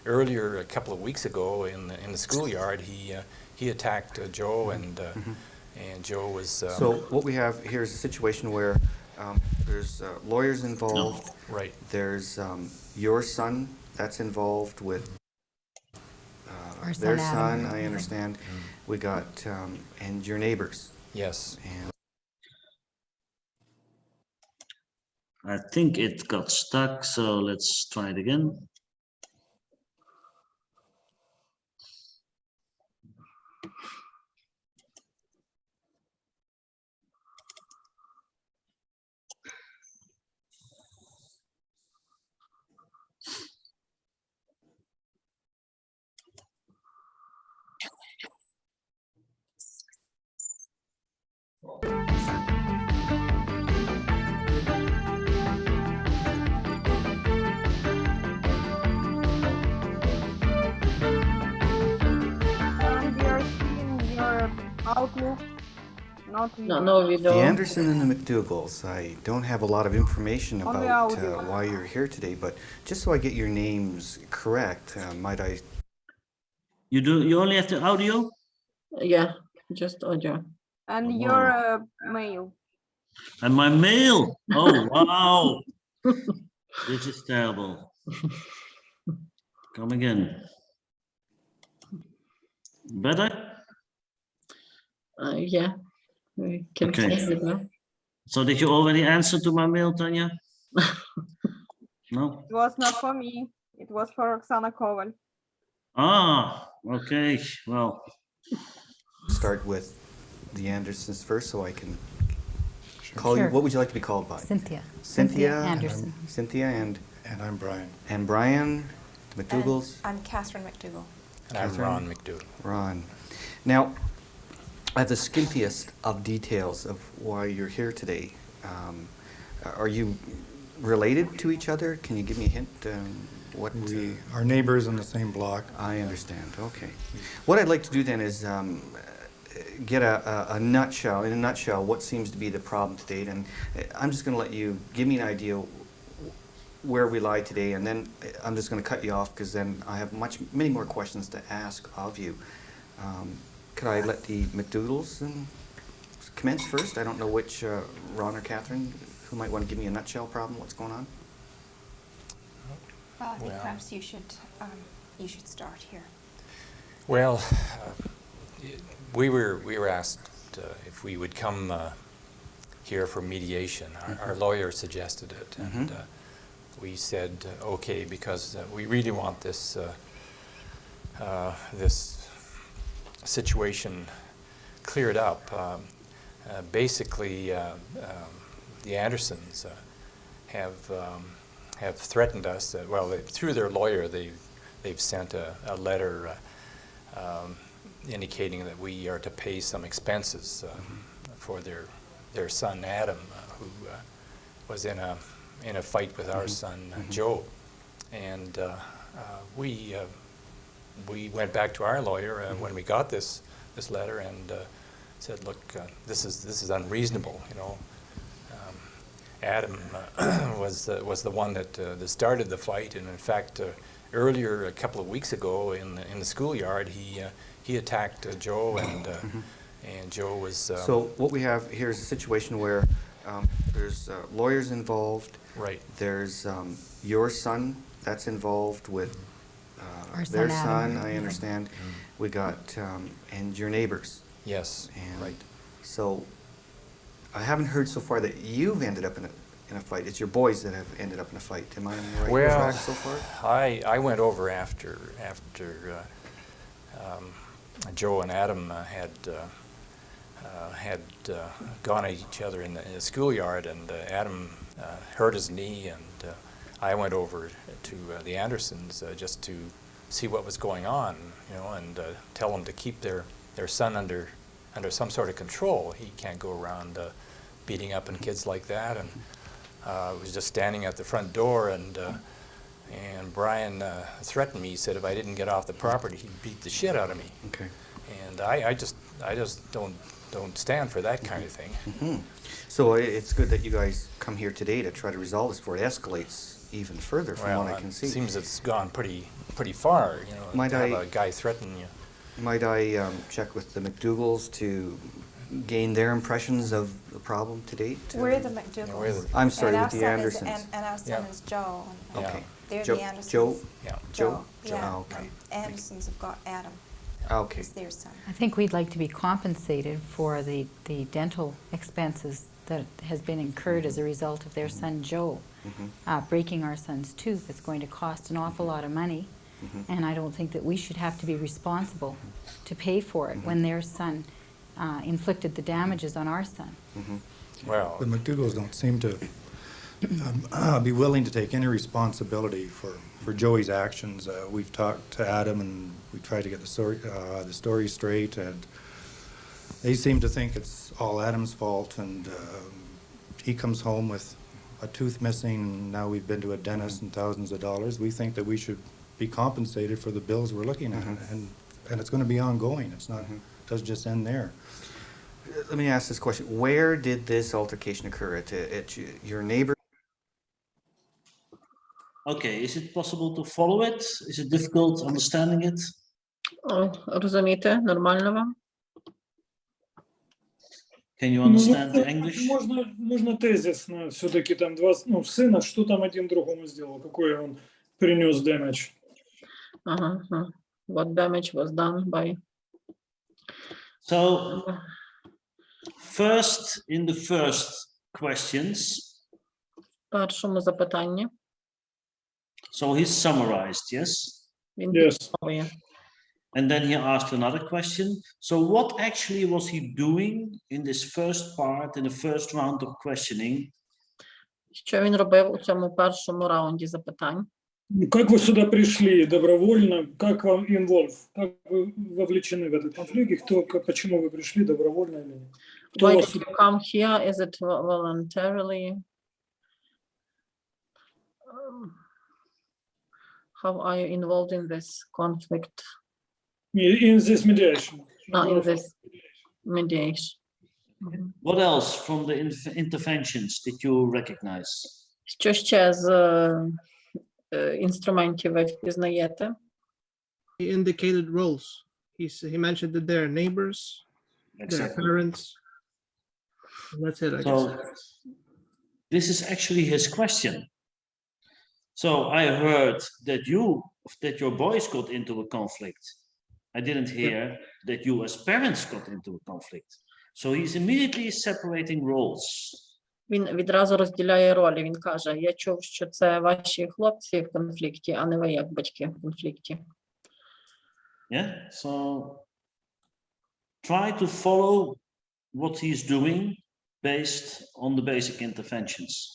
earlier a couple of weeks ago in the schoolyard, he attacked Joe, and Joe was. So what we have here is a situation where there's lawyers involved. Right. There's your son that's involved with their son. I understand. We got and your neighbors. Yes. And I think it got stuck, so let's try it again. And we are seeing your outlook, not No video. the Anderson and the McDougals. I don't have a lot of information On the about audio. why you're here today, but just so I get your names correct, might I? You do. You only have the audio. Yeah, just audio. And your mail. And my mail. Oh wow, this is terrible. Come again. Better? Yeah, we can Okay. see it now. So did you already answer to my mail, Tanya? No? It was not for me. It was for Oksana Koval. Ah, okay. Well, Start with the Andersons first so I can call you. Sure. What would you like to be called by? Cynthia. Cynthia Anderson. Cynthia And I'm Brian. and Brian, the McDougals. I'm Catherine McDougall. And I'm Catherine? Ron McDougall. Ron. Now, I have the skimpiest of details of why you're here today. Are you related to each other? Can you give me a hint? What We are neighbors in the same block. I understand. Okay. What I'd like to do then is get a nutshell, in a nutshell, what seems to be the problem to date, and I'm just going to let you give me an idea where we lie today, and then I'm just going to cut you off because then I have many more questions to ask of you. Could I let the McDougals commence first? I don't know which, Ron or Catherine, who might want to give me a nutshell problem, what's going on? Well, I think Well. perhaps you should start here. Well, we were asked if we would come here for mediation. Our lawyer suggested it, and we said okay because we really want this this situation cleared up. Basically, the Andersons have threatened us. Well, through their lawyer, they've sent a letter indicating that we are to pay some expenses for their son Adam, who was in a fight with our son Joe, and we went back to our lawyer when we got this letter and said, look, this is unreasonable, you know. Adam was the one that started the fight, and in fact, earlier a couple of weeks ago in the schoolyard, he attacked Joe, and Joe was. So what we have here is a situation where there's lawyers involved. Right. There's your son that's involved with their son. I understand. We got and your neighbors. Yes. And right. So I haven't heard so far that you've ended up in a fight. It's your boys that have ended up in a fight. Am I on the right track so far? I went over after Joe and Adam had gone at each other in the schoolyard, and Adam hurt his knee, and I went over to the Andersons just to see what was going on, you know, and tell them to keep their son under some sort of control. He can't go around beating up on kids like that. And I was just standing at the front door, and Brian threatened me. He said if I didn't get off the property, he'd beat the shit out of me. Okay. And I just don't stand for that kind of thing. So it's good that you guys come here today to try to resolve this before it escalates even further, from what I can see. It seems it's gone pretty far, you know, Might to have I- a guy threaten you. Might I check with the McDougals to gain their impressions of the problem to date? We're the McDougals. I'm sorry, and with our the son is- Andersons. and our son Yeah. is Joe. and Okay. They're Joe- the Andersons. Joe? Yeah. Joe? Yeah. Oh, okay. Andersons have got Adam. Okay. Is their son. I think we'd like to be compensated for the dental expenses that has been incurred as a result of their son Joe breaking our son's tooth. It's going to cost an awful lot of money, and I don't think that we should have to be responsible to pay for it when their son inflicted the damages on our son. Well, The McDougals don't seem to be willing to take any responsibility for Joey's actions. We've talked to Adam and we tried to get the story straight, and they seem to think it's all Adam's fault, and he comes home with a tooth missing, and now we've been to a dentist and thousands of dollars. We think that we should be compensated for the bills we're looking at, and it's going to be ongoing. It's not, doesn't just end there. Let me ask this question. Where did this altercation occur? At your neighbor? Okay, is it possible to follow it? Is it difficult understanding it? Розумієте? Нормально вам? Can you understand the English? Можно тезисно, все-таки там два, сына, что там один другому сделал, какой он принес damage? What damage was done by? So, first, in the first questions, Першому запитанні. so he's summarized, yes? Він Yes. підсумовує. And then he asked another question. So what actually was he doing in this first part, in the first round of questioning? Що він робив у цьому першому раунді запитань? Как вы сюда пришли добровольно? Как вам involve? Как вы вовлечены в этот конфликт? И почему вы пришли добровольно или нет? Кто Why вас did сюда- you come here? Is it voluntarily? How are you involved in this conflict? In this mediation. In this mediation. What else from the interventions did you recognize? Що ще з інструментів ви впізнаєте? He indicated roles. He mentioned that they're neighbors, their Exactly. parents. That's it, I guess. So this is actually his question. So I heard that your boys got into a conflict. I didn't hear that you as parents got into a conflict. So he's immediately separating roles. Він відразу розділяє ролі. Він каже, я чув, що це ваші хлопці в конфлікті, а не ви як батьки в конфлікті. Yeah, so try to follow what he's doing based on the basic interventions.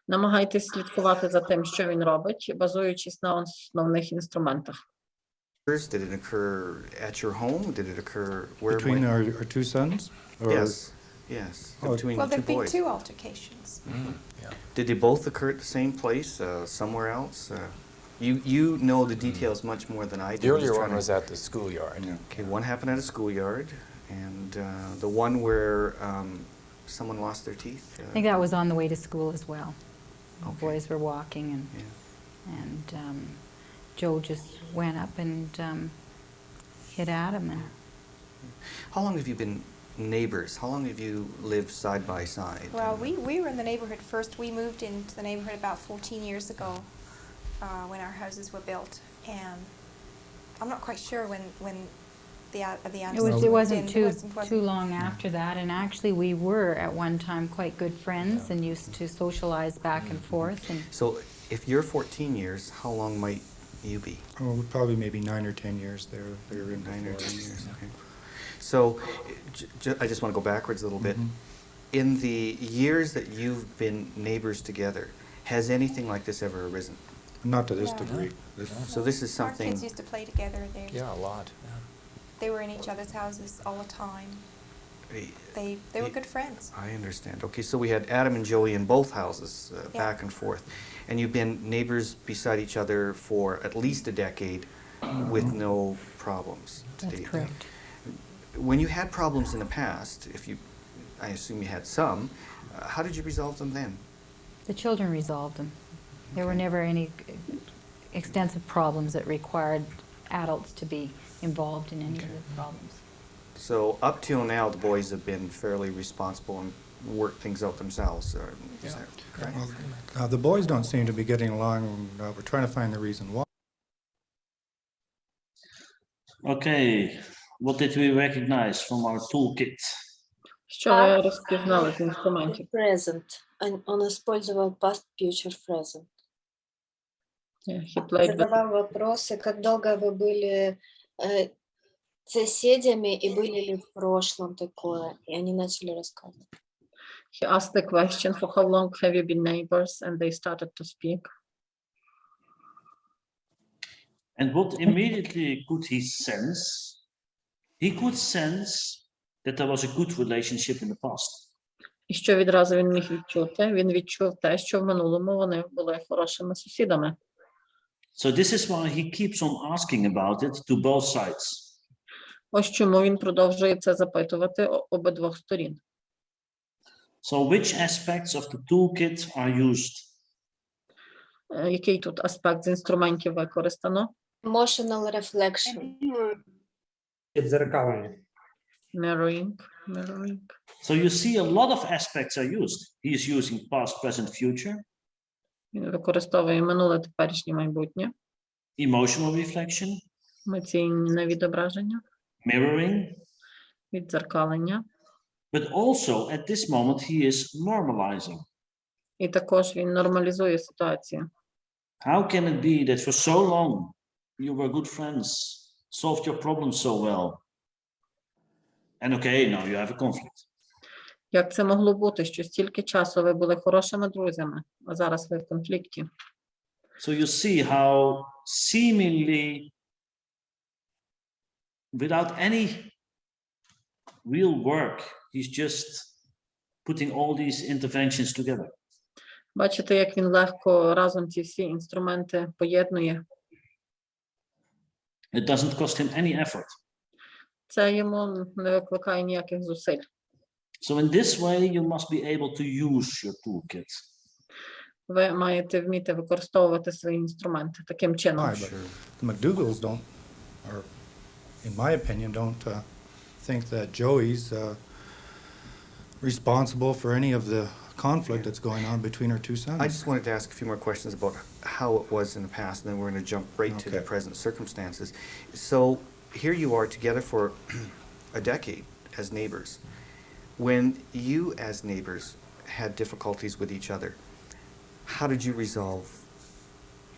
Намагайтесь слідкувати за тим, що він робить, базуючись на основних інструментах. Did it occur at your home? Did it occur where? Between our two sons? Or- Yes, yes, Oh, between Well, the two there've been boys. two altercations. Did they both occur at the same place, somewhere else? You know the details much more than I do. The I'm earlier just one trying was to- at the schoolyard. Okay, one happened at a schoolyard, and the one where someone lost their teeth? I think that was on the way to school as well. The Okay. boys were walking and Joe just went up and hit Adam. And How long have you been neighbors? How long have you lived side by side? Well, we were in the neighborhood first. We moved into the neighborhood about 14 years ago when our houses were built. And I'm not quite sure when the it wasn't too long after that, and actually we were at one time quite good friends and used to socialize back and forth. And So if you're 14 years, how long might you be? Oh, probably maybe 9 or 10 years there. They were in 9 or 10 before. years, okay. So I just want to go backwards a little bit. In the years that you've been neighbors together, has anything like this ever arisen? Not to this No. degree. So this is Our something, kids used to play together. Yeah, a lot. Yeah. They were in each other's houses all the time. They were good friends. I understand. Okay, so we had Adam and Joey in both houses, back and forth. And you've been neighbors beside each other for at least a decade with no problems to that's date. correct. When you had problems in the past, I assume you had some, how did you resolve them then? The children resolved them. There were never any extensive problems that required adults to be involved in any of the problems. So up till now, the boys have been fairly responsible and worked things out themselves. Is that correct? Well, the boys don't seem to be getting along. We're trying to find the reason why. Okay, what did we recognize from our toolkit? Що ви розпізнали з інструментів? Present. Он использовал past, future, present. He played with Задавал вопросы, как долго вы были соседями и были ли в прошлом такое. И они начали рассказывать. He asked the question, for how long have you been neighbors? And they started to speak. And what immediately could he sense? He could sense that there was a good relationship in the past. І що відразу він міг відчути? Він відчув те, що в минулому вони були хорошими сусідами. So this is why he keeps on asking about it to both sides. Ось чому він продовжує це запитувати обидвох сторін. So which aspects of the toolkit are used? Який тут аспект з інструментів використано? Emotional reflection. Відзеркалення. Mirroring. So you see a lot of aspects are used. He is using past, present, future. Він використовує минуле, теперішнє, майбутнє. emotional reflection, емоційне відображення, mirroring, віддзеркалення. but also at this moment he is normalizing. І також він нормалізує ситуацію. How can it be that for so long you were good friends, solved your problems so well, and okay, now you have a conflict? Як це могло бути, що стільки часу ви були хорошими друзями, а зараз ви в конфлікті? So you see how seemingly without any real work, he's just putting all these interventions together. Бачите, як він легко разом ці всі інструменти поєднує. It doesn't cost him any effort. Це йому не викликає ніяких зусиль. So in this way, you must be able to use your toolkit. Ви маєте вміти використовувати свої інструменти таким чином. Why, but the McDougalls don't, or in my opinion, don't think that Joey's responsible for any of the conflict that's going on between our two sons. I just wanted to ask a few more questions about how it was in the past, and then we're going to jump right to the Okay. present circumstances. So here you are together for a decade as neighbors. When you as neighbors had difficulties with each other, how did you resolve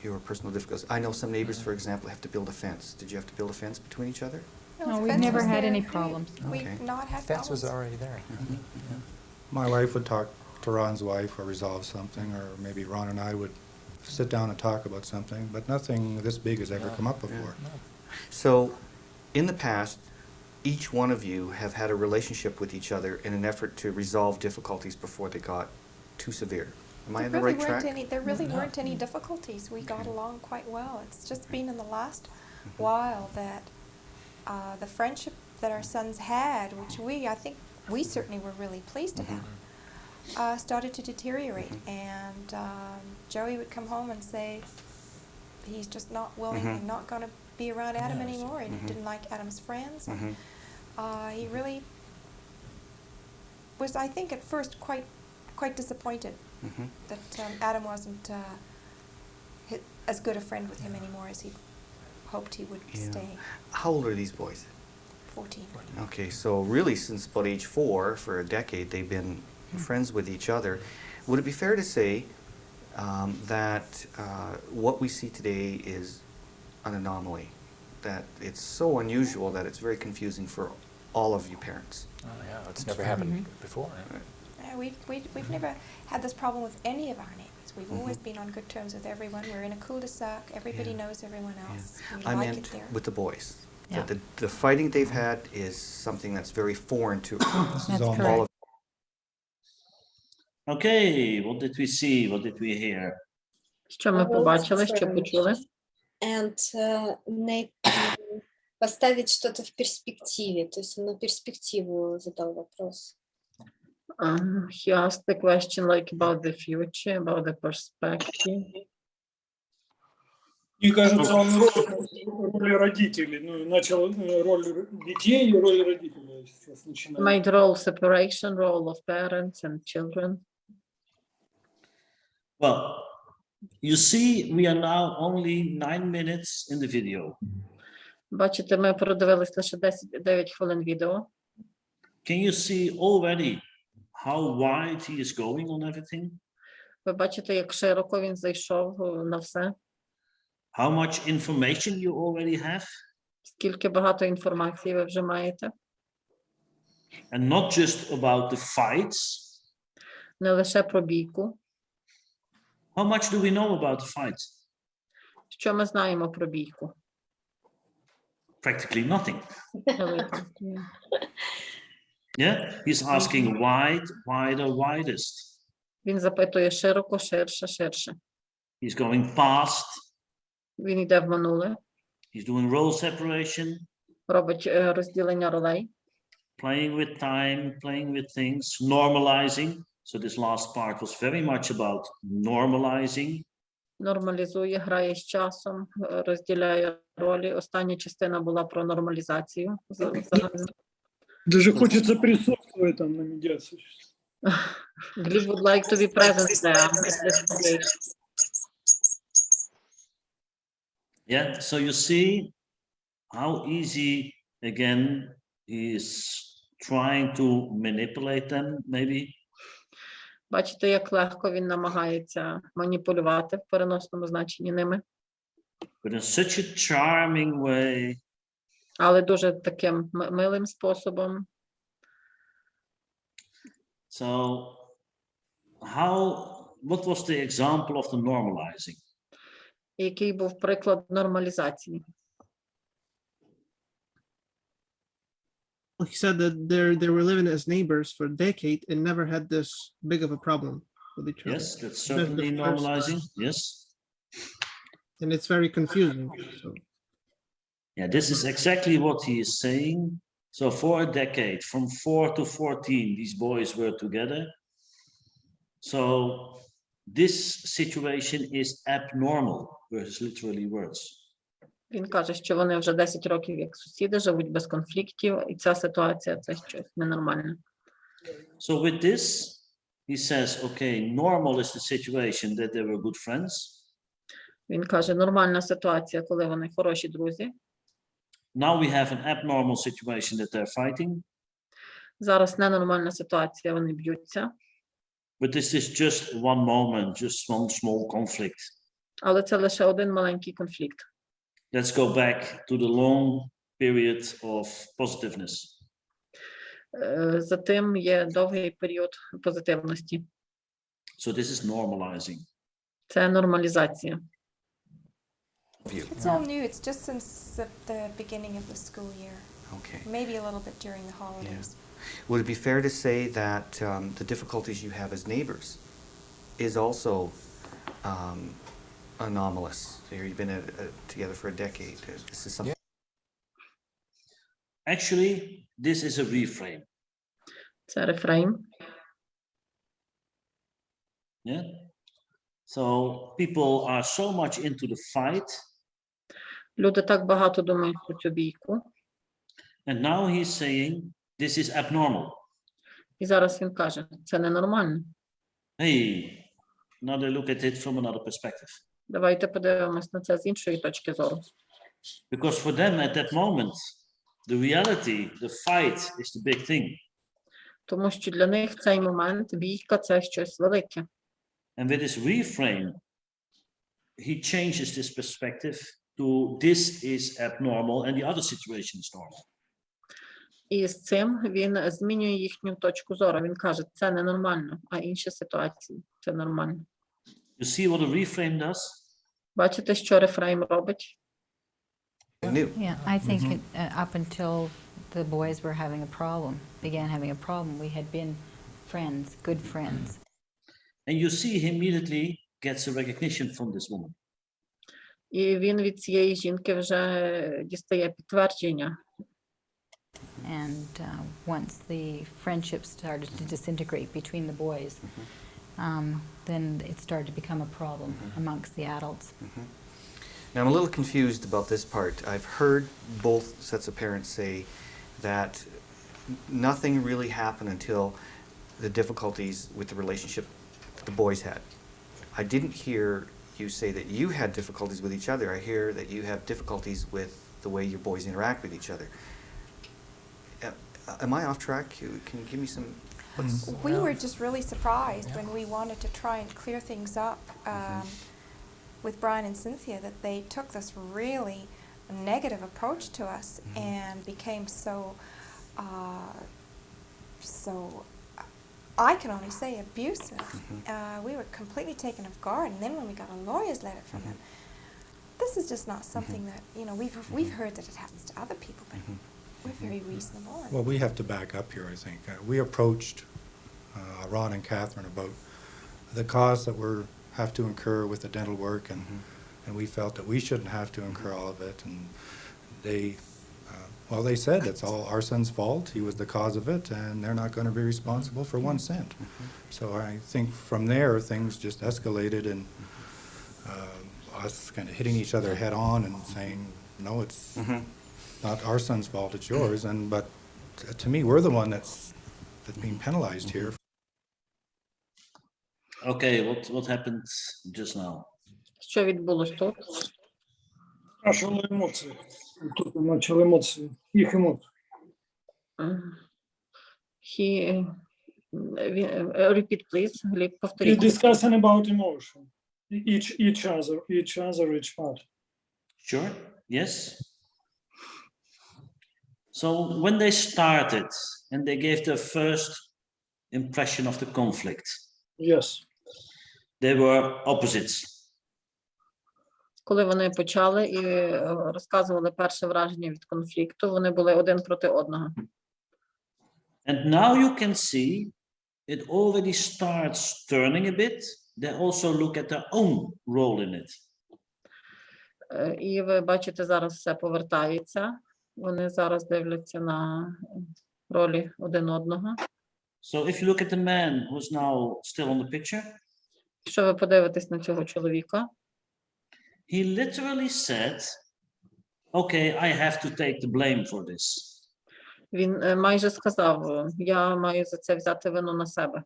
your personal difficulties? I know some neighbors, for example, have to build a fence. Did you have to build a fence between each other? No, we've never had any problems. Okay. We've not had Fence was problems. already there. My wife would talk to Ron's wife or resolve something, or maybe Ron and I would sit down and talk about something, but nothing this big has ever come up before. So, in the past, each one of you have had a relationship with each other in an effort to resolve difficulties before they got too severe. Am I on the right track? There really weren't any difficulties. We got along quite well. It's just been in the last while that the friendship that our sons had, which I think we certainly were really pleased to have, started to deteriorate. And Joey would come home and say he's just not willing and not going to be around Adam anymore, and he didn't like Adam's friends. He really was, I think, at first quite disappointed that Adam wasn't as good a friend with him anymore as he hoped he would stay. How old are these boys? 14. Okay, so really since about age 4, for a decade, they've been friends with each other. Would it be fair to say that what we see today is an anomaly? That it's so unusual that it's very confusing for all of you parents? Oh, yeah, it's never happened before. We've never had this problem with any of our neighbors. We've always been on good terms with everyone. We're in a cul-de-sac. Everybody knows everyone else. We I like meant it there. with the boys. That the fighting they've had is something that's very foreign to all of. Okay, what did we see? What did we hear? Що ми побачили, що почули? And поставить что-то в перспективе, то есть он на перспективу задал вопрос. He asked the question like about the future, about the perspective. Мне кажется, он роль родителей, начал роль детей и роль родителей сейчас начинает. Made role separation, role of parents and children. Well, you see, we are now only 9 minutes in the video. Бачите, ми продивились лише 9 хвилин відео. Can you see already how wide he is going on everything? Ви бачите, як широко він зайшов на все. How much information you already have? Скільки багато інформації ви вже маєте. And not just about the fights. Не лише про бійку. How much do we know about the fights? Що ми знаємо про бійку? Practically nothing. Yeah, he's asking wide, wider, widest. Він запитує широко, ширше, ширше. He's going past. Він йде в минуле. He's doing role separation. Робить розділення ролей. Playing with time, playing with things, normalizing. So this last part was very much about normalizing. Нормалізує, грає з часом, розділяє ролі. Остання частина була про нормалізацію. Даже хочется присутствовать там на медиации. Gleb would like to be present there at this stage. Yeah, so you see how easy, again, he is trying to manipulate them, maybe. Бачите, як легко він намагається маніпулювати в переносному значенні ними, But in such a charming way. але дуже таким милим способом. So what was the example of the normalizing? Який був приклад нормалізації? He said that they were living as neighbors for a decade and never had this big of a problem with each other. Yes, that's That's certainly the first normalizing. time. Yes. And it's very confusing. So Yeah, this is exactly what he is saying. So for a decade, from 4 to 14, these boys were together. So this situation is abnormal, were his literally words. Він каже, що вони вже 10 років як сусіди, живуть без конфліктів, і ця ситуація – це щось ненормальне. So with this, he says, okay, normal is the situation that they were good friends. Він каже, нормальна ситуація, коли вони хороші друзі. Now we have an abnormal situation that they're fighting. Зараз ненормальна ситуація, вони б'ються. But this is just one moment, just one small conflict. Але це лише один маленький конфлікт. Let's go back to the long period of positiveness. Затим є довгий період позитивності. So this is normalizing. Це нормалізація. It's all new. It's just since the beginning of the school year. Okay. Maybe a little bit during the holidays. Would it be fair to say that the difficulties you have as neighbors is also anomalous? You've been together for a decade. This is something. Actually, this is a reframe. Це рефрейм. Yeah. So people are so much into the fight. Люди так багато думають про цю бійку. And now he's saying this is abnormal. І зараз він каже, це ненормально. Hey, now they look at it from another perspective. Давайте подивимось на це з іншої точки зору. Because for them at that moment, the reality, the fight is the big thing. Тому що для них цей момент, бійка – це щось велике. And with this reframe, he changes this perspective to this is abnormal and the other situation is normal. І з цим він змінює їхню точку зору. Він каже, це ненормально, а інші ситуації – це нормально. You see what a reframe does? Бачите, що рефрейм робить? Yeah, I think up until the boys were began having a problem, we had been friends, good friends. And you see he immediately gets a recognition from this woman. І він від цієї жінки вже дістає підтвердження. And once the friendship started to disintegrate between the boys, then it started to become a problem amongst the adults. Now, I'm a little confused about this part. I've heard both sets of parents say that nothing really happened until the difficulties with the relationship that the boys had. I didn't hear you say that you had difficulties with each other. I hear that you have difficulties with the way your boys interact with each other. Am I off track? Can you give me some... We were just really surprised when we wanted to try and clear things up with Brian and Cynthia that they took this really negative approach to us and became so I can only say abusive. We were completely taken off guard, and then when we got a lawyer's letter from them, this is just not something that, you know, we've heard that it happens to other people, but we're very reasonable. Well, we have to back up here, I think. We approached Ron and Catherine about the costs that we have to incur with the dental work, and we felt that we shouldn't have to incur all of it. And they said it's all our son's fault. He was the cause of it, and they're not going to be responsible for 1 cent. So I think from there, things just escalated, and us kind of hitting each other head on and saying, no, it's not our son's fault, it's yours. But to me, we're the one that's being penalized here. Okay, what happened just now? Що відбулось тут? Спрашивал эмоции. Тут он начал эмоции, их эмоции. He, repeat please, Гліб, He's повторіть. discussing about emotion. Each other, each part. Sure, yes. So when they started and they gave their first impression of the conflict, Yes. they were opposites. Коли вони почали і розказували перше враження від конфлікту, вони були один проти одного. And now you can see it already starts turning a bit. They also look at their own role in it. І ви бачите, зараз все повертається. Вони зараз дивляться на ролі один одного. So if you look at the man who's now still on the picture, Якщо ви подивитесь на цього чоловіка, he literally said, okay, I have to take the blame for this. він майже сказав, я маю за це взяти вину на себе.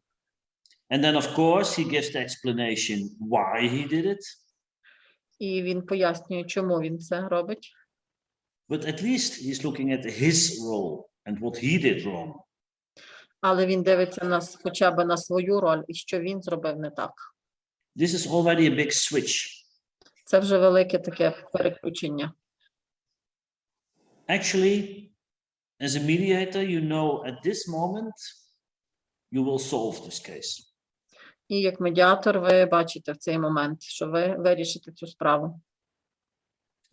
And then, of course, he gives the explanation why he did it. І він пояснює, чому він це робить. But at least he's looking at his role and what he did wrong. Але він дивиться хоча б на свою роль і що він зробив не так. This is already a big switch. Це вже велике таке переключення. Actually, as a mediator, you know at this moment you will solve this case. І як медіатор ви бачите в цей момент, що ви вирішите цю справу.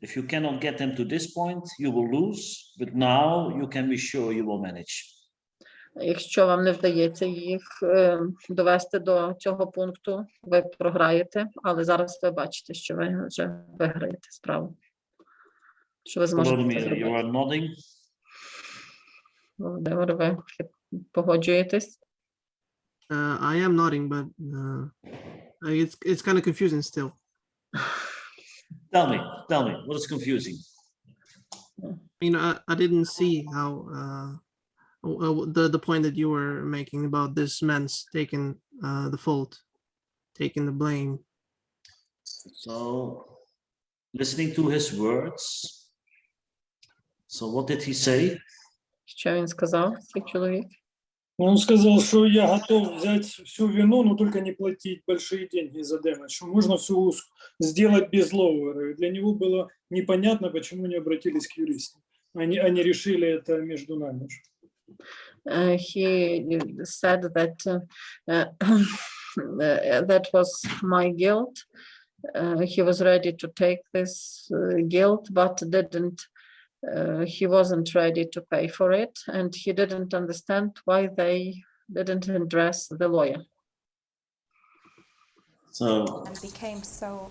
If you cannot get them to this point, you will lose, but now you can be sure you will manage. Якщо вам не вдається їх довести до цього пункту, ви програєте, але зараз ви бачите, що ви вже виграєте справу. Що ви зможете це Volodymyr, зробити. you are nodding. Володимир, ви погоджуєтесь? I am nodding, but it's kind of confusing still. Tell me, what is confusing? You know, I didn't see how the point that you were making about this man's taking the fault, taking the blame. So, listening to his words. So, what did he say? Що він сказав, цей чоловік? Он сказал, что я готов взять всю вину, но только не платить большие деньги за дэмэдж, что можно все сделать без лоуэра. И для него было непонятно, почему не обратились к юристам. Они решили это между нами. He said that that was my guilt. He was ready to take this guilt, but he wasn't ready to pay for it, and he didn't understand why they didn't address the lawyer. So, And became so.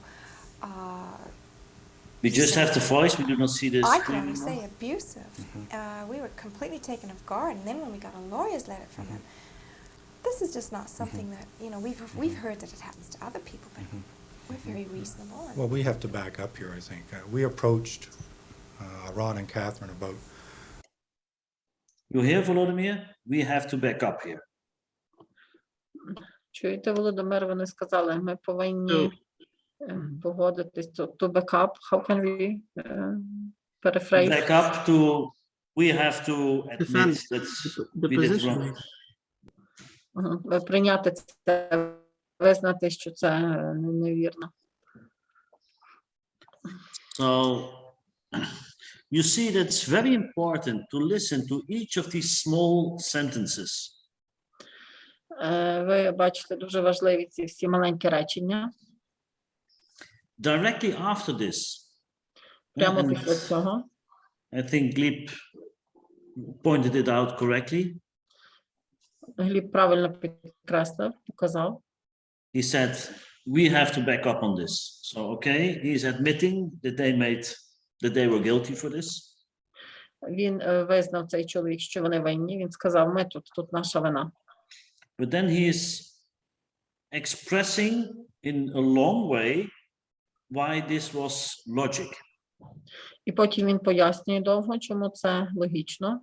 we just have the voice, we do not see this. I can only say abusive. We were completely taken off guard, and then when we got a lawyer's letter from him, this is just not something that we've heard that it happens to other people, but we're very reasonable. Well, we have to back up here, I think. We approached Ron and Catherine about. You hear, Volodymyr? We have to back up here. Чуєте, Володимир, вони сказали, ми повинні погодитись to back up. How can we paraphrase? Back up to, we have to admit that we did wrong. Прийняти це, визнати, що це невірно. So, you see, that's very important to listen to each of these small sentences. Ви бачите, дуже важливі ці всі маленькі речення. Directly after this, Прямо and після цього. I think Gleb pointed it out correctly. Гліб правильно підкреслив, показав. He said, we have to back up on this. So, okay, he's admitting that they were guilty for this. Він визнав, цей чоловік, що вони винні. Він сказав, ми тут наша вина. But then he is expressing in a long way why this was logic. І потім він пояснює довго, чому це логічно.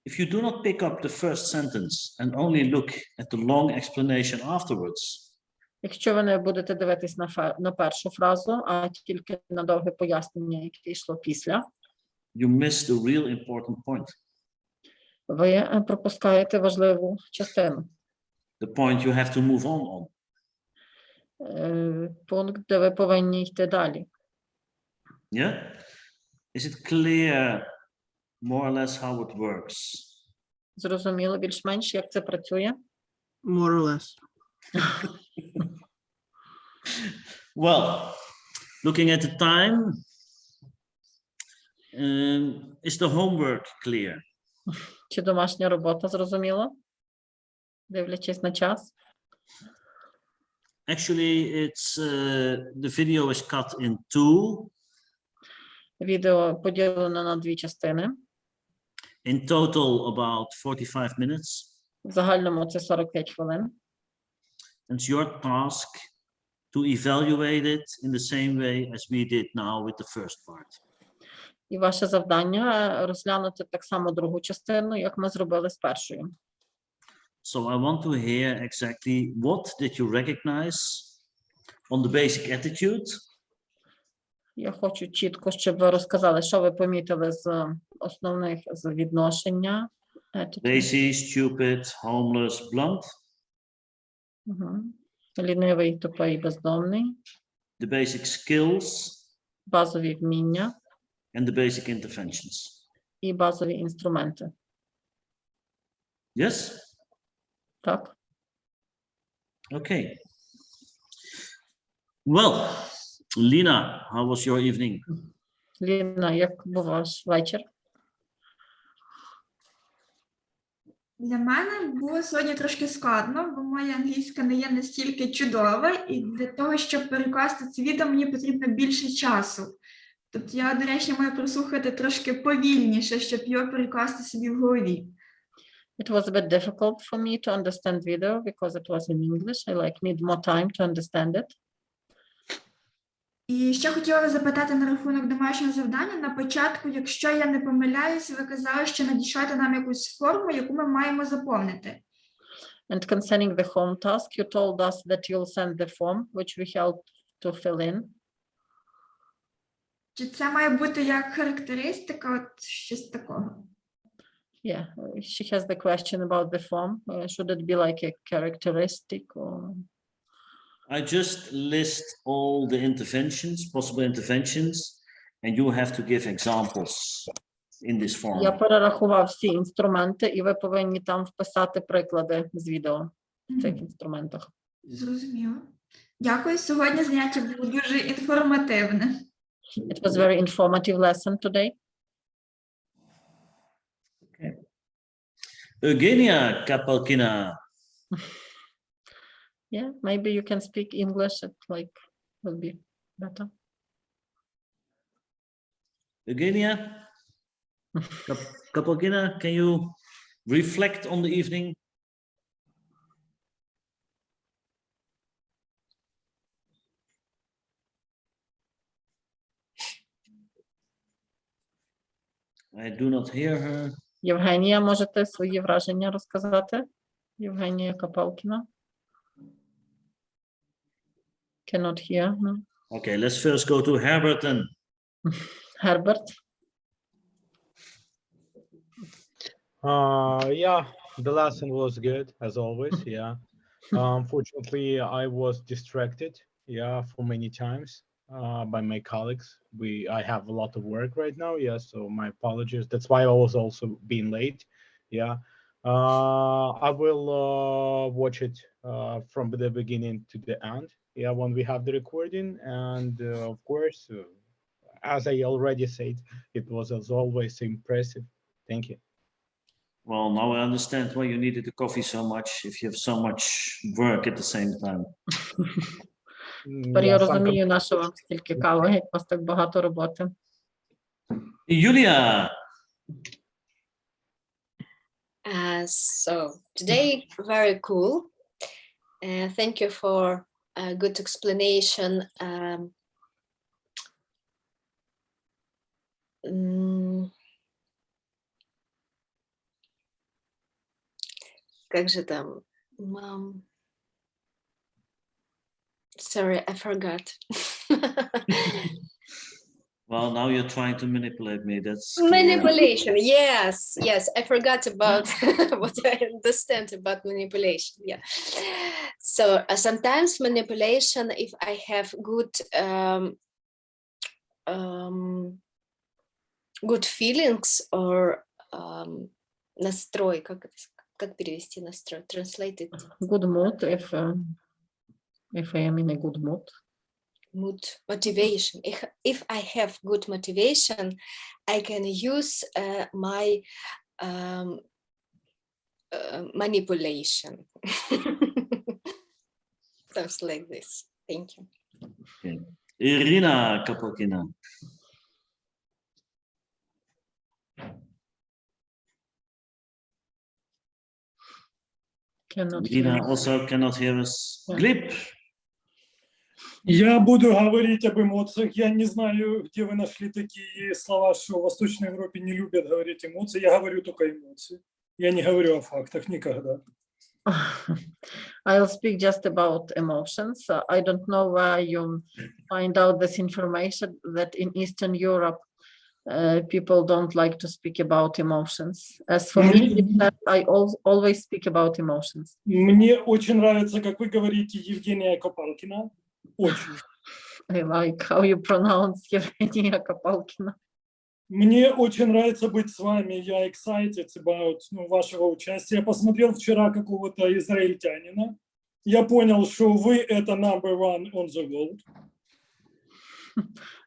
If you do not pick up the first sentence and only look at the long explanation afterwards, Якщо ви не будете дивитись на першу фразу, а тільки на довге пояснення, яке йшло після, you miss the real important point. ви пропускаєте важливу частину. The point you have to move on. Пункт, де ви повинні йти далі. Yeah? Is it clear more or less how it works? Зрозуміло більш-менш, як це працює? More or less. Well, looking at the time, is the homework clear? Чи домашня робота зрозуміла? Дивлячись на час. Actually, it's the video is cut in two. Відео поділено на дві частини. In total, about 45 minutes. В загальному це 45 хвилин. And it's your task to evaluate it in the same way as we did now with the first part. І ваше завдання розглянути так само другу частину, як ми зробили з першою. So I want to hear exactly what did you recognize on the basic attitude. Я хочу чітко, щоб ви розказали, що ви помітили з основних з відношення. Lazy, stupid, homeless, blunt. Лінивий, тупий, бездомний. The basic skills. Базові вміння. And the basic interventions. І базові інструменти. Yes? Так. Okay. Well, Lina, how was your evening? Ліна, як був ваш вечір? Для мене було сьогодні трошки складно, бо моя англійська не є настільки чудова, і для того, щоб перекласти це відео, мені потрібно більше часу. Тобто я, до речі, маю прослухати трошки повільніше, щоб його перекласти собі в голові. It was a bit difficult for me to understand video because it was in English. I need more time to understand it. І ще хотіла вас запитати на рахунок домашнього завдання. На початку, якщо я не помиляюсь, ви казали, що надішлете нам якусь форму, яку ми маємо заповнити. And concerning the home task, you told us that you'll send the form, which we help to fill in. Чи це має бути як характеристика, от щось такого? Yeah, she has the question about the form. Should it be like a characteristic or? I just list all the interventions, possible interventions, and you have to give examples in this form. Я перерахував всі інструменти, і ви повинні там вписати приклади з відео в цих інструментах. Зрозуміло. Дякую. Сьогодні заняття було дуже інформативне. It was very informative lesson today. Okay. Eugenia Kapalkina. Yeah, maybe you can speak English. It will be better. Eugenia Kapalkina, can you reflect on the evening? I do not hear her. Євгенія, можете свої враження розказати? Євгенія Капалкіна. Cannot hear. No. Okay, let's first go to Herbert then. Herbert. Yeah, the lesson was good as always. Yeah. Unfortunately, I was distracted. Yeah, for many times by my colleagues. I have a lot of work right now. Yeah, so my apologies. That's why I was also being late. Yeah. I will watch it from the beginning to the end. Yeah, when we have the recording, and of course, as I already said, it was as always impressive. Thank you. Well, now I understand why you needed the coffee so much if you have so much work at the same time. Тепер я розумію, на що вам стільки кави, як у вас так багато роботи. Julia. So today very cool. Thank you for a good explanation. Как же там? Sorry, I forgot. Well, now you're trying to manipulate me. That's clear. Manipulation. Yes, yes. I forgot about what I understand about manipulation. Yeah. So sometimes manipulation, if I have good good feelings or настрой, как перевести настрой? Translate it. Good mood if I am in a good mood. Mood, motivation. If I have good motivation, I can use my manipulation. Something like this. Thank you. Okay. Irina Kapokina. Irina also cannot hear us. Glip. Я буду говорить об эмоциях. Я не знаю, где вы нашли такие слова, что в Восточной Европе не любят говорить эмоции. Я говорю только эмоции. Я не говорю о фактах никогда. I'll speak just about emotions. I don't know where you find out this information that in Eastern Europe people don't like to speak about emotions. As for me, I always speak about emotions. Мне очень нравится, как вы говорите, Евгения Копалкина. Очень. I like how you pronounce Евгения Копалкина. Мне очень нравится быть с вами. Я excited about вашего участия. Я посмотрел вчера какого-то израильтянина. Я понял, что вы это number one on the world.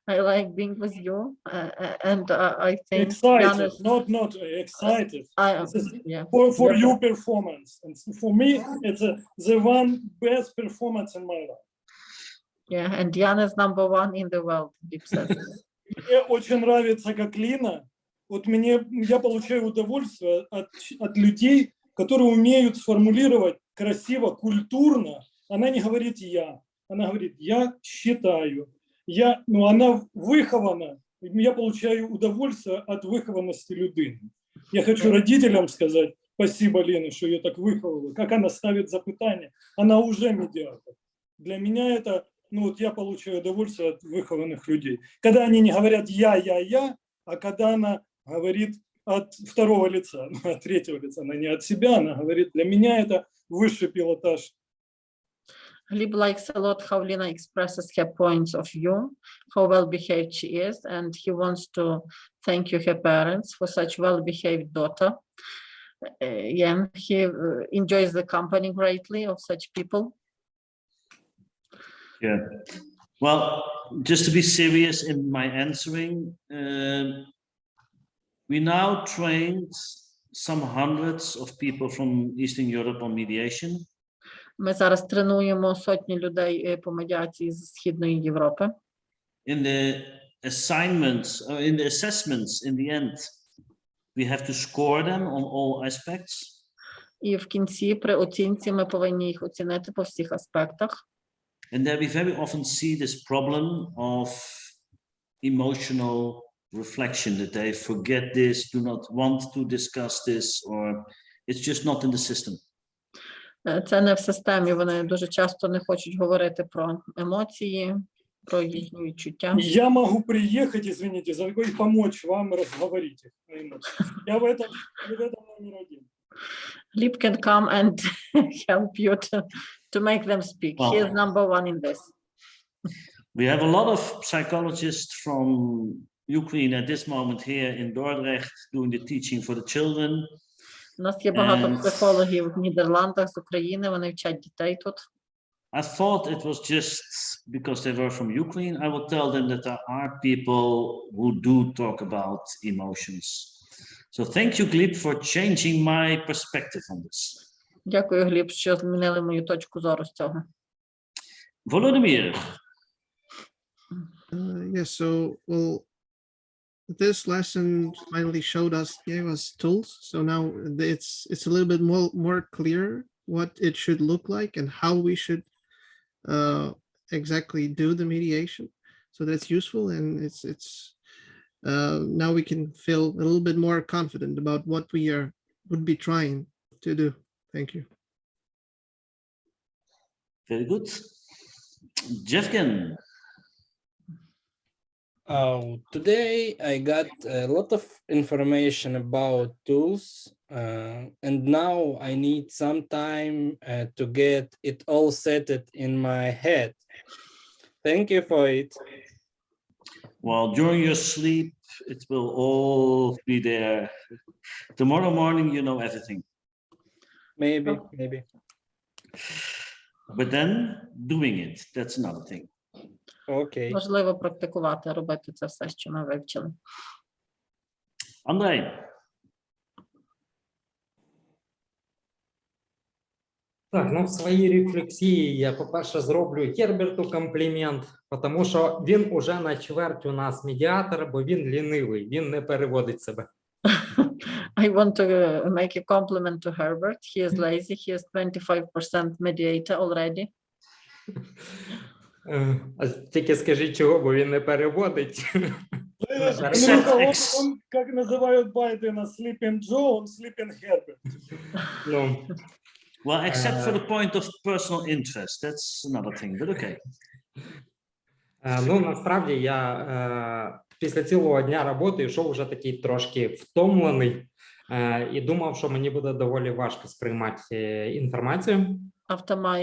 I like being with you, and I think excited, not excited. Yeah. For your performance, and for me, it's the one best performance in my life. Yeah, and Diana is number one in the world. Мне очень нравится, как Лина. Вот я получаю удовольствие от людей, которые умеют сформулировать красиво, культурно. Она не говорит я, она говорит я считаю. Она выхована. Я получаю удовольствие от вихованості людини. Я хочу родителям сказать спасибо Лене, что ее так выховала. Как она ставит запитання, она уже медиатор. Для меня это, я получаю удовольствие от выхованных людей. Когда они не говорят я, а когда она говорит от второго лица, от третьего лица, она не от себя, она говорит, для меня это высший пилотаж. Glib likes a lot how Lina expresses her points of view, how well-behaved she is, and he wants to thank you, her parents, for such well-behaved daughter. Yeah, he enjoys the company greatly of such people. Yeah. Well, just to be serious in my answering, we now trained some hundreds of people from Eastern Europe on mediation. Ми зараз тренуємо сотні людей по медіації з Східної Європи. In the assignments, in the assessments, in the end, we have to score them on all aspects. І в кінці при оцінці ми повинні їх оцінити по всіх аспектах. And there we very often see this problem of emotional reflection, that they forget this, do not want to discuss this, or it's just not in the system. Це не в системі, вони дуже часто не хочуть говорити про емоції, про їхні відчуття. Я могу приехать, извините, и помочь вам разговорить их. Я в этом номер один. Glib can come and help you to make them speak. He is number one in this. We have a lot of psychologists from Ukraine at this moment here in Dordrecht doing the teaching for the children. У нас є багато психологів в Нідерландах з України, вони вчать дітей тут. I thought it was just because they were from Ukraine. I would tell them that there are people who do talk about emotions. So thank you, Glib, for changing my perspective on this. Дякую, Гліб, що змінили мою точку зору з цього. Volodymyr. Yes, so, well, this lesson finally gave us tools. So now it's a little bit more clear what it should look like and how we should exactly do the mediation. So that's useful, and it's now we can feel a little bit more confident about what we would be trying to do. Thank you. Very good. Jevgen. Today I got a lot of information about tools, and now I need some time to get it all set in my head. Thank you for it. Well, during your sleep, it will all be there. Tomorrow morning, you know everything. Maybe. But then doing it, that's another thing. Okay. Важливо практикувати, робити це все, що ми вивчили. Andrei. Так, ну в своїй рефлексії я, по-перше, зроблю Герберту комплімент, тому що він уже на чверть у нас медіатор, бо він лінивий, він не переводить себе. I want to make a compliment to Herbert. He is lazy. He is 25% mediator already. А тільки скажіть чого, бо він не переводить. Он, как называют Байдена, Sleeping Joe, он Sleeping Herbert. Ну, Well, except for the point of personal interest, that's another thing, but okay. Ну, насправді я після цілого дня роботи йшов вже такий трошки втомлений і думав, що мені буде доволі важко сприймати інформацію. After my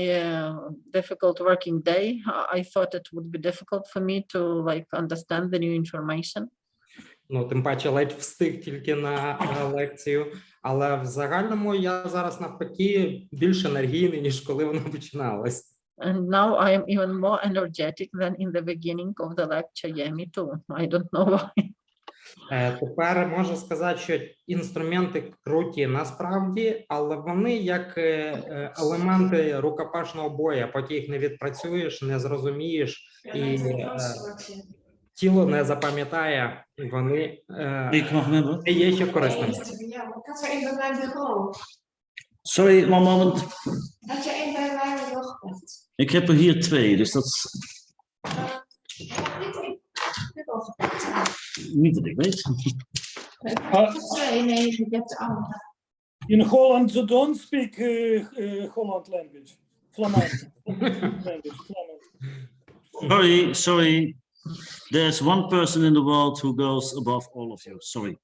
difficult working day, I thought it would be difficult for me to understand the new information. Ну, тим паче ледь встиг тільки на лекцію, але в загальному я зараз навпаки більш енергійний, ніж коли воно починалось. And now I am even more energetic than in the beginning of the lecture. Yeah, me too. I don't know why. Тепер можу сказати, що інструменти круті насправді, але вони як елементи рукопашного бою, поки їх не відпрацюєш, не зрозумієш і тіло не запам'ятає, вони не є ще корисними. Sorry, one moment. Ik heb er hier 2, dus dat is niet dat ik weet. In Holland, you don't speak Holland language. Flamand. Sorry. There's one person in the world who goes above all of you. Sorry.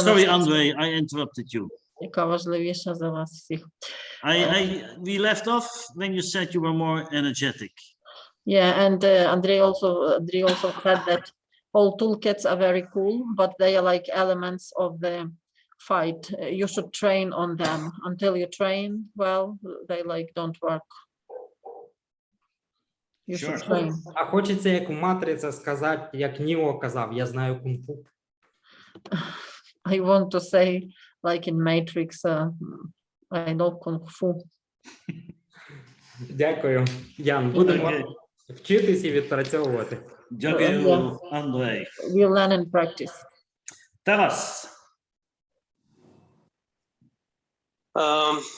Sorry, Andrei, I interrupted you. Яка важливіша за вас всіх. We left off when you said you were more energetic. Yeah, and Andrei also said that all toolkits are very cool, but they are like elements of the fight. You should train on them. Until you train, well, they don't work. You should train. А хочеться як в матриці сказати, як Ніо казав, я знаю кунг-фу. I want to say, like in Matrix, I know Kung Fu. Дякую, Ян. Будемо вчитись і відпрацьовувати. Дякую, Андрей. We'll learn and practice. Тарас.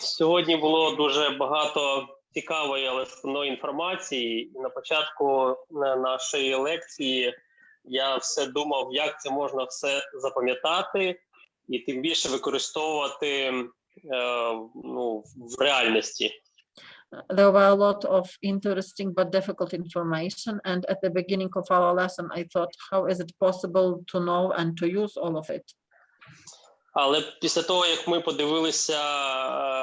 Сьогодні було дуже багато цікавої, але складної інформації. І на початку нашої лекції я все думав, як це можна все запам'ятати і тим більше використовувати в реальності. There were a lot of interesting but difficult information, and at the beginning of our lesson I thought, how is it possible to know and to use all of it? Але після того, як ми подивилися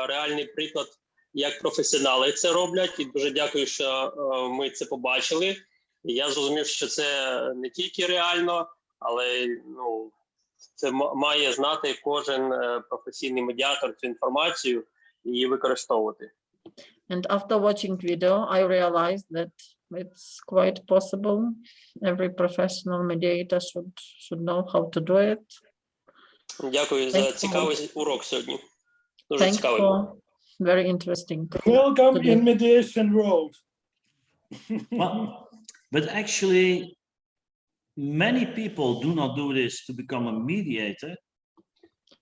реальний приклад, як професіонали це роблять, і дуже дякую, що ми це побачили. І я зрозумів, що це не тільки реально, але це має знати кожен професійний медіатор цю інформацію і її використовувати. And after watching video, I realized that it's quite possible. Every professional mediator should know how to do it. Дякую за цікавий урок сьогодні. Дуже цікавий. Very interesting. Welcome in mediation world. But actually, many people do not do this to become a mediator.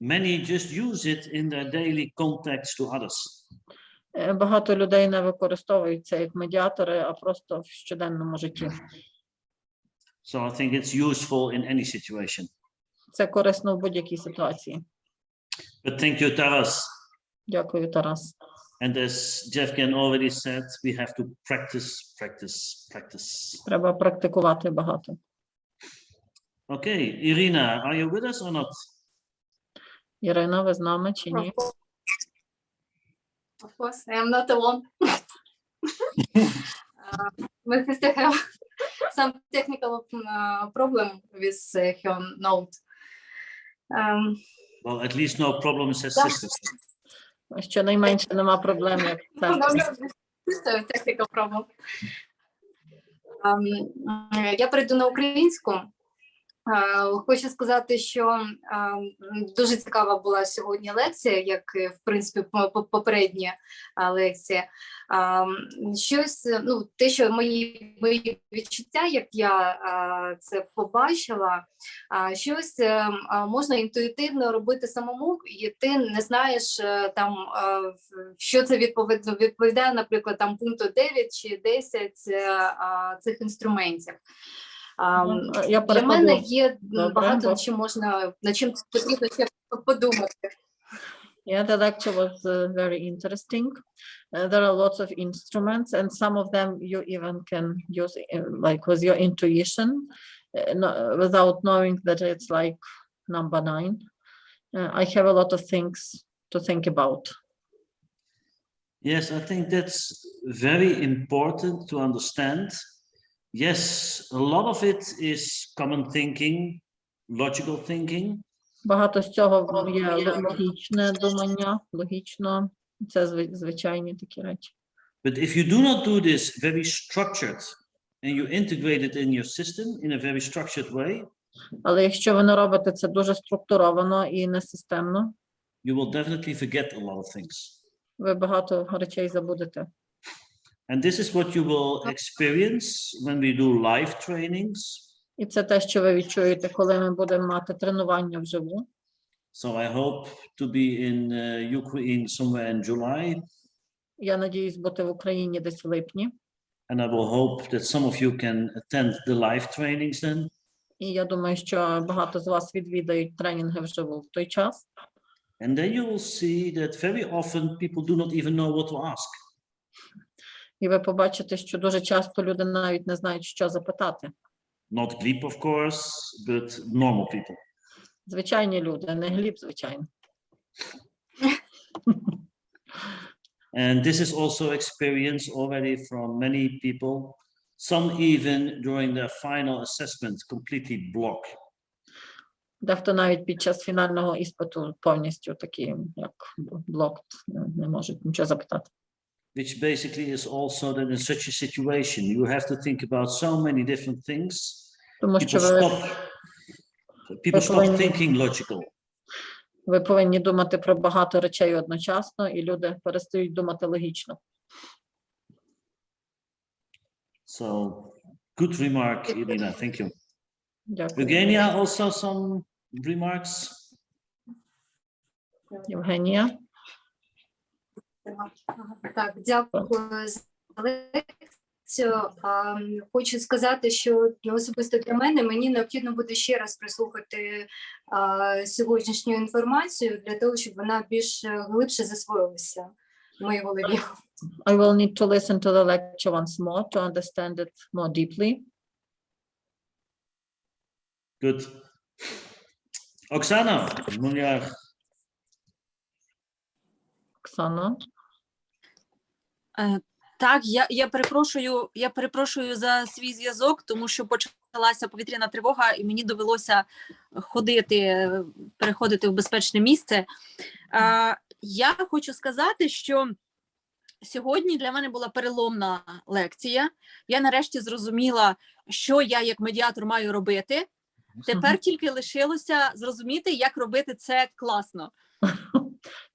Many just use it in their daily contacts to others. Багато людей не використовують це як медіатори, а просто в щоденному житті. So I think it's useful in any situation. Це корисно в будь-якій ситуації. But thank you, Taras. Дякую, Тарас. And as Jevgen already said, we have to practice. Треба практикувати багато. Okay, Irina, are you with us or not? Ірина, ви з нами чи ні? Of course, I am not alone. My sister have some technical problem with her note. Well, at least no problems as Yeah. sisters. Щонайменше нема проблем, як це. Technical problem. Я перейду на українську. Хочу сказати, що дуже цікава була сьогодні лекція, як, в принципі, попередня лекція. Щось, ну, те, що мої відчуття, як я це побачила, щось можна інтуїтивно робити самому, і ти не знаєш, там, що це відповідає, наприклад, там, пункту 9 чи 10 цих інструментів. Для мене є багато над чим потрібно ще подумати. Yeah, the lecture was very interesting. There are lots of instruments, and some of them you even can use like with your intuition, without knowing that it's like number 9. I have a lot of things to think about. Yes, I think that's very important to understand. Yes, a lot of it is common thinking, logical thinking. Багато з цього є логічне думання, логічно, це звичайні такі речі. But if you do not do this very structured and you integrate it in your system in a very structured way, але якщо ви не робите це дуже структуровано і несистемно, you will definitely forget a lot of things. Ви багато речей забудете. And this is what you will experience when we do live trainings. І це те, що ви відчуєте, коли ми будемо мати тренування вживу. So I hope to be in Ukraine somewhere in July. Я надіюсь бути в Україні десь в липні. And I will hope that some of you can attend the live trainings then. І я думаю, що багато з вас відвідають тренінги вживу в той час. And then you will see that very often people do not even know what to ask. І ви побачите, що дуже часто люди навіть не знають, що запитати. Not Gleb, of course, but normal people. Звичайні люди, не Гліб, звичайно. And this is also experience already from many people. Some even during their final assessment completely block. Дехто навіть під час фінального іспиту повністю такі, як блок, не можуть нічого запитати. Which basically is also that in such a situation you have to think about so many different things. People stop thinking logical. Ви повинні думати про багато речей одночасно, і люди перестають думати логічно. So, good remark, Irina. Thank you. Дякую. Eugenia, also some remarks? Євгенія? Так, дякую за лекцію. Хочу сказати, що особисто для мене мені необхідно буде ще раз прислухати сьогоднішню інформацію для того, щоб вона більш глибше засвоїлася в моїй голові. I will need to listen to the lecture once more to understand it more deeply. Good. Oksana, Munyar. Оксана? Так, я перепрошую за свій зв'язок, тому що почалася повітряна тривога, і мені довелося переходити в безпечне місце. Я хочу сказати, що сьогодні для мене була переломна лекція. Я нарешті зрозуміла, що я як медіатор маю робити. Тепер тільки лишилося зрозуміти, як робити це класно.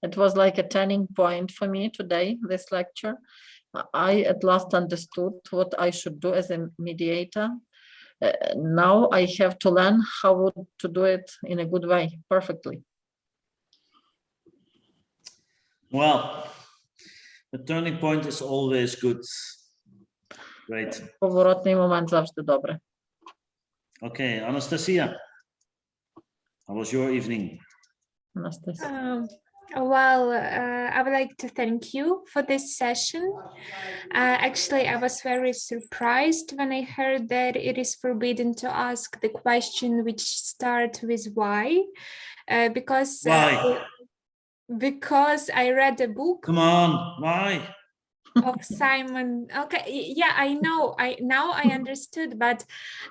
It was like a turning point for me today, this lecture. I at last understood what I should do as a mediator. Now I have to learn how to do it in a good way, perfectly. Well, the turning point is always good. Great. Поворотний момент завжди добре. Okay, Anastasia, how was your evening? Anastasia. Well, I would like to thank you for this session. Actually, I was very surprised when I heard that it is forbidden to ask the question which start with why, because Why? because I read a book. Come on, why? Of Simon. Okay, yeah, I know. Now I understood, but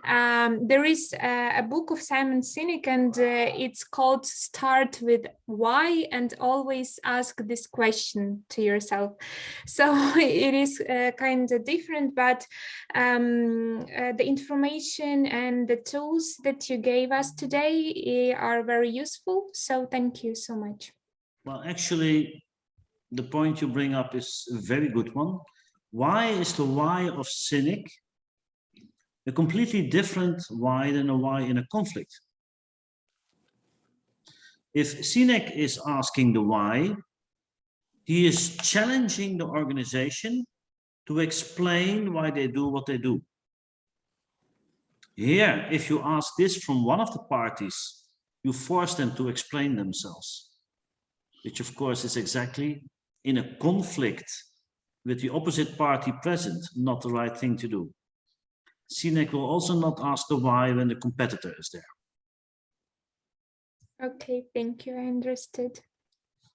there is a book of Simon Sinek, and it's called "Start with Why and Always Ask This Question to Yourself." So it is kind of different, but the information and the tools that you gave us today are very useful. So thank you so much. Well, actually, the point you bring up is a very good one. Why is the why of cynic a completely different why than a why in a conflict? If cynic is asking the why, he is challenging the organization to explain why they do what they do. Here, if you ask this from one of the parties, you force them to explain themselves, which of course is exactly in a conflict with the opposite party present, not the right thing to do. CNEC will also not ask the why when the competitor is there. Okay, thank you, I understood.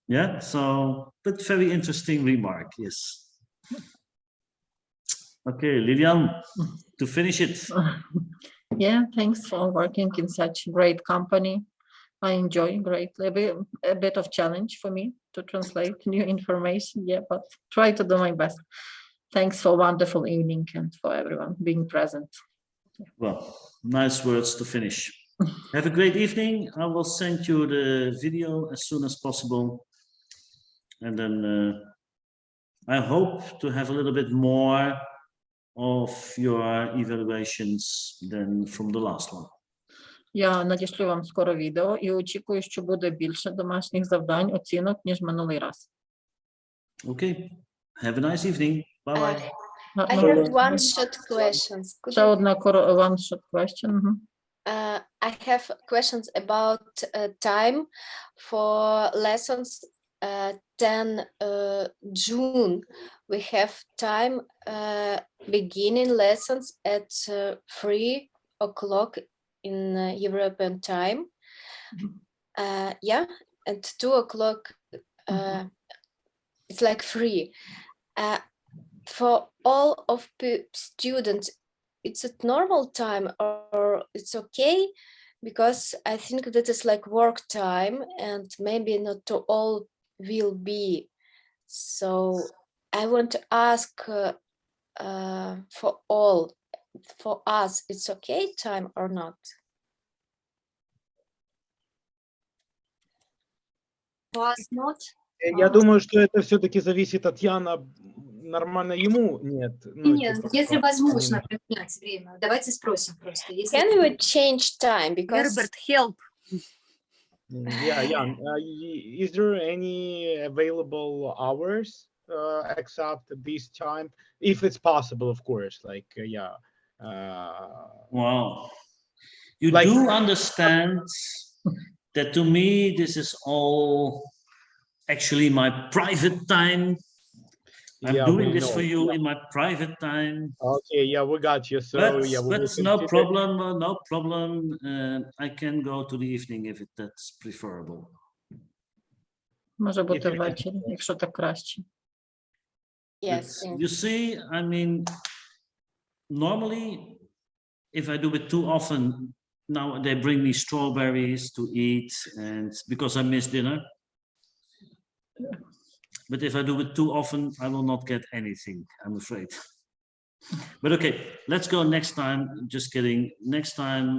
Yeah, so, but very interesting remark, yes. Okay, Lilian, to finish it. Yeah, thanks for working in such great company. I enjoy greatly. A bit of challenge for me to translate new information, yeah, but try to do my best. Thanks for a wonderful evening and for everyone being present. Well, nice words to finish. Have a great evening. I will send you the video as soon as possible. And then I hope to have a little bit more of your evaluations than from the last one. Я надішлю вам скоро відео і очікую, що буде більше домашніх завдань, оцінок, ніж минулий раз. Okay. Have a nice evening. Bye-bye. I have one short questions. Ще одна one short question. I have questions about time for lessons 10 June. We have time beginning lessons at 3 o'clock in European time. Yeah, and 2 o'clock it's like free. For all of students, it's at normal time or it's okay? Because I think that is like work time and maybe not to all will be. So I want to ask for all, for us, it's okay time or not? For us not. Я думаю, что это все-таки зависит от Яна. Нормально ему? Нет. Нет, если возможно поменять время. Давайте спросим просто. Can we change time? Because Herbert, help. Yeah, Jan, is there any available hours except this time? If it's possible, of course, like, yeah. Wow. You like, do understand that to me, this is all actually my private time. I'm doing this for you in my private time. Okay, yeah, we got you. So, but no problem, no problem. I can go to the evening if that's preferable. Може бути ввечері, якщо так краще. Yes. You see, I mean, normally, if I do it too often, now they bring me strawberries to eat, and because I miss dinner. But if I do it too often, I will not get anything, I'm afraid. But okay, let's go next time. Just kidding. Next time,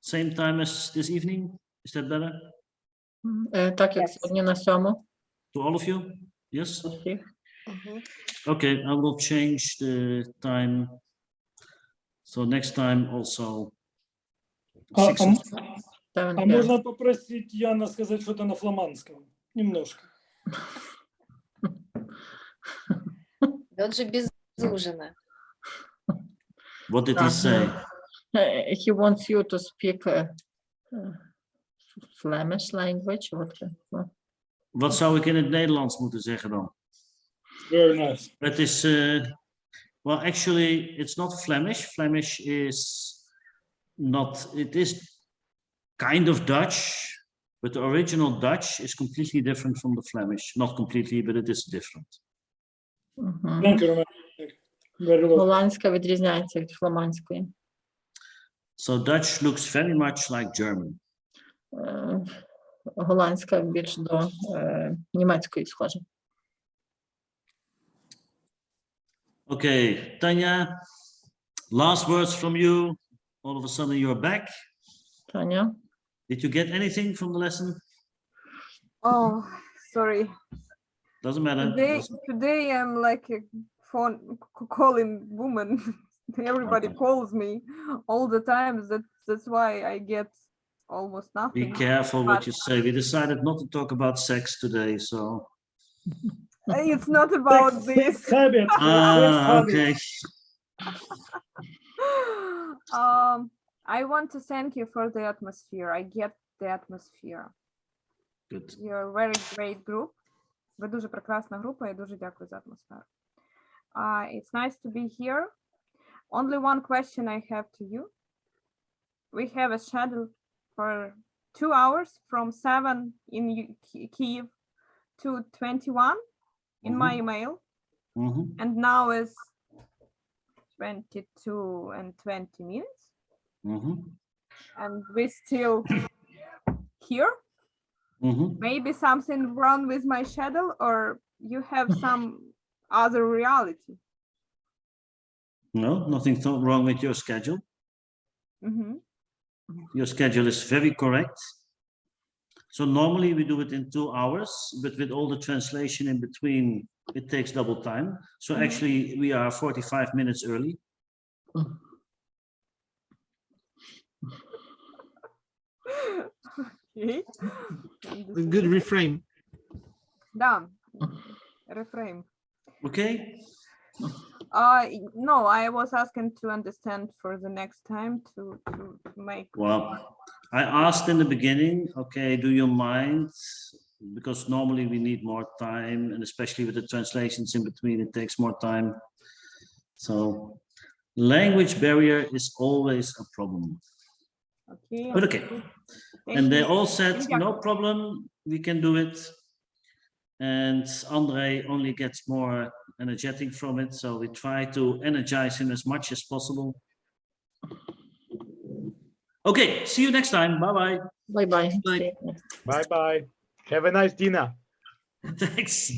same time as this evening. Is that better? Так, як сьогодні на 7. To all of you? Yes? Okay, I will change the time. So next time also. А можно попросить Яна сказать что-то на фламандском? Немножко. Он же без ужина. What did he say? He wants you to speak Flemish language. Wat zou ik in het Nederlands moeten zeggen dan? Very nice. Het is, well, actually, it's not Flemish. Flemish is not, it is kind of Dutch, but the original Dutch is completely different from the Flemish. Not completely, but it is different. Thank you, Roman. Very well. Голландська відрізняється від фламандської. So Dutch looks very much like German. Голландська більш до німецької схожа. Okay, Tanya, last words from you. All of a sudden you're back. Tanya? Did you get anything from the lesson? Oh, sorry. Doesn't matter. Today I'm like a phone calling woman. Everybody calls me all the time. That's why I get almost nothing. Be careful what you say. We decided not to talk about sex today, so. It's not about this. Okay. I want to thank you for the atmosphere. I get the atmosphere. Good. You're a very great group. Ви дуже прекрасна група, і дуже дякую за атмосферу. It's nice to be here. Only one question I have to you. We have a schedule for 2 hours from 7 in Kyiv to 21 in my email. And now is 22 and 20 minutes. And we still here. Maybe something wrong with my schedule, or you have some other reality. No, nothing wrong with your schedule. Your schedule is very correct. So normally we do it in 2 hours, but with all the translation in between, it takes double time. So actually we are 45 minutes early. Okay. Good reframe. Да, reframe. Okay. No, I was asking to understand for the next time to make. Well, I asked in the beginning, okay, do you mind? Because normally we need more time, and especially with the translations in between, it takes more time. So language barrier is always a problem. Okay. But okay. And they all said, no problem, we can do it. And Andre only gets more energetic from it, so we try to energize him as much as possible. Okay, see you next time. Bye-bye. Bye-bye. Bye-bye. Have a nice dinner. Thanks.